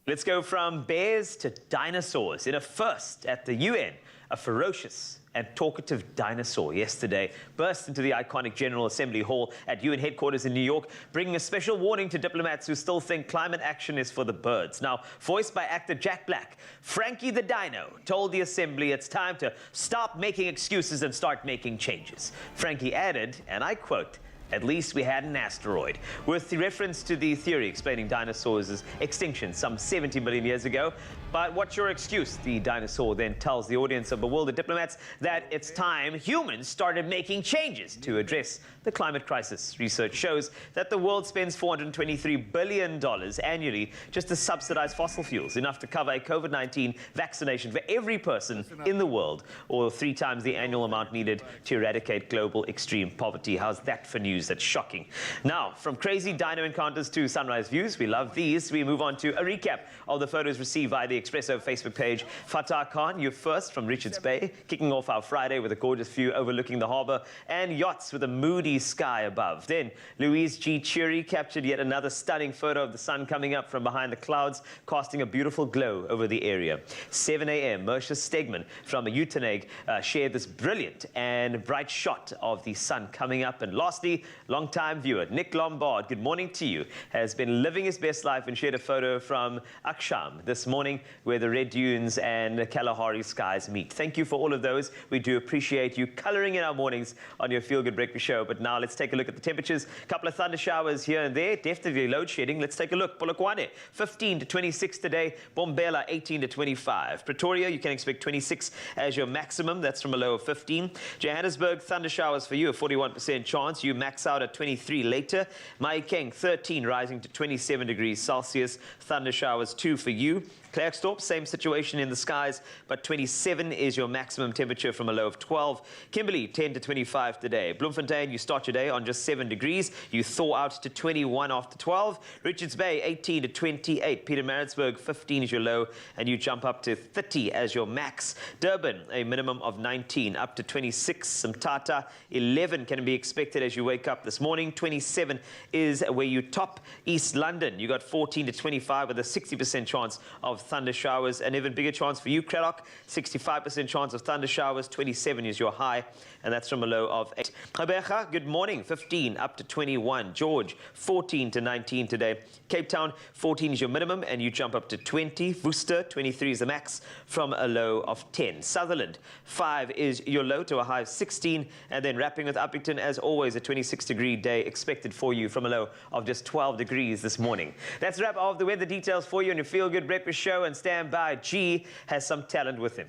Let's go from bears to dinosaurs. In a first at the UN, a ferocious and talkative dinosaur yesterday burst into the iconic General Assembly Hall at UN headquarters in New York, bringing a special warning to diplomats who still think climate action is for the birds. Now, voiced by actor Jack Black, Frankie the Dino told the Assembly it's time to stop making excuses and start making changes. Frankie added, and I quote, At least we had an asteroid. With the reference to the theory explaining dinosaurs' extinction some 70 million years ago. But what's your excuse? The dinosaur then tells the audience of bewildered diplomats that it's time humans started making changes to address the climate crisis. Research shows that the world spends $423 billion annually just to subsidize fossil fuels, enough to cover a COVID-19 vaccination for every person in the world, or 3 times the annual amount needed to eradicate global extreme poverty. How's that for news? That's shocking. Now, from crazy dino encounters to sunrise views, we love these. We move on to a recap of the photos received via the Expresso Facebook page. Fatah Khan, you first from Richards Bay, kicking off our Friday with a gorgeous view overlooking the harbour and yachts with a moody sky above. Then Louise G. Cheery captured yet another stunning photo of the sun coming up from behind the clouds, casting a beautiful glow over the area. 7 a.m. Moshe Stegman from Uitenhage shared this brilliant and bright shot of the sun coming up. And lastly, long-time viewer Nick Lombard, good morning to you, has been living his best life and shared a photo from Aksham this morning, where the red dunes and Kalahari skies meet. Thank you for all of those. We do appreciate you colouring in our mornings on your Feel Good Breakfast show. But now let's take a look at the temperatures. A couple of thunder showers here and there, definitely load shedding. Let's take a look. Polokwane, 15 to 26 today. Bombela, 18 to 25. Pretoria, you can expect 26 as your maximum. That's from a low of 15. Johannesburg, thunder showers for you, a 41% chance. You max out at 23 later. Mahikeng, 13, rising to 27 degrees Celsius. Thunder showers 2 for you. Klerksdorp, same situation in the skies, but 27 is your maximum temperature from a low of 12. Kimberley, 10 to 25 today. Bloemfontein, you start your day on just 7 degrees. You thaw out to 21 after 12. Richards Bay, 18 to 28. Pietermaritzburg, 15 is your low, and you jump up to 30 as your max. Durban, a minimum of 19, up to 26. Mthatha, 11 can be expected as you wake up this morning. 27 is where you top. East London, you got 14 to 25 with a 60% chance of thunder showers. An even bigger chance for you, Craddock, 65% chance of thunder showers. 27 is your high, and that's from a low of 8. Gqeberha, good morning, 15 up to 21. George, 14 to 19 today. Cape Town, 14 is your minimum, and you jump up to 20. Worcester, 23 is the max from a low of 10. Sutherland, 5 is your low to a high of 16. And then wrapping with Uppington, as always, a 26-degree day expected for you from a low of just 12 degrees this morning. That's a wrap of the weather details for you on your Feel Good Breakfast show. And stand by, G has some talent with him.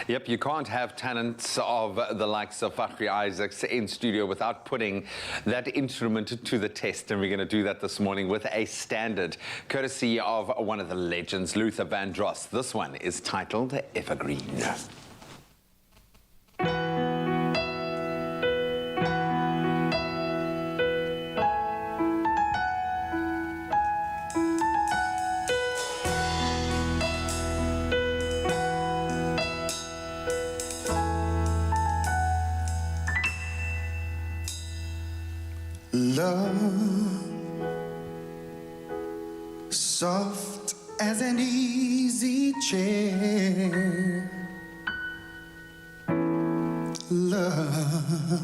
Yep, you can't have talents of the likes of Fakhri Isaacs in studio without putting that instrument to the test, and we're going to do that this morning with a standard courtesy of one of the legends, Luther Vandross. This one is titled Evergreen. Love, soft as an easy chair. Love,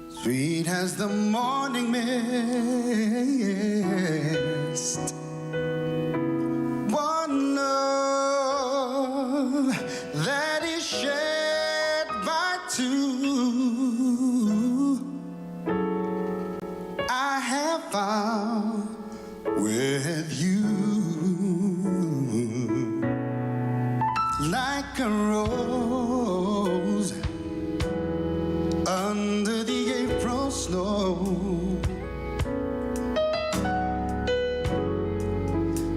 sweet as the morning mist. One love that is shared by two. I have found with you, like a rose under the April snow.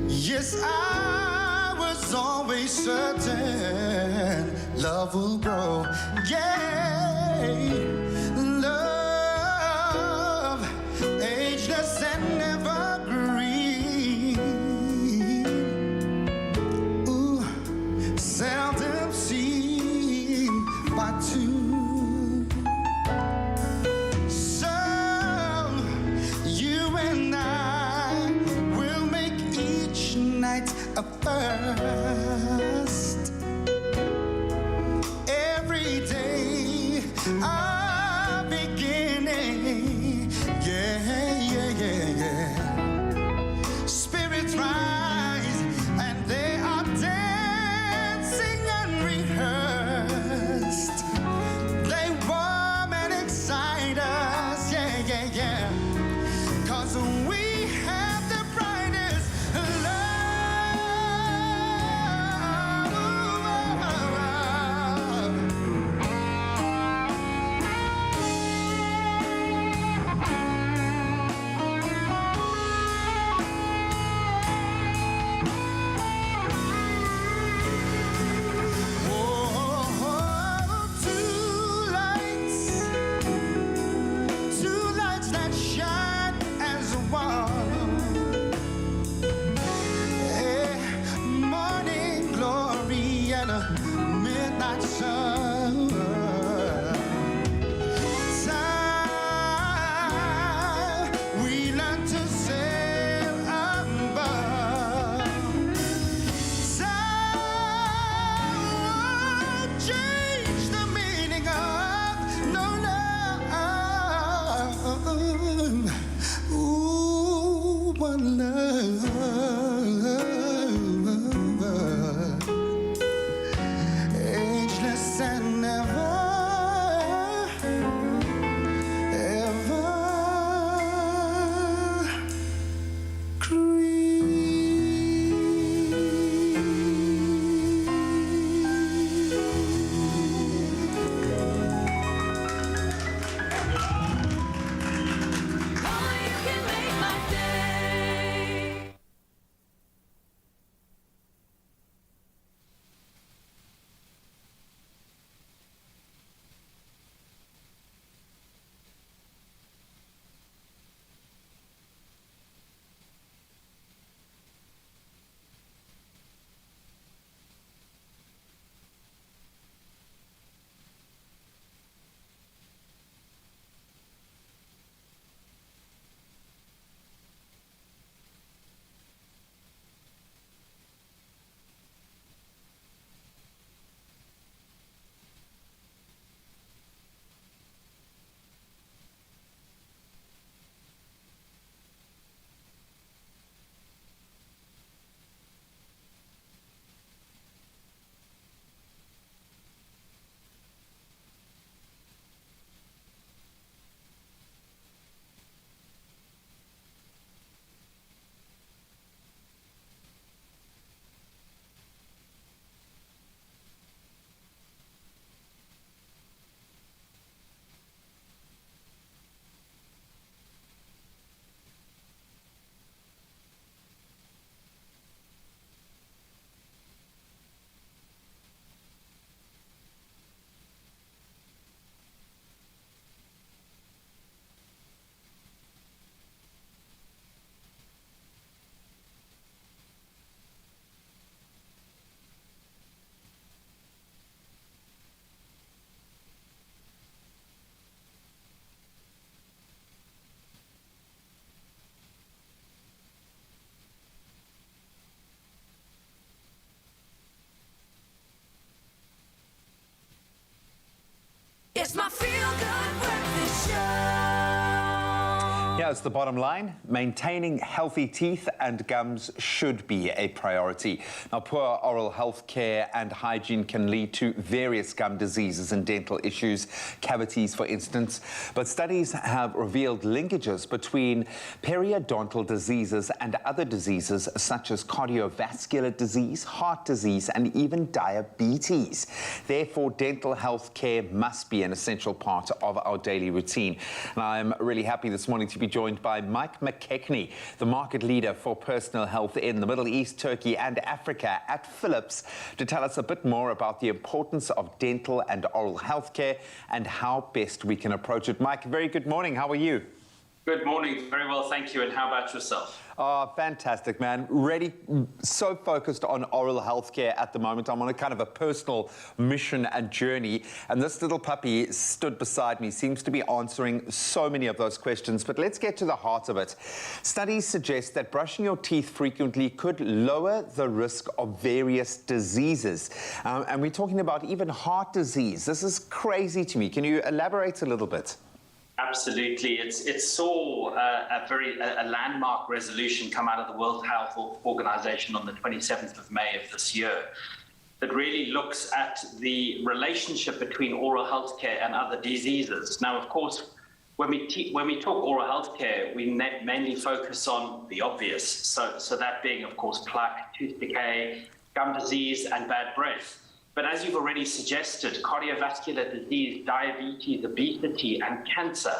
Yes, I was always certain love will grow. Yeah. And evergreen, ooh, seldom seen by two. So you and I will make each night a first. Every day a beginning, yeah. Spirits rise and they are dancing unrehearsed. They warm and excite us, yeah. 'Cause we have the brightest two lights that shine as one. Morning glory and a midnight sun. Time we learn to sail above. Time change the meaning of no love. Ooh, one love. Ageless and never, ever It's my feel-good breakfast show. Here's the bottom line. Maintaining healthy teeth and gums should be a priority. Now, poor oral health care and hygiene can lead to various gum diseases and dental issues, cavities, for instance. But studies have revealed linkages between periodontal diseases and other diseases such as cardiovascular disease, heart disease, and even diabetes. Therefore, dental health care must be an essential part of our daily routine. And I'm really happy this morning to be joined by Mike McKechnie, the market leader for personal health in the Middle East, Turkey, and Africa at Philips, to tell us a bit more about the importance of dental and oral health care and how best we can approach it. Mike, very good morning. How are you? Good morning. Very well, thank you. And how about yourself? Oh, fantastic, man. Really so focused on oral health care at the moment. I'm on a kind of a personal mission and journey. And this little puppy stood beside me, seems to be answering so many of those questions. But let's get to the heart of it. Studies suggest that brushing your teeth frequently could lower the risk of various diseases. And we're talking about even heart disease. This is crazy to me. Can you elaborate a little bit? Absolutely. It saw a landmark resolution come out of the World Health Organization on the 27th of May of this year that really looks at the relationship between oral health care and other diseases. Now, of course, When we talk oral health care, we mainly focus on the obvious. So that being, of course, plaque, tooth decay, gum disease, and bad breath. But as you've already suggested, cardiovascular disease, diabetes, obesity, and cancer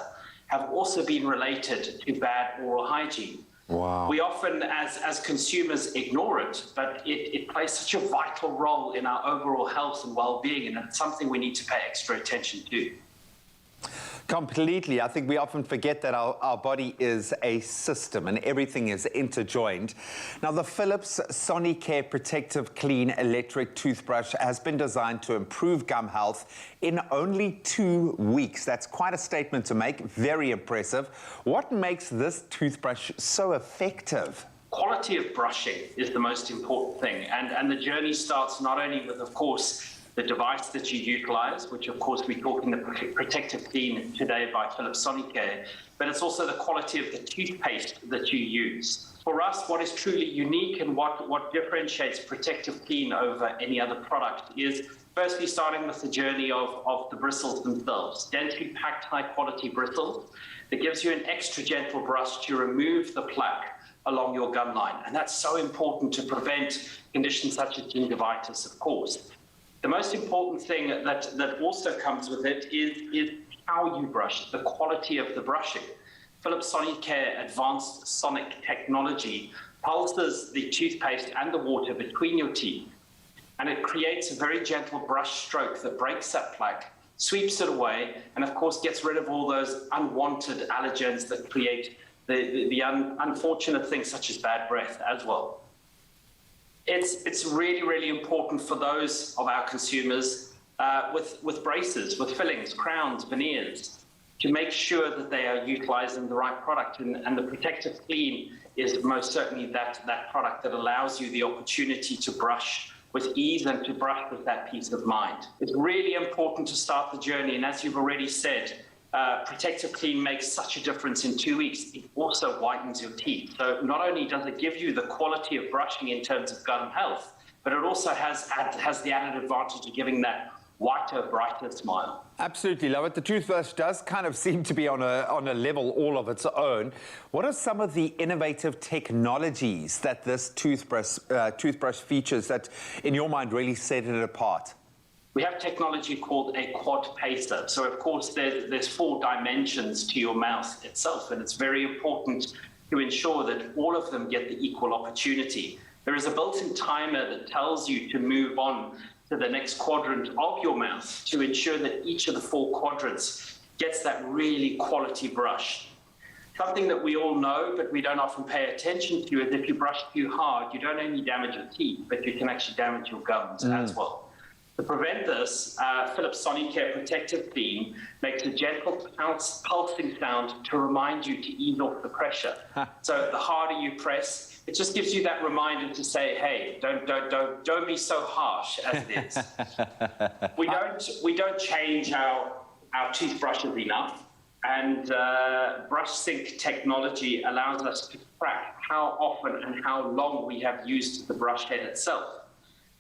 have also been related to bad oral hygiene. Wow. We often, as consumers, ignore it, but it plays such a vital role in our overall health and well-being, and it's something we need to pay extra attention to. Completely. I think we often forget that our body is a system and everything is interjoined. Now, the Philips Sonicare Protective Clean Electric Toothbrush has been designed to improve gum health in only 2 weeks. That's quite a statement to make. Very impressive. What makes this toothbrush so effective? Quality of brushing is the most important thing, and the journey starts not only with, of course, the device that you utilize, which of course we're talking the Protective Clean today by Philips Sonicare, but it's also the quality of the toothpaste that you use. For us, what is truly unique and what differentiates Protective Clean over any other product is firstly starting with the journey of the bristles themselves. Densely packed high quality bristles that gives you an extra gentle brush to remove the plaque along your gum line. And that's so important to prevent conditions such as gingivitis, of course. The most important thing that also comes with it is how you brush, the quality of the brushing. Philips Sonicare Advanced Sonic Technology pulses the toothpaste and the water between your teeth, and it creates a very gentle brush stroke that breaks that plaque, sweeps it away, and of course gets rid of all those unwanted allergens that create the unfortunate things such as bad breath as well. It's really, really important for those of our consumers with braces, with fillings, crowns, veneers, to make sure that they are utilizing the right product. And the Protective Clean is most certainly that product that allows you the opportunity to brush with ease and to brush with that peace of mind. It's really important to start the journey. And as you've already said, Protective Clean makes such a difference in 2 weeks. It also whitens your teeth. So not only does it give you the quality of brushing in terms of gum health, but it also has the added advantage of giving that whiter, brighter smile. Absolutely love it. The toothbrush does kind of seem to be on a level all of its own. What are some of the innovative technologies that this toothbrush features that, in your mind, really set it apart? We have technology called a quad pacer. So, of course, there's 4 dimensions to your mouth itself, and it's very important to ensure that all of them get the equal opportunity. There is a built-in timer that tells you to move on to the next quadrant of your mouth to ensure that each of the 4 quadrants gets that really quality brush. Something that we all know, but we don't often pay attention to, is if you brush too hard, you don't only damage your teeth, but you can actually damage your gums as well. To prevent this, Philips Sonicare Protective Clean makes a gentle pulsing sound to remind you to ease off the pressure. So the harder you press, it just gives you that reminder to say, hey, don't be so harsh as it is. We don't change our toothbrushes enough, and brush sync technology allows us to track how often and how long we have used the brush head itself.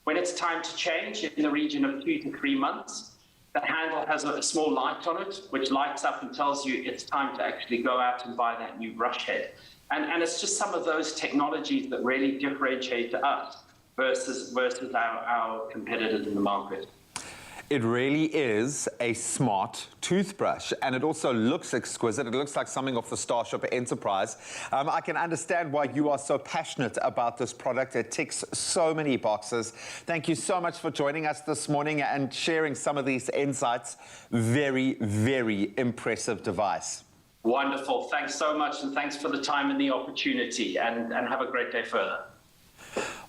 When it's time to change, in the region of 2 to 3 months, the handle has a small light on it, which lights up and tells you it's time to actually go out and buy that new brush head. And it's just some of those technologies that really differentiate us versus our competitors in the market. It really is a smart toothbrush, and it also looks exquisite. It looks like something off the Starship Enterprise. I can understand why you are so passionate about this product. It ticks so many boxes. Thank you so much for joining us this morning and sharing some of these insights. Very, very impressive device. Wonderful. Thanks so much, and thanks for the time and the opportunity, and have a great day further.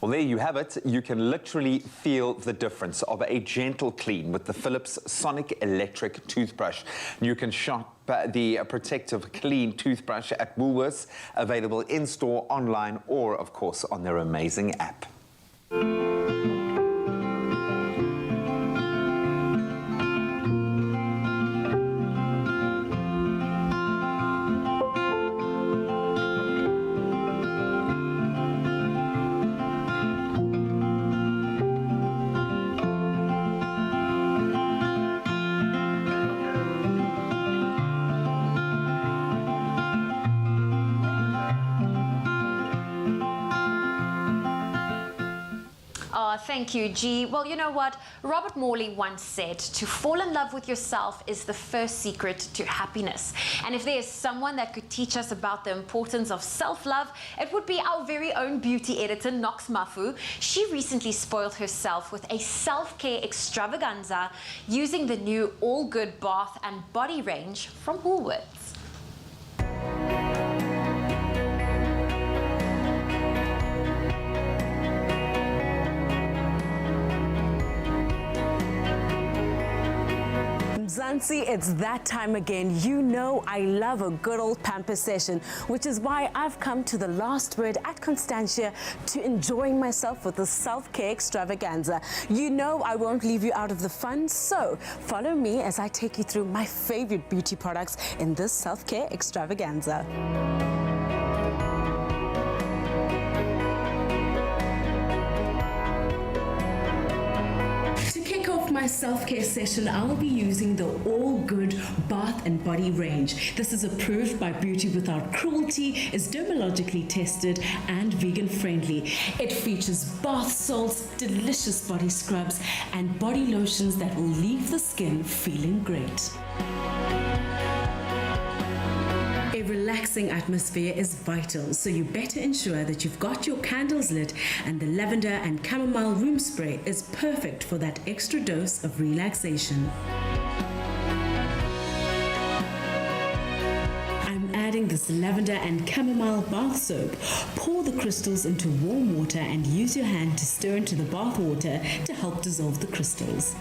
Well, there you have it. You can literally feel the difference of a gentle clean with the Philips Sonic Electric Toothbrush. You can shop the Protective Clean Toothbrush at Woolworths, available in-store, online, or, of course, on their amazing app. thank you, G. Well, you know what? Robert Morley once said, to fall in love with yourself is the first secret to happiness. And if there is someone that could teach us about the importance of self-love, it would be our very own beauty editor, Nox Mafu. She recently spoiled herself with a self-care extravaganza using the new All Good Bath and Body range from Woolworths. Mzansi, it's that time again. You know I love a good old pamper session, which is why I've come to the Last Word at Constantia to enjoy myself with the self-care extravaganza. You know I won't leave you out of the fun, so follow me as I take you through my favorite beauty products in this self-care extravaganza. My self-care session, I'll be using the All Good Bath and Body range. This is approved by Beauty Without Cruelty, is dermatologically tested and vegan friendly. It features bath salts, delicious body scrubs and body lotions that will leave the skin feeling great. A relaxing atmosphere is vital, so you better ensure that you've got your candles lit, and the lavender and chamomile room spray is perfect for that extra dose of relaxation. I'm adding this lavender and chamomile bath soap. Pour the crystals into warm water and use your hand to stir into the bath water to help dissolve the crystals.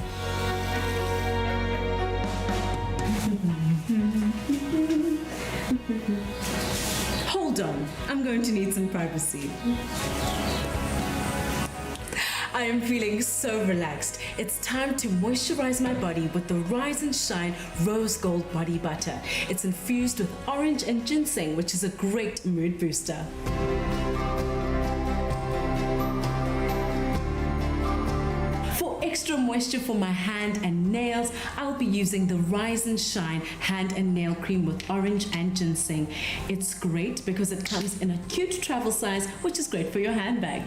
Hold on, I'm going to need some privacy. I am feeling so relaxed. It's time to moisturize my body with the Rise and Shine Rose Gold Body Butter. It's infused with orange and ginseng, which is a great mood booster. Extra moisture for my hand and nails, I'll be using the Rise and Shine hand and nail cream with orange and ginseng. It's great because it comes in a cute travel size, which is great for your handbag.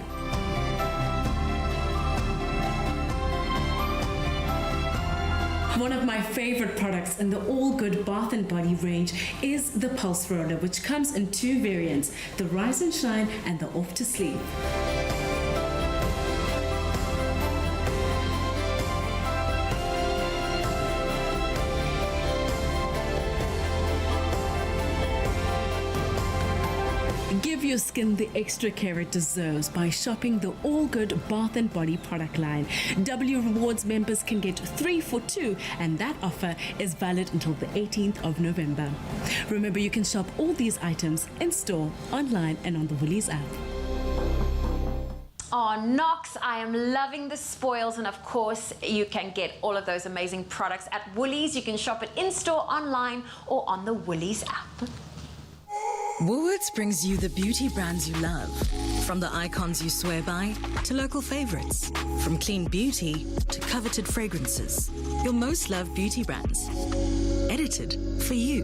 One of my favorite products in the All Good Bath and Body range is the Pulse Roller, which comes in two variants, the Rise and Shine and the Off to Sleep. Give your skin the extra care it deserves by shopping the All Good Bath and Body product line. W Rewards members can get 3 for 2, and that offer is valid until the 18th of November. Remember, you can shop all these items in store, online, and on the Woolies app. Oh, Nox, I am loving the spoils, and of course you can get all of those amazing products at Woolies. You can shop it in-store, online, or on the Woolies app. Woolworths brings you the beauty brands you love. From the icons you swear by to local favorites. From clean beauty to coveted fragrances. Your most loved beauty brands. Edited for you.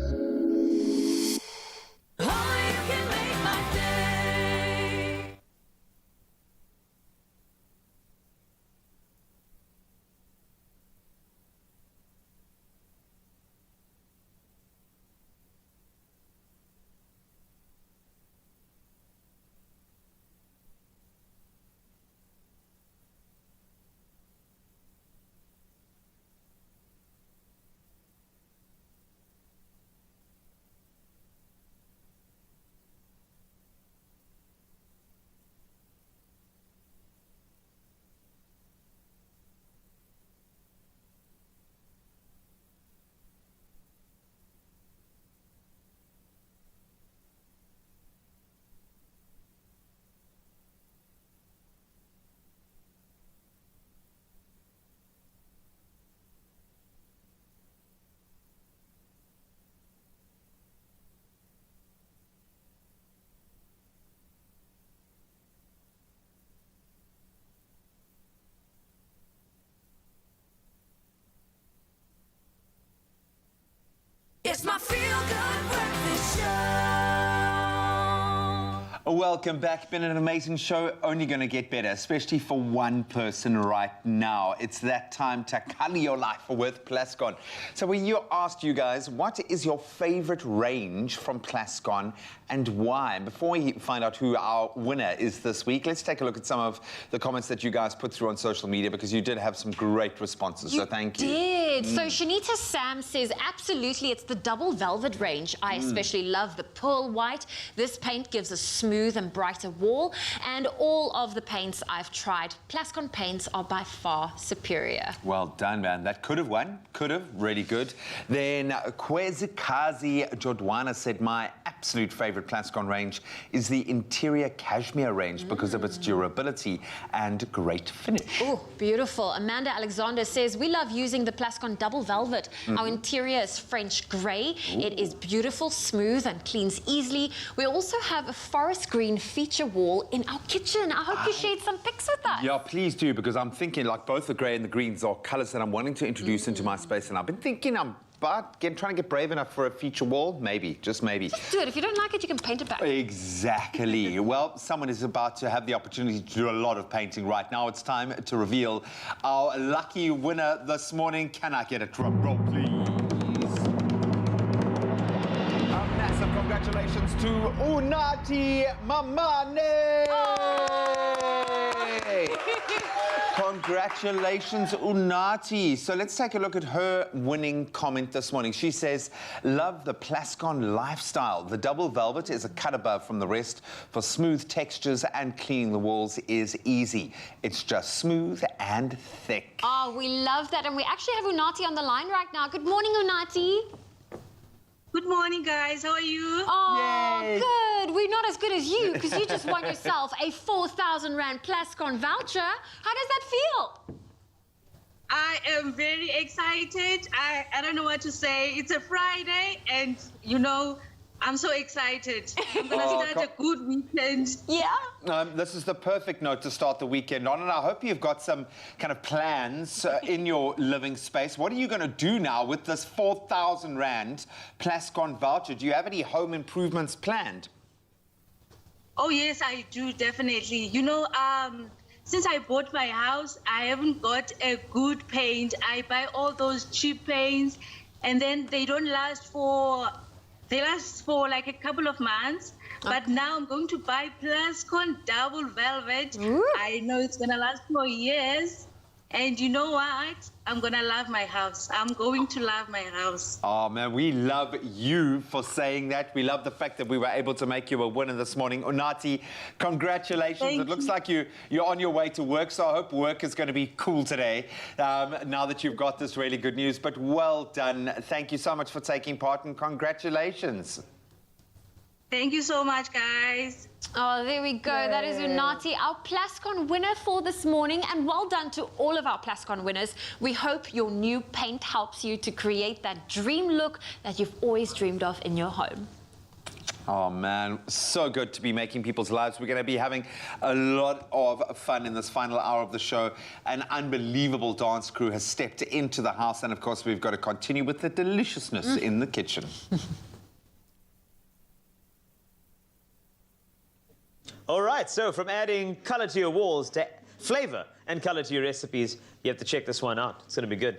Welcome back. Been an amazing show. Only going to get better, especially for one person right now. It's that time to color your life with Plascon. So we asked you guys, what is your favorite range from Plascon and why? And before we find out who our winner is this week, let's take a look at some of the comments that you guys put through on social media, because you did have some great responses. So thank you. Did. So Shanita Sam says, absolutely, it's the double velvet range. I especially love the pearl white. This paint gives a smooth and brighter wall, and all of the paints I've tried, Plascon paints are by far superior. Well done, man. That could have won. Could have. Really good. Then Kwezikazi Jodwana said, my absolute favorite Plascon range is the interior cashmere range because of its durability and great finish. Oh, beautiful. Amanda Alexander says, we love using the Plascon double velvet. Our interior is French grey. It is beautiful, smooth and cleans easily. We also have a forest green feature wall in our kitchen. I hope you shared some pics with us. Yeah, please do, because I'm thinking like both the grey and the greens are colours that I'm wanting to introduce into my space, and I've been thinking trying to get brave enough for a feature wall. Maybe, just maybe. Just do it. If you don't like it, you can paint it back. Exactly. Well, someone is about to have the opportunity to do a lot of painting right now. It's time to reveal our lucky winner this morning. Can I get a drum roll, please? Massive congratulations to Unati Mamane! Congratulations, Unati. So let's take a look at her winning comment this morning. She says, love the Plascon lifestyle. The double velvet is a cut above from the rest for smooth textures, and cleaning the walls is easy. It's just smooth and thick. Oh, we love that. And we actually have Unati on the line right now. Good morning, Unati. Good morning, guys. How are you? Oh, yay. Good. We're not as good as you, because you just won yourself a 4,000 Rand Plascon voucher. How does that feel? I am very excited. I don't know what to say. It's a Friday, and, you know, I'm so excited. I'm going to start a good weekend. Yeah. This is the perfect note to start the weekend on, and I hope you've got some kind of plans in your living space. What are you going to do now with this 4,000 Rand Plascon voucher? Do you have any home improvements planned? Oh, yes, I do, definitely. You know, since I bought my house, I haven't got a good paint. I buy all those cheap paints, and then they don't last for... They last for like a couple of months, but now I'm going to buy Plascon double velvet. I know it's going to last for years. And you know what? I'm going to love my house. I'm going to love my house. Oh, man, we love you for saying that. We love the fact that we were able to make you a winner this morning. Unati, congratulations. Thank it looks like you're on your way to work, so I hope work is going to be cool today now that you've got this really good news. But well done. Thank you so much for taking part, and congratulations. Thank you so much, guys. Oh, there we go. That is Unati, our Plascon winner for this morning. And well done to all of our Plascon winners. We hope your new paint helps you to create that dream look that you've always dreamed of in your home. Oh, man, so good to be making people's lives. We're going to be having a lot of fun in this final hour of the show. An unbelievable dance crew has stepped into the house. And, of course, we've got to continue with the deliciousness in the kitchen. All right, so from adding color to your walls to flavor and color to your recipes, you have to check this one out. It's going to be good.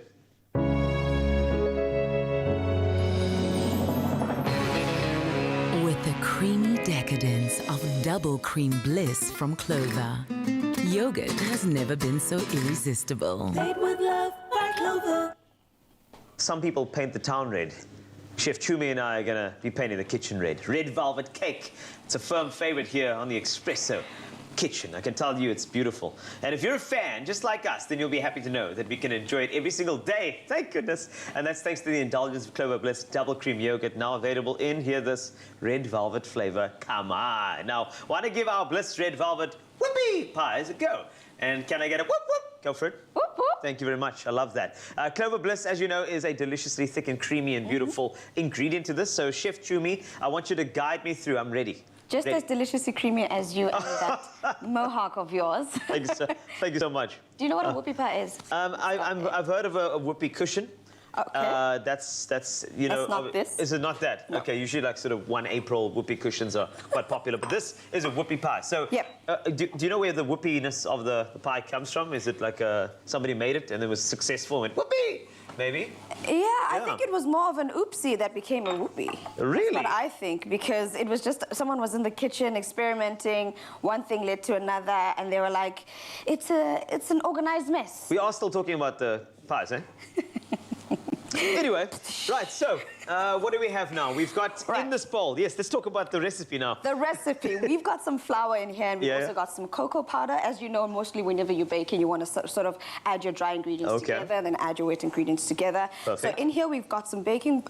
With the creamy decadence of double cream bliss from Clover, yogurt has never been so irresistible. Made with love by Clover. Some people paint the town red. Chef Chumi and I are going to be painting the kitchen red. Red velvet cake. It's a firm favorite here on the Expresso kitchen. I can tell you it's beautiful. And if you're a fan, just like us, then you'll be happy to know that we can enjoy it every single day. Thank goodness. And that's thanks to the indulgence of Clover Bliss double cream yogurt, now available in, hear this, red velvet flavor. Come on. Now, want to give our Bliss red velvet whoopie pies a go. And can I get a whoop whoop? Go for it. Whoop whoop. Thank you very much. I love that. Clover Bliss, as you know, is a deliciously thick and creamy and beautiful ingredient to this. So, Chef Chumi, I want you to guide me through. I'm ready. Just as deliciously creamy as you and that mohawk of yours. Thank you so much. Do you know what a whoopie pie is? I've heard of a whoopie cushion. Okay. That's you know. That's not this? Is it not that? No. Okay. Usually like sort of 1 April whoopie cushions are quite popular, but this is a whoopie pie. So do you know where the whoopiness of the pie comes from? Is it like somebody made it and it was successful and went whoopie? Maybe? Yeah, I think it was more of an oopsie that became a whoopie. Really? That's what I think, because it was just someone was in the kitchen experimenting, one thing led to another, and they were like, it's an organized mess. We are still talking about the pies, eh? Anyway, right, so what do we have now? We've got in this bowl, yes, let's talk about the recipe now. The recipe. We've got some flour in here, and we've also got some cocoa powder. As you know, mostly whenever you're baking, you want to sort of add your dry ingredients together and then add your wet ingredients together. Perfect. So in here, we've got some baking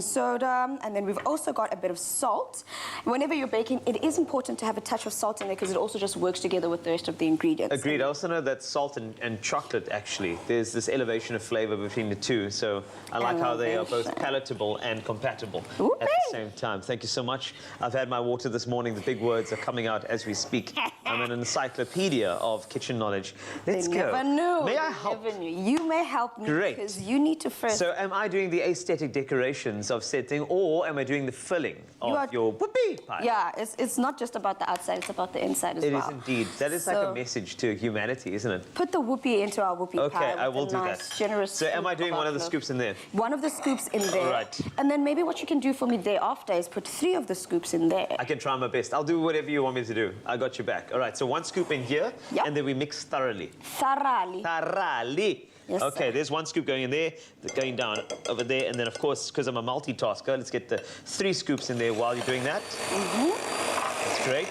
soda, and then we've also got a bit of salt. Whenever you're baking, it is important to have a touch of salt in there because it also just works together with the rest of the ingredients. Agreed. I also know that salt and chocolate, actually, there's this elevation of flavor between the two, so I like how they are both palatable and compatible at the same time. Thank you so much. I've had my water this morning. The big words are coming out as we speak. I'm an encyclopedia of kitchen knowledge. Let's go. Never knew. May I help? Never knew. You may help me because you need to first. So am I doing the aesthetic decorations of said thing, or am I doing the filling of your whoopie pie? Yeah, it's not just about the outside, it's about the inside as well. It is indeed. That is like a message to humanity, isn't it? Put the whoopie into our whoopie pie. Okay, I will do nice, that. Generous so am I doing one of the scoops in there? One of the scoops in there. Right. And then maybe what you can do for me thereafter is put 3 of the scoops in there. I can try my best. I'll do whatever you want me to do. I got your back. All right, so 1 scoop in here, and then we mix thoroughly. Thoroughly. Yes, okay, there's 1 scoop going in there, going down over there, and then of course, because I'm a multitasker, let's get the 3 scoops in there while you're doing that. That's great.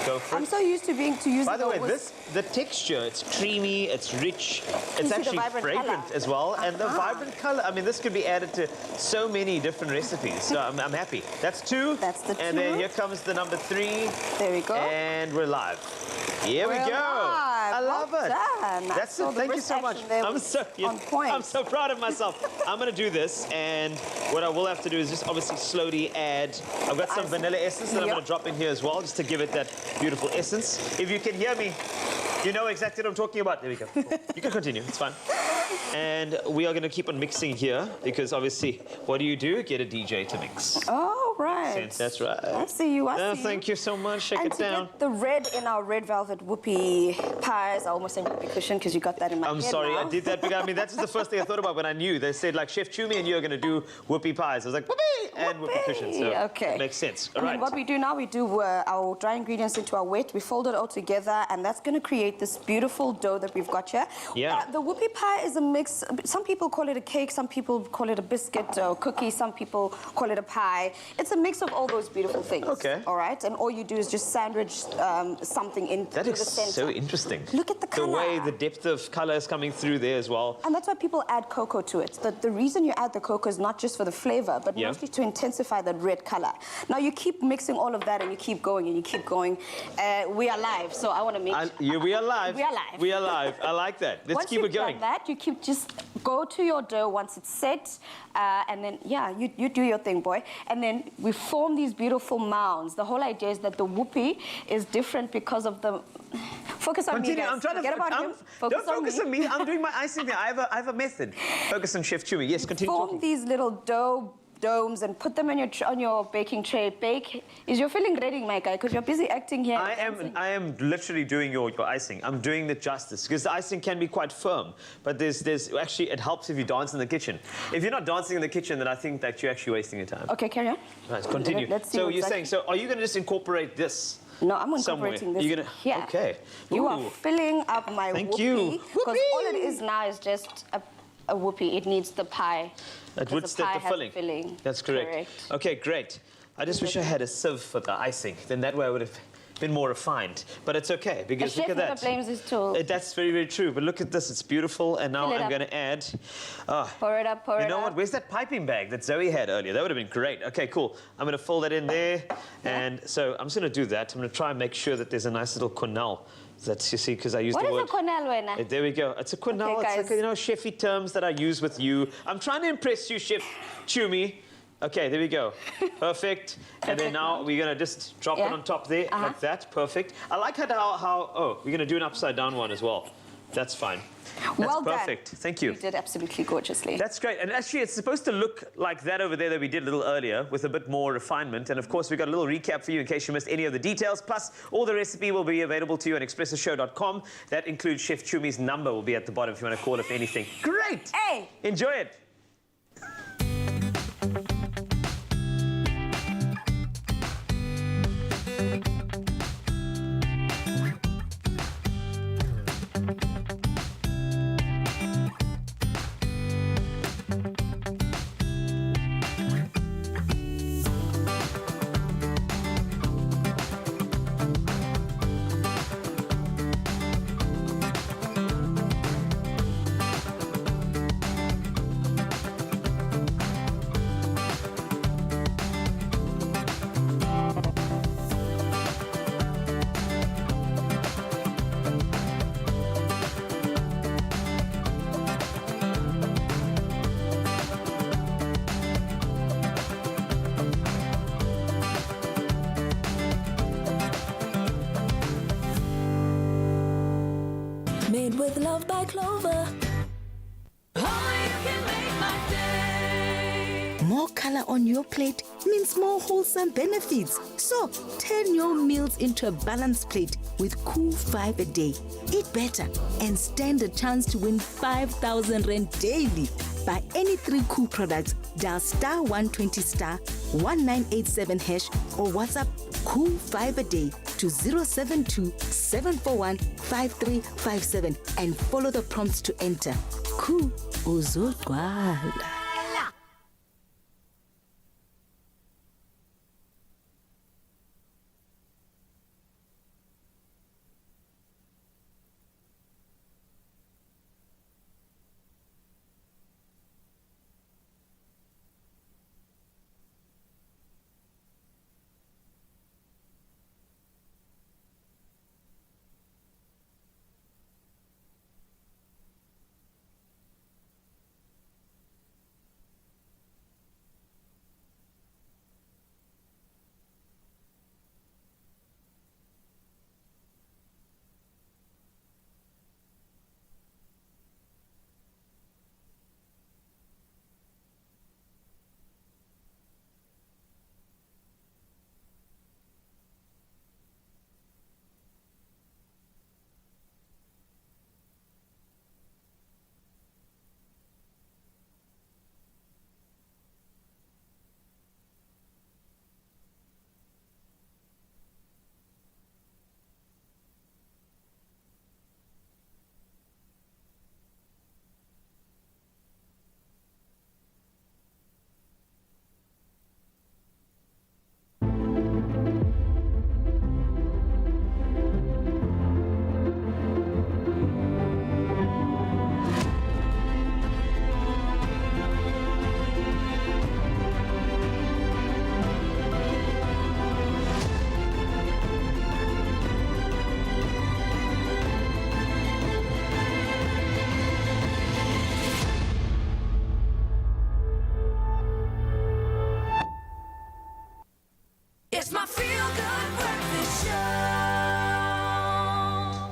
Go for it. I'm so used to using. By the way, the texture, it's creamy, it's rich, it's actually fragrant as well, and the vibrant color. I mean, this could be added to so many different recipes. So I'm happy. That's 2. That's the 2. And then here comes the number 3. There we go. And we're live. Here we go. I love it. That's it. Thank you so much. I'm so proud of myself. I'm going to do this, and what I will have to do is just obviously slowly add. I've got some vanilla essence that I'm going to drop in here as well, just to give it that beautiful essence. If you can hear me, you know exactly what I'm talking about. There we go. Cool. You can continue. It's fine. And we are going to keep on mixing here because obviously, what do? Get a DJ to mix. Oh, right. That's right. I see you. I see you. Thank you so much. Shake it down. And to get the red in our red velvet whoopie pies, I almost said whoopie cushion because you got that in my head. I'm sorry, now. I did that because I mean that's the first thing I thought about when I knew. They said like Chef Chumi and you are going to do whoopie pies. I was like whoopie and whoopie cushion. So okay. It makes sense. All and right. then what we do now, we do our dry ingredients into our wet. We fold it all together, and that's going to create this beautiful dough that we've got here. Yeah. The whoopie pie is a mix. Some people call it a cake. Some people call it a biscuit or cookie. Some people call it a pie. It's a mix of all those beautiful things. Okay. All right. And all you do is just sandwich something into That the is center. so interesting. Look at the color. The way the depth of color is coming through there as well. And that's why people add cocoa to it. The reason you add the cocoa is not just for the flavor, but mostly to intensify that red color. Now you keep mixing all of that, and you keep going, and you keep going. We are live, so I want to make. We are live. We are live. We are live. I like that. Let's keep it going. Once you've done that, you keep just go to your dough once it's set, and then you do your thing, boy. And then we form these beautiful mounds. The whole idea is that the whoopie is different because of the. Focus on me, guys. I'm trying to Forget about him. Don't focus on me. I'm doing my icing there. I have a method. Focus on Chef Chumi. Yes, continue Form talking. these little domes and put them on your baking tray. Bake. Is your filling ready, my guy? Because you're busy acting here. I am literally doing your icing. I'm doing the justice because the icing can be quite firm, but there's actually it helps if you dance in the kitchen. If you're not dancing in the kitchen, then I think that you're actually wasting your time. Okay, carry on. Right, continue. Let's see so what's you're saying, so are you going to just incorporate this? No, I'm incorporating this here. Okay. You are filling up my whoopie. Because all it is now is just a whoopie. It needs the pie. It would stick the filling. That's correct. Okay, great. I just wish I had a sieve for the icing. Then that way I would have been more refined. But it's okay because look at that. The chef never blames his tool. That's very, very true. But look at this. It's beautiful. And now I'm going to add. Pour it up, pour it up. You know what? Where's that piping bag that Zoe had earlier? That would have been great. Okay, cool. I'm going to fold that in there. And so I'm just going to do that. I'm going to try and make sure that there's a nice little quenelle. That's, you see, because I use the word. What is a quenelle, Wena? There we go. It's a quenelle. Okay, it's like, chefy terms that I use with you. I'm trying to impress you, Chef Chumi. Okay, there we go. Perfect. And then now we're going to just drop it on top there, like that. Perfect. I like how we're going to do an upside down one as well. That's fine. That's Well done. perfect. Thank you. You did absolutely gorgeously. That's great. And actually, it's supposed to look like that over there that we did a little earlier with a bit more refinement. And of course, we got a little recap for you in case you missed any of the details. Plus, all the recipe will be available to you on expressoshow.com. That includes Chef Chumi's number will be at the bottom if you want to call if anything. Great! Hey! Enjoy it. Made with love by Clover. More color on your plate means more wholesome benefits. So turn your meals into a balanced plate with Cool 5 a day. Eat better and stand a chance to win 5,000 Rand daily. Buy any 3 Cool products, dial *120*1987# or WhatsApp Cool 5 a day to 072-741-5357 and follow the prompts to enter. Cool uzogcwala. It's my feel-good breakfast show.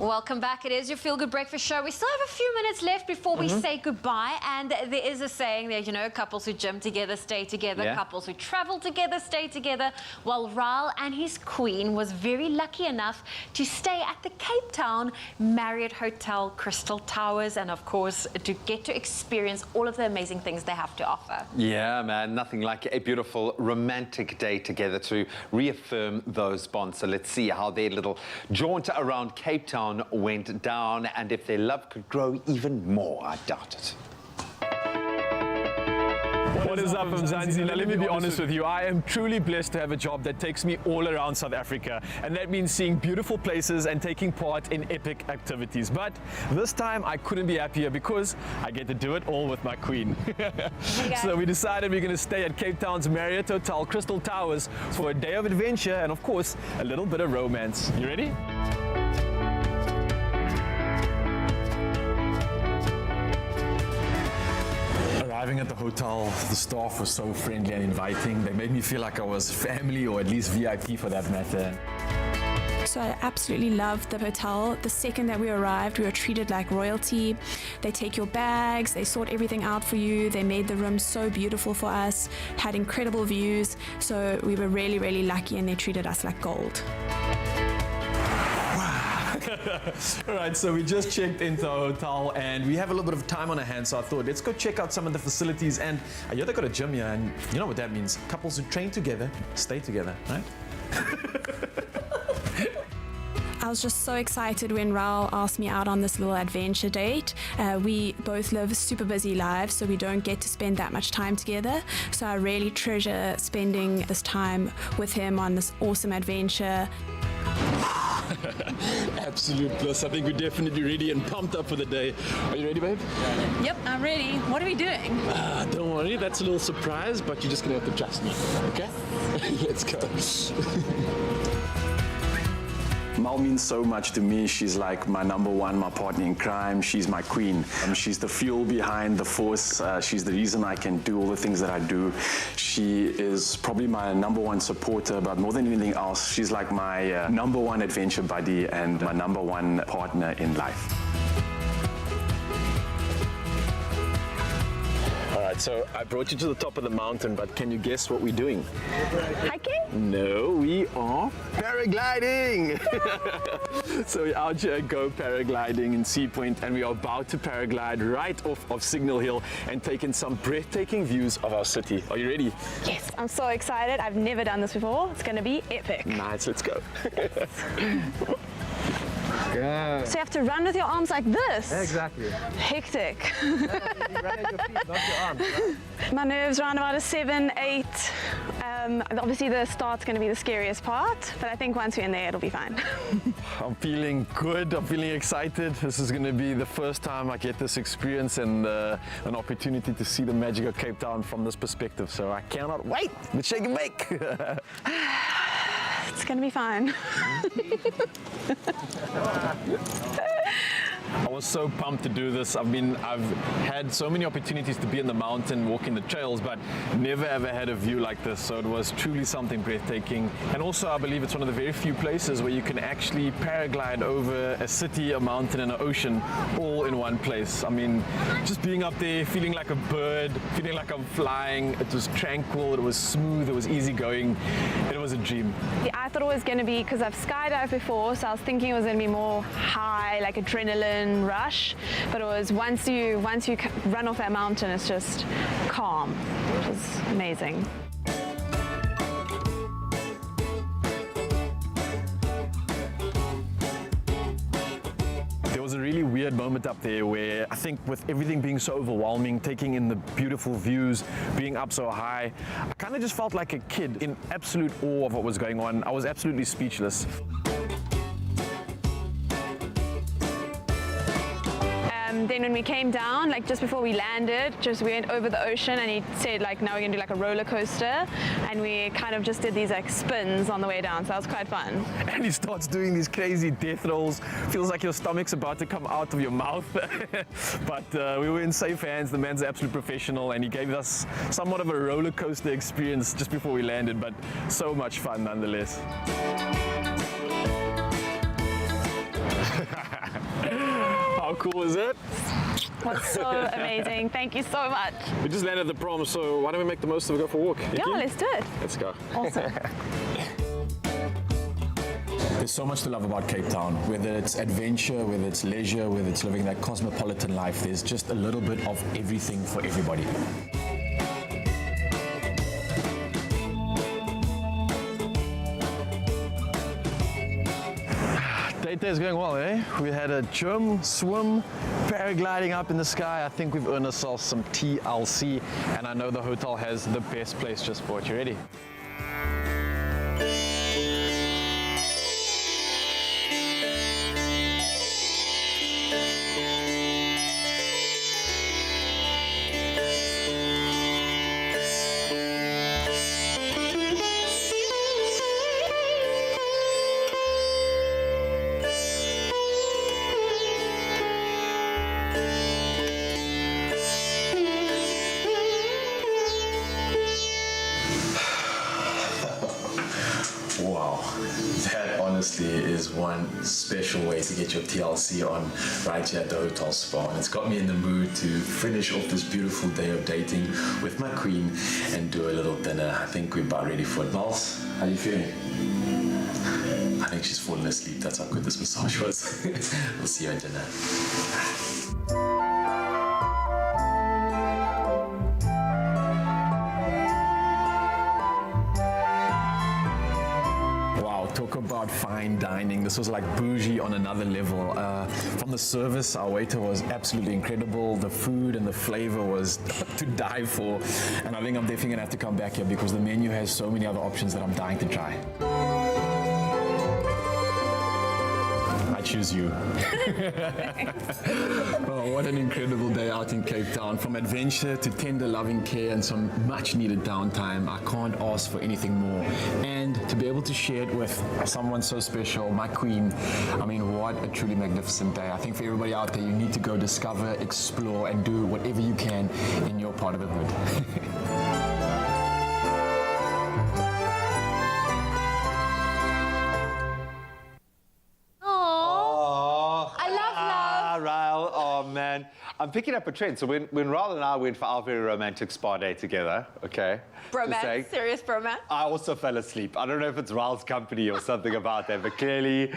Welcome back. It is your Feel Good Breakfast Show. We still have a few minutes left before we say goodbye. And there is a saying there, you know, couples who gym together stay together. Yeah. Couples who travel together stay together. Well, Raul and his queen was very lucky enough to stay at the Cape Town Marriott Hotel Crystal Towers. And, of course, to get to experience all of the amazing things they have to offer. Yeah, man, nothing like a beautiful romantic day together to reaffirm those bonds. So let's see how their little jaunt around Cape Town went down and if their love could grow even more. I doubt it. What is up, Mzansi? Now, let me be honest with you. I am truly blessed to have a job that takes me all around South Africa. And that means seeing beautiful places and taking part in epic activities. But this time, I couldn't be happier because I get to do it all with my queen. So we decided we're going to stay at Cape Town's Marriott Hotel Crystal Towers for a day of adventure and, of course, a little bit of romance. You ready? Arriving at the hotel, the staff was so friendly and inviting. They made me feel like I was family or at least VIP for that matter. So I absolutely loved the hotel. The second that we arrived, we were treated like royalty. They take your bags, they sort everything out for you. They made the room so beautiful for us, had incredible views. So we were really, really lucky, and they treated us like gold. All right, so we just checked into our hotel and we have a little bit of time on our hands, so I thought let's go check out some of the facilities. And yeah, they got a gym here, and you know what that means. Couples who train together stay together, right? I was just so excited when Raul asked me out on this little adventure date. We both live super busy lives, so we don't get to spend that much time together. So I really treasure spending this time with him on this awesome adventure. Absolute bliss. I think we're definitely ready and pumped up for the day. Are you ready, babe? Yep, I'm ready. What are we doing? Don't worry, that's a little surprise, but you're just gonna have to trust me, okay? Let's go. Mal means so much to me. She's like my number one, my partner in crime. She's my queen. She's the fuel behind the force. She's the reason I can do all the things that I do. She is probably my number one supporter, but more than anything else, she's like my number one adventure buddy and my number one partner in life. All right, so I brought you to the top of the mountain, but can you guess what we're doing? Hiking? No, we are paragliding. So we're out here, go paragliding in Sea Point, and we are about to paraglide right off of Signal Hill and take in some breathtaking views of our city. Are you ready? Yes, I'm so excited. I've never done this before. It's going to be epic. Nice, let's go. So you have to run with your arms like this? Exactly. Hectic. You run at your feet, not your arms, right? My nerves around about a 7, 8. Obviously the start's going to be the scariest part, but I think once we're in there, it'll be fine. I'm feeling good, I'm feeling excited. This is going to be the first time I get this experience and an opportunity to see the magic of Cape Town from this perspective, so I cannot wait. Let's shake and bake. It's going to be fine. I was so pumped to do this. I've had so many opportunities to be in the mountain, walking the trails, but never ever had a view like this. So it was truly something breathtaking. And also I believe it's one of the very few places where you can actually paraglide over a city, a mountain and an ocean all in one place. I mean, just being up there, feeling like a bird, feeling like I'm flying. It was tranquil, it was smooth, it was easygoing. It was a dream. Yeah, I thought it was going to be, because I've skydived before, so I was thinking it was going to be more high, like adrenaline rush, but it was once you run off that mountain, it's just calm, which is amazing. There was a really weird moment up there where I think with everything being so overwhelming, taking in the beautiful views, being up so high, I kind of just felt like a kid in absolute awe of what was going on. I was absolutely speechless. Then when we came down, like just before we landed, we went over the ocean, and he said like, now we're gonna do like a roller coaster, and we kind of just did these like spins on the way down, so that was quite fun. And he starts doing these crazy death rolls. Feels like your stomach's about to come out of your mouth. But we were in safe hands. The man's an absolute professional, and he gave us somewhat of a roller coaster experience just before we landed, but so much fun nonetheless. How cool is it? That's so amazing. Thank you so much. We just landed at the prom, so why don't we make the most of it, go for a walk? Yeah, let's do it. Let's go. Awesome. There's so much to love about Cape Town, whether it's adventure, whether it's leisure, whether it's living that cosmopolitan life. There's just a little bit of everything for everybody. Date day is going well, eh? We had a gym, swim, paragliding up in the sky. I think we've earned ourselves some TLC, and I know the hotel has the best place just for it. You ready? honestly, is one special way to get your TLC on right here at the hotel spa. And it's got me in the mood to finish off this beautiful day of dating with my queen and do a little dinner. I think we're about ready for it. Miles, how are you feeling? I think she's fallen asleep. That's how good this massage was. We'll see you at dinner. Talk about fine dining. This was like bougie on another level. From the service, our waiter was absolutely incredible. The food and the flavor was to die for. And I think I'm definitely gonna have to come back here because the menu has so many other options that I'm dying to try. I choose you. Oh, what an incredible day out in Cape Town. From adventure to tender loving care and some much needed downtime. I can't ask for anything more. And to be able to share it with someone so special, my queen, I mean, what a truly magnificent day. I think for everybody out there, you need to go discover, explore, and do whatever you can in your part of the hood. Man, I'm picking up a trend. So when Raul and I went for our very romantic spa day together, okay? Bromance, serious bromance. I also fell asleep. I don't know if it's Raul's company or something about that, but clearly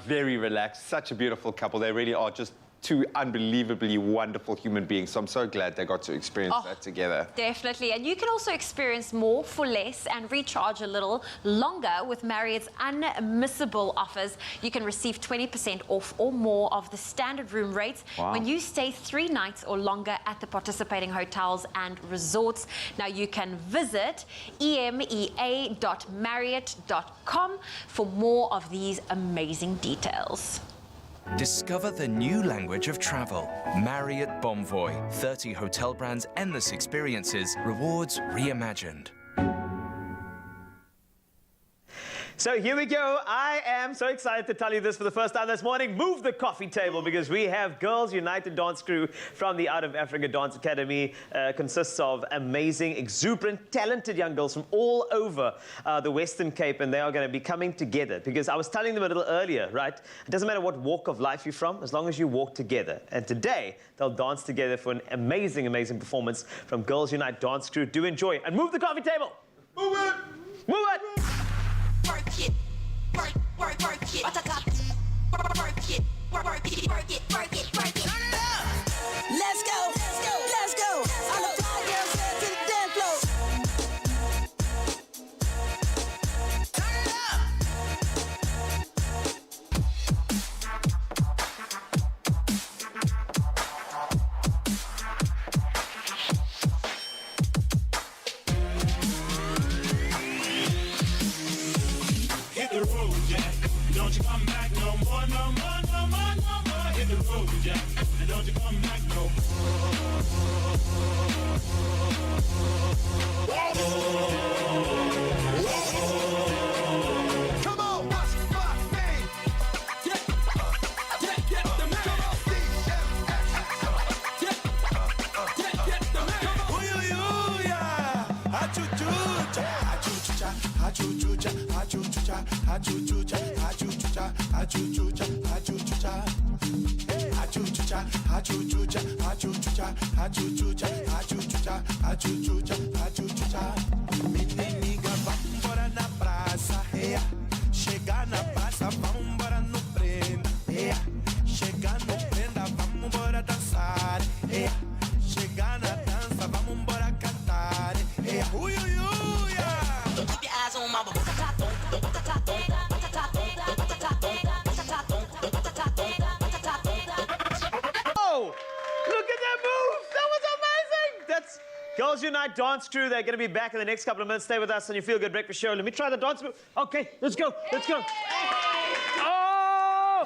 very relaxed. Such a beautiful couple. They really are just two unbelievably wonderful human beings. So I'm so glad they got to experience that together. Definitely. And you can also experience more for less and recharge a little longer with Marriott's unmissable offers. You can receive 20% off or more of the standard room rates when you stay 3 nights or longer at the participating hotels and resorts. Now you can visit emea.marriott.com for more of these amazing details. Discover the new language of travel. Marriott Bonvoy. 30 hotel brands, endless experiences, rewards reimagined. So here we go. I am so excited to tell you this for the first time this morning. Move the coffee table because we have Girls United dance crew from the Out of Africa Dance Academy. Consists of amazing, exuberant, talented young girls from all over the Western Cape, and they are going to be coming together because I was telling them a little earlier, right? It doesn't matter what walk of life you're from, as long as you walk together. And today, they'll dance together for an amazing, amazing performance from Girls Unite dance crew. Do enjoy and move the coffee table. Move it! Move it! Work it, work it, work it, work it, work it, work it, work it, work it. Turn it up. Let's go, let's go, let's go. All the fly girls head to the dance floor. Turn it up. Hit the road, Jack. Don't you come back no more, no more, no more, no more. Hit the road, Jack. And don't you come back no more. Come on, what's my name? Get the man. Come on, get the man. Hoo-yoo-yoo-ya. Ha-choo-choo-cha. Ha-choo-choo-cha. Ha-choo-choo-cha. Ha-choo-choo-cha. Ha-choo-choo-cha. Ha-choo-choo-cha. Ha-choo-choo-cha. Ha-choo-choo-cha. Ha-choo-choo-cha. Ha-choo-choo-cha. Ha-choo-choo-cha. Ha-choo-choo-cha. Ha-choo-choo-cha. Ha-choo-choo-cha. Ha-choo-choo-cha. Meniniga, vambora na praça, é. Chegar na praça, vambora no prenda, é. Chegar no prenda, vambora dançar, é. Chegar na dança, vambora cantar, é. Ui-ui-ui-ya. Don't keep your eyes on my Oh, look at that move. That was amazing. That's Girls Unite dance crew. They're going to be back in the next couple of minutes. Stay with us on your Feel Good Breakfast Show. Let me try the dance move. Okay, let's go. Let's go. Oh!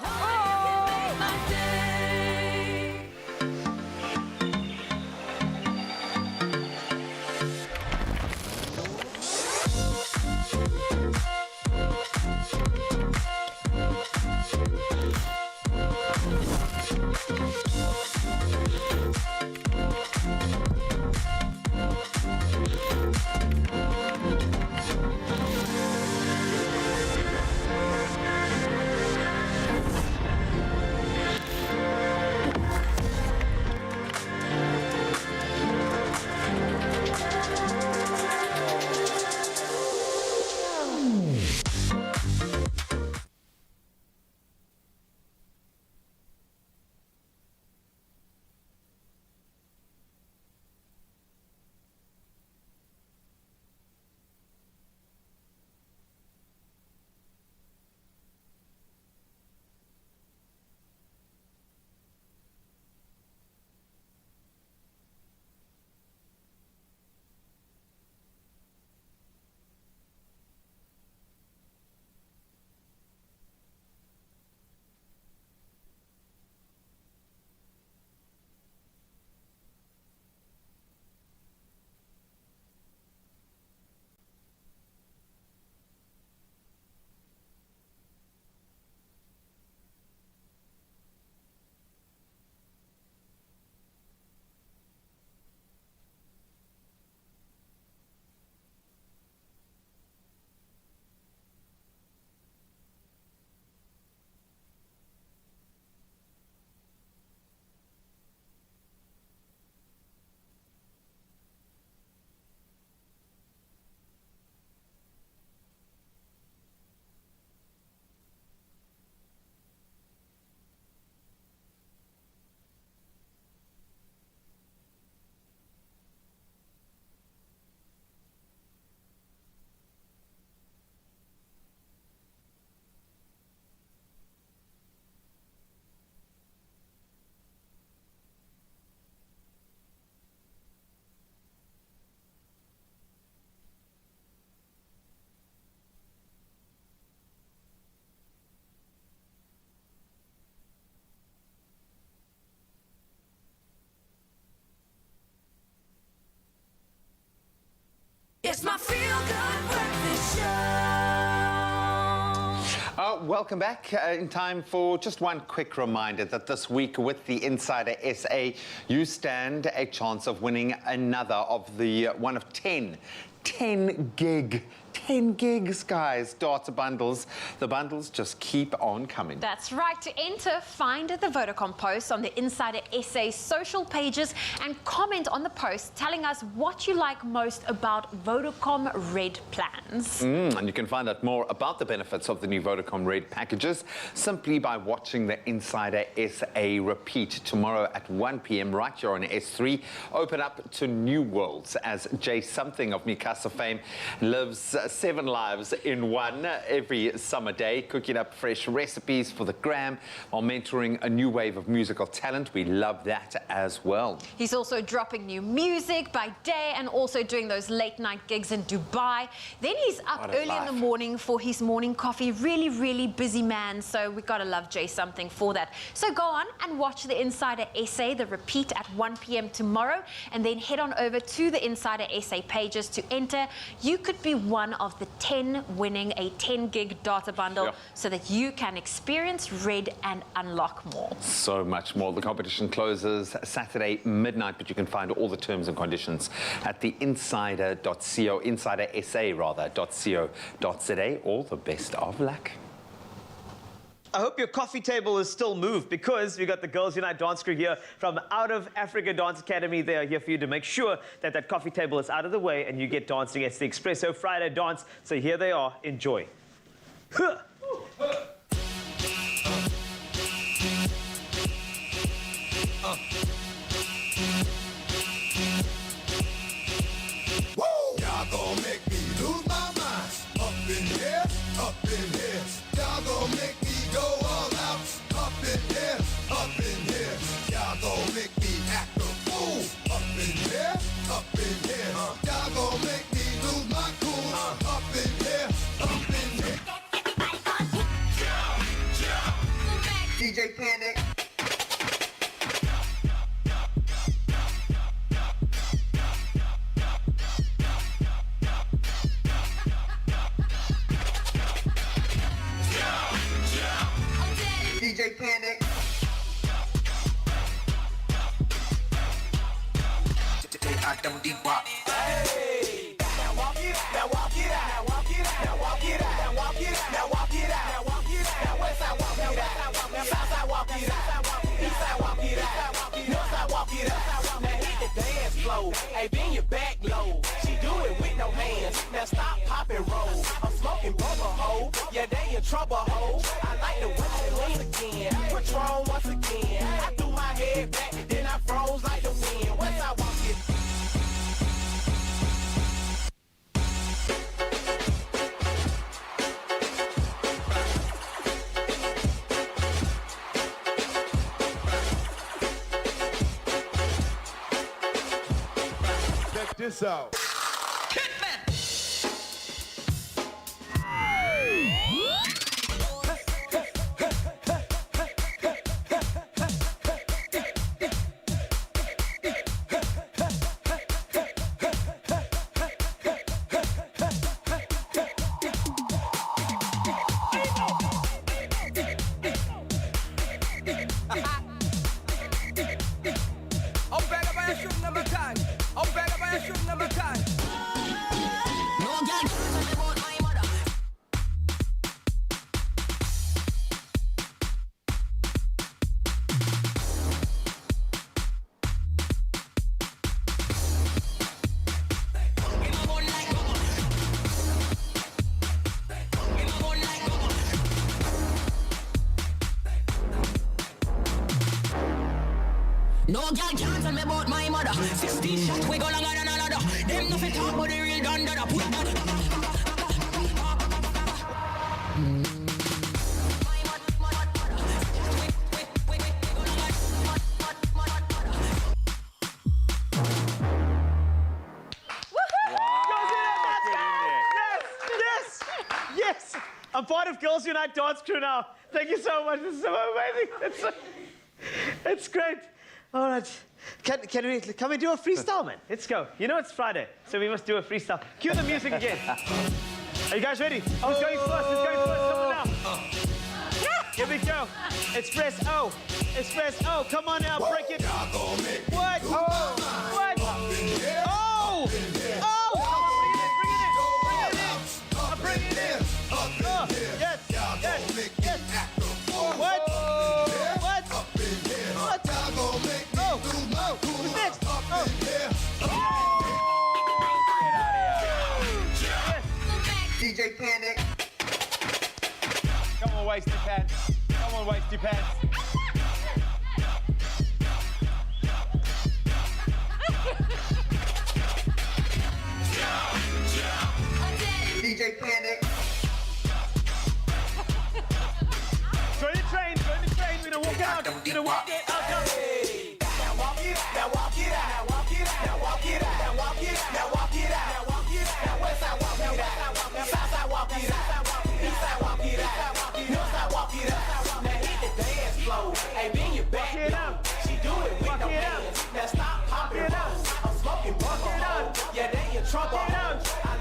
It's my feel-good breakfast show. Welcome back. In time for just one quick reminder that this week with the Insider SA, you stand a chance of winning another of the one of 10 gigs, guys, data bundles. The bundles just keep on coming. That's right. To enter, find the Vodacom post on the Insider SA social pages and comment on the post telling us what you like most about Vodacom Red plans. And you can find out more about the benefits of the new Vodacom Red packages simply by watching the Insider SA repeat tomorrow at 1 p.m. right here on S3. Open up to new worlds as Jay Something of Mikasa fame lives 7 lives in one every summer day, cooking up fresh recipes for the gram while mentoring a new wave of musical talent. We love that as well. He's also dropping new music by day and also doing those late night gigs in Dubai. Then he's up What a early in the life. morning for his morning coffee. Really, really busy man. So we gotta love Jay Something for that. So go on and watch the Insider SA, the repeat at 1 p.m. tomorrow, and then head on over to the Insider SA pages to enter. You could be one of the 10 winning a 10 gig data bundle so that you can experience Red and unlock more. So much more. The competition closes Saturday midnight, but you can find all the terms and conditions at the insider.co, insidersa.co.za. All the best of luck. I hope your coffee table is still moved because we got the Girls Unite dance crew here from Out of Africa Dance Academy. They are here for you to make sure that that coffee table is out of the way and you get dancing. It's the Expresso Friday dance. So here they are. Enjoy. Y'all gon' make me lose my mind. Up in here, up in here. Y'all gon' make me go all out. Up in here, up in here. Y'all gon' make me act a fool. Up in here, up in here. Y'all gon' make me lose my cool. Up in here, up in here. DJ Panic. DJ Panic. I don't debop. Hey, now walk it out, now walk it out, now walk it out, now walk it out, now walk it out, now walk it out, now walk it out, now west side walk it out, now south side walk it out, east side walk it out, north side walk it out. Now hit the dance floor, hey, bend your back low. She do it with no hands. Now stop, pop and roll. I'm smoking bubble hoe. Yeah, they in trouble hoe. I like the way they once again. Patron once again. I threw my head back, then I froze like the wind. West side walk it. Check this out. No girl can't tell me about my mother. 16 shots, we go longer than another. Them nothing talk about the real done that. Put that. Yes! I'm part of Girls Unite dance crew now. Thank you so much. This is so amazing. It's great. All right. Can we do a freestyle, man? Let's go. You know it's Friday, so we must do a freestyle. Cue the music again. Are you guys ready? Who's going first? Who's going first? Come on now. Here we go. Expresso. Expresso. Come on now. Break it. What? Oh. What? Oh. Oh. Bring it in. Oh. Yes. Yes. Yes. What? What? What? Oh. Who's next? Oh. DJ Panic. Come on, waste your pants. Come on, waste your pants. DJ Panic. Join the train. Join the train. We're gonna walk out. We're gonna walk it out. Now walk it out. Now walk it out. Now walk it out. Now walk it out. Now walk it out. Now walk it out. Now walk it out. Now west side walk it out. Now south side walk it out. East side walk it out. North side walk it out. Now hit the dance floor. Hey, bend your back. She do it with no hands. Now stop hopping roll. I'm smoking bubble. Yeah, they in trouble. I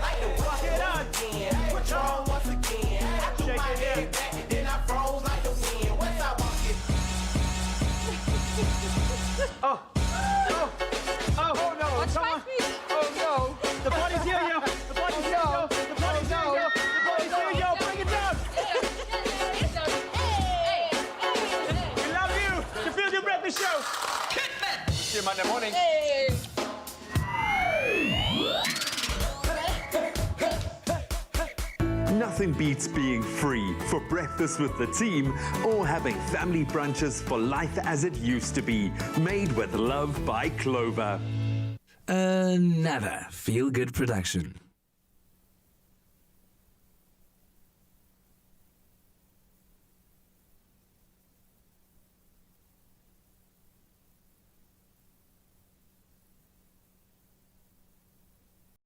like the walk it out again. Put your on once again. I threw my head back and then I froze like the wind. West side walk it. Oh. Oh. Oh. Oh no. Come on. Oh no. The party's here, yo. The party's here, yo. The party's here, yo. The party's here, yo. Bring it down. We love you. To feel your breath the show. See you Monday morning. Nothing beats being free for breakfast with the team or having family brunches for life as it used to be. Made with love by Clover. Another feel-good production.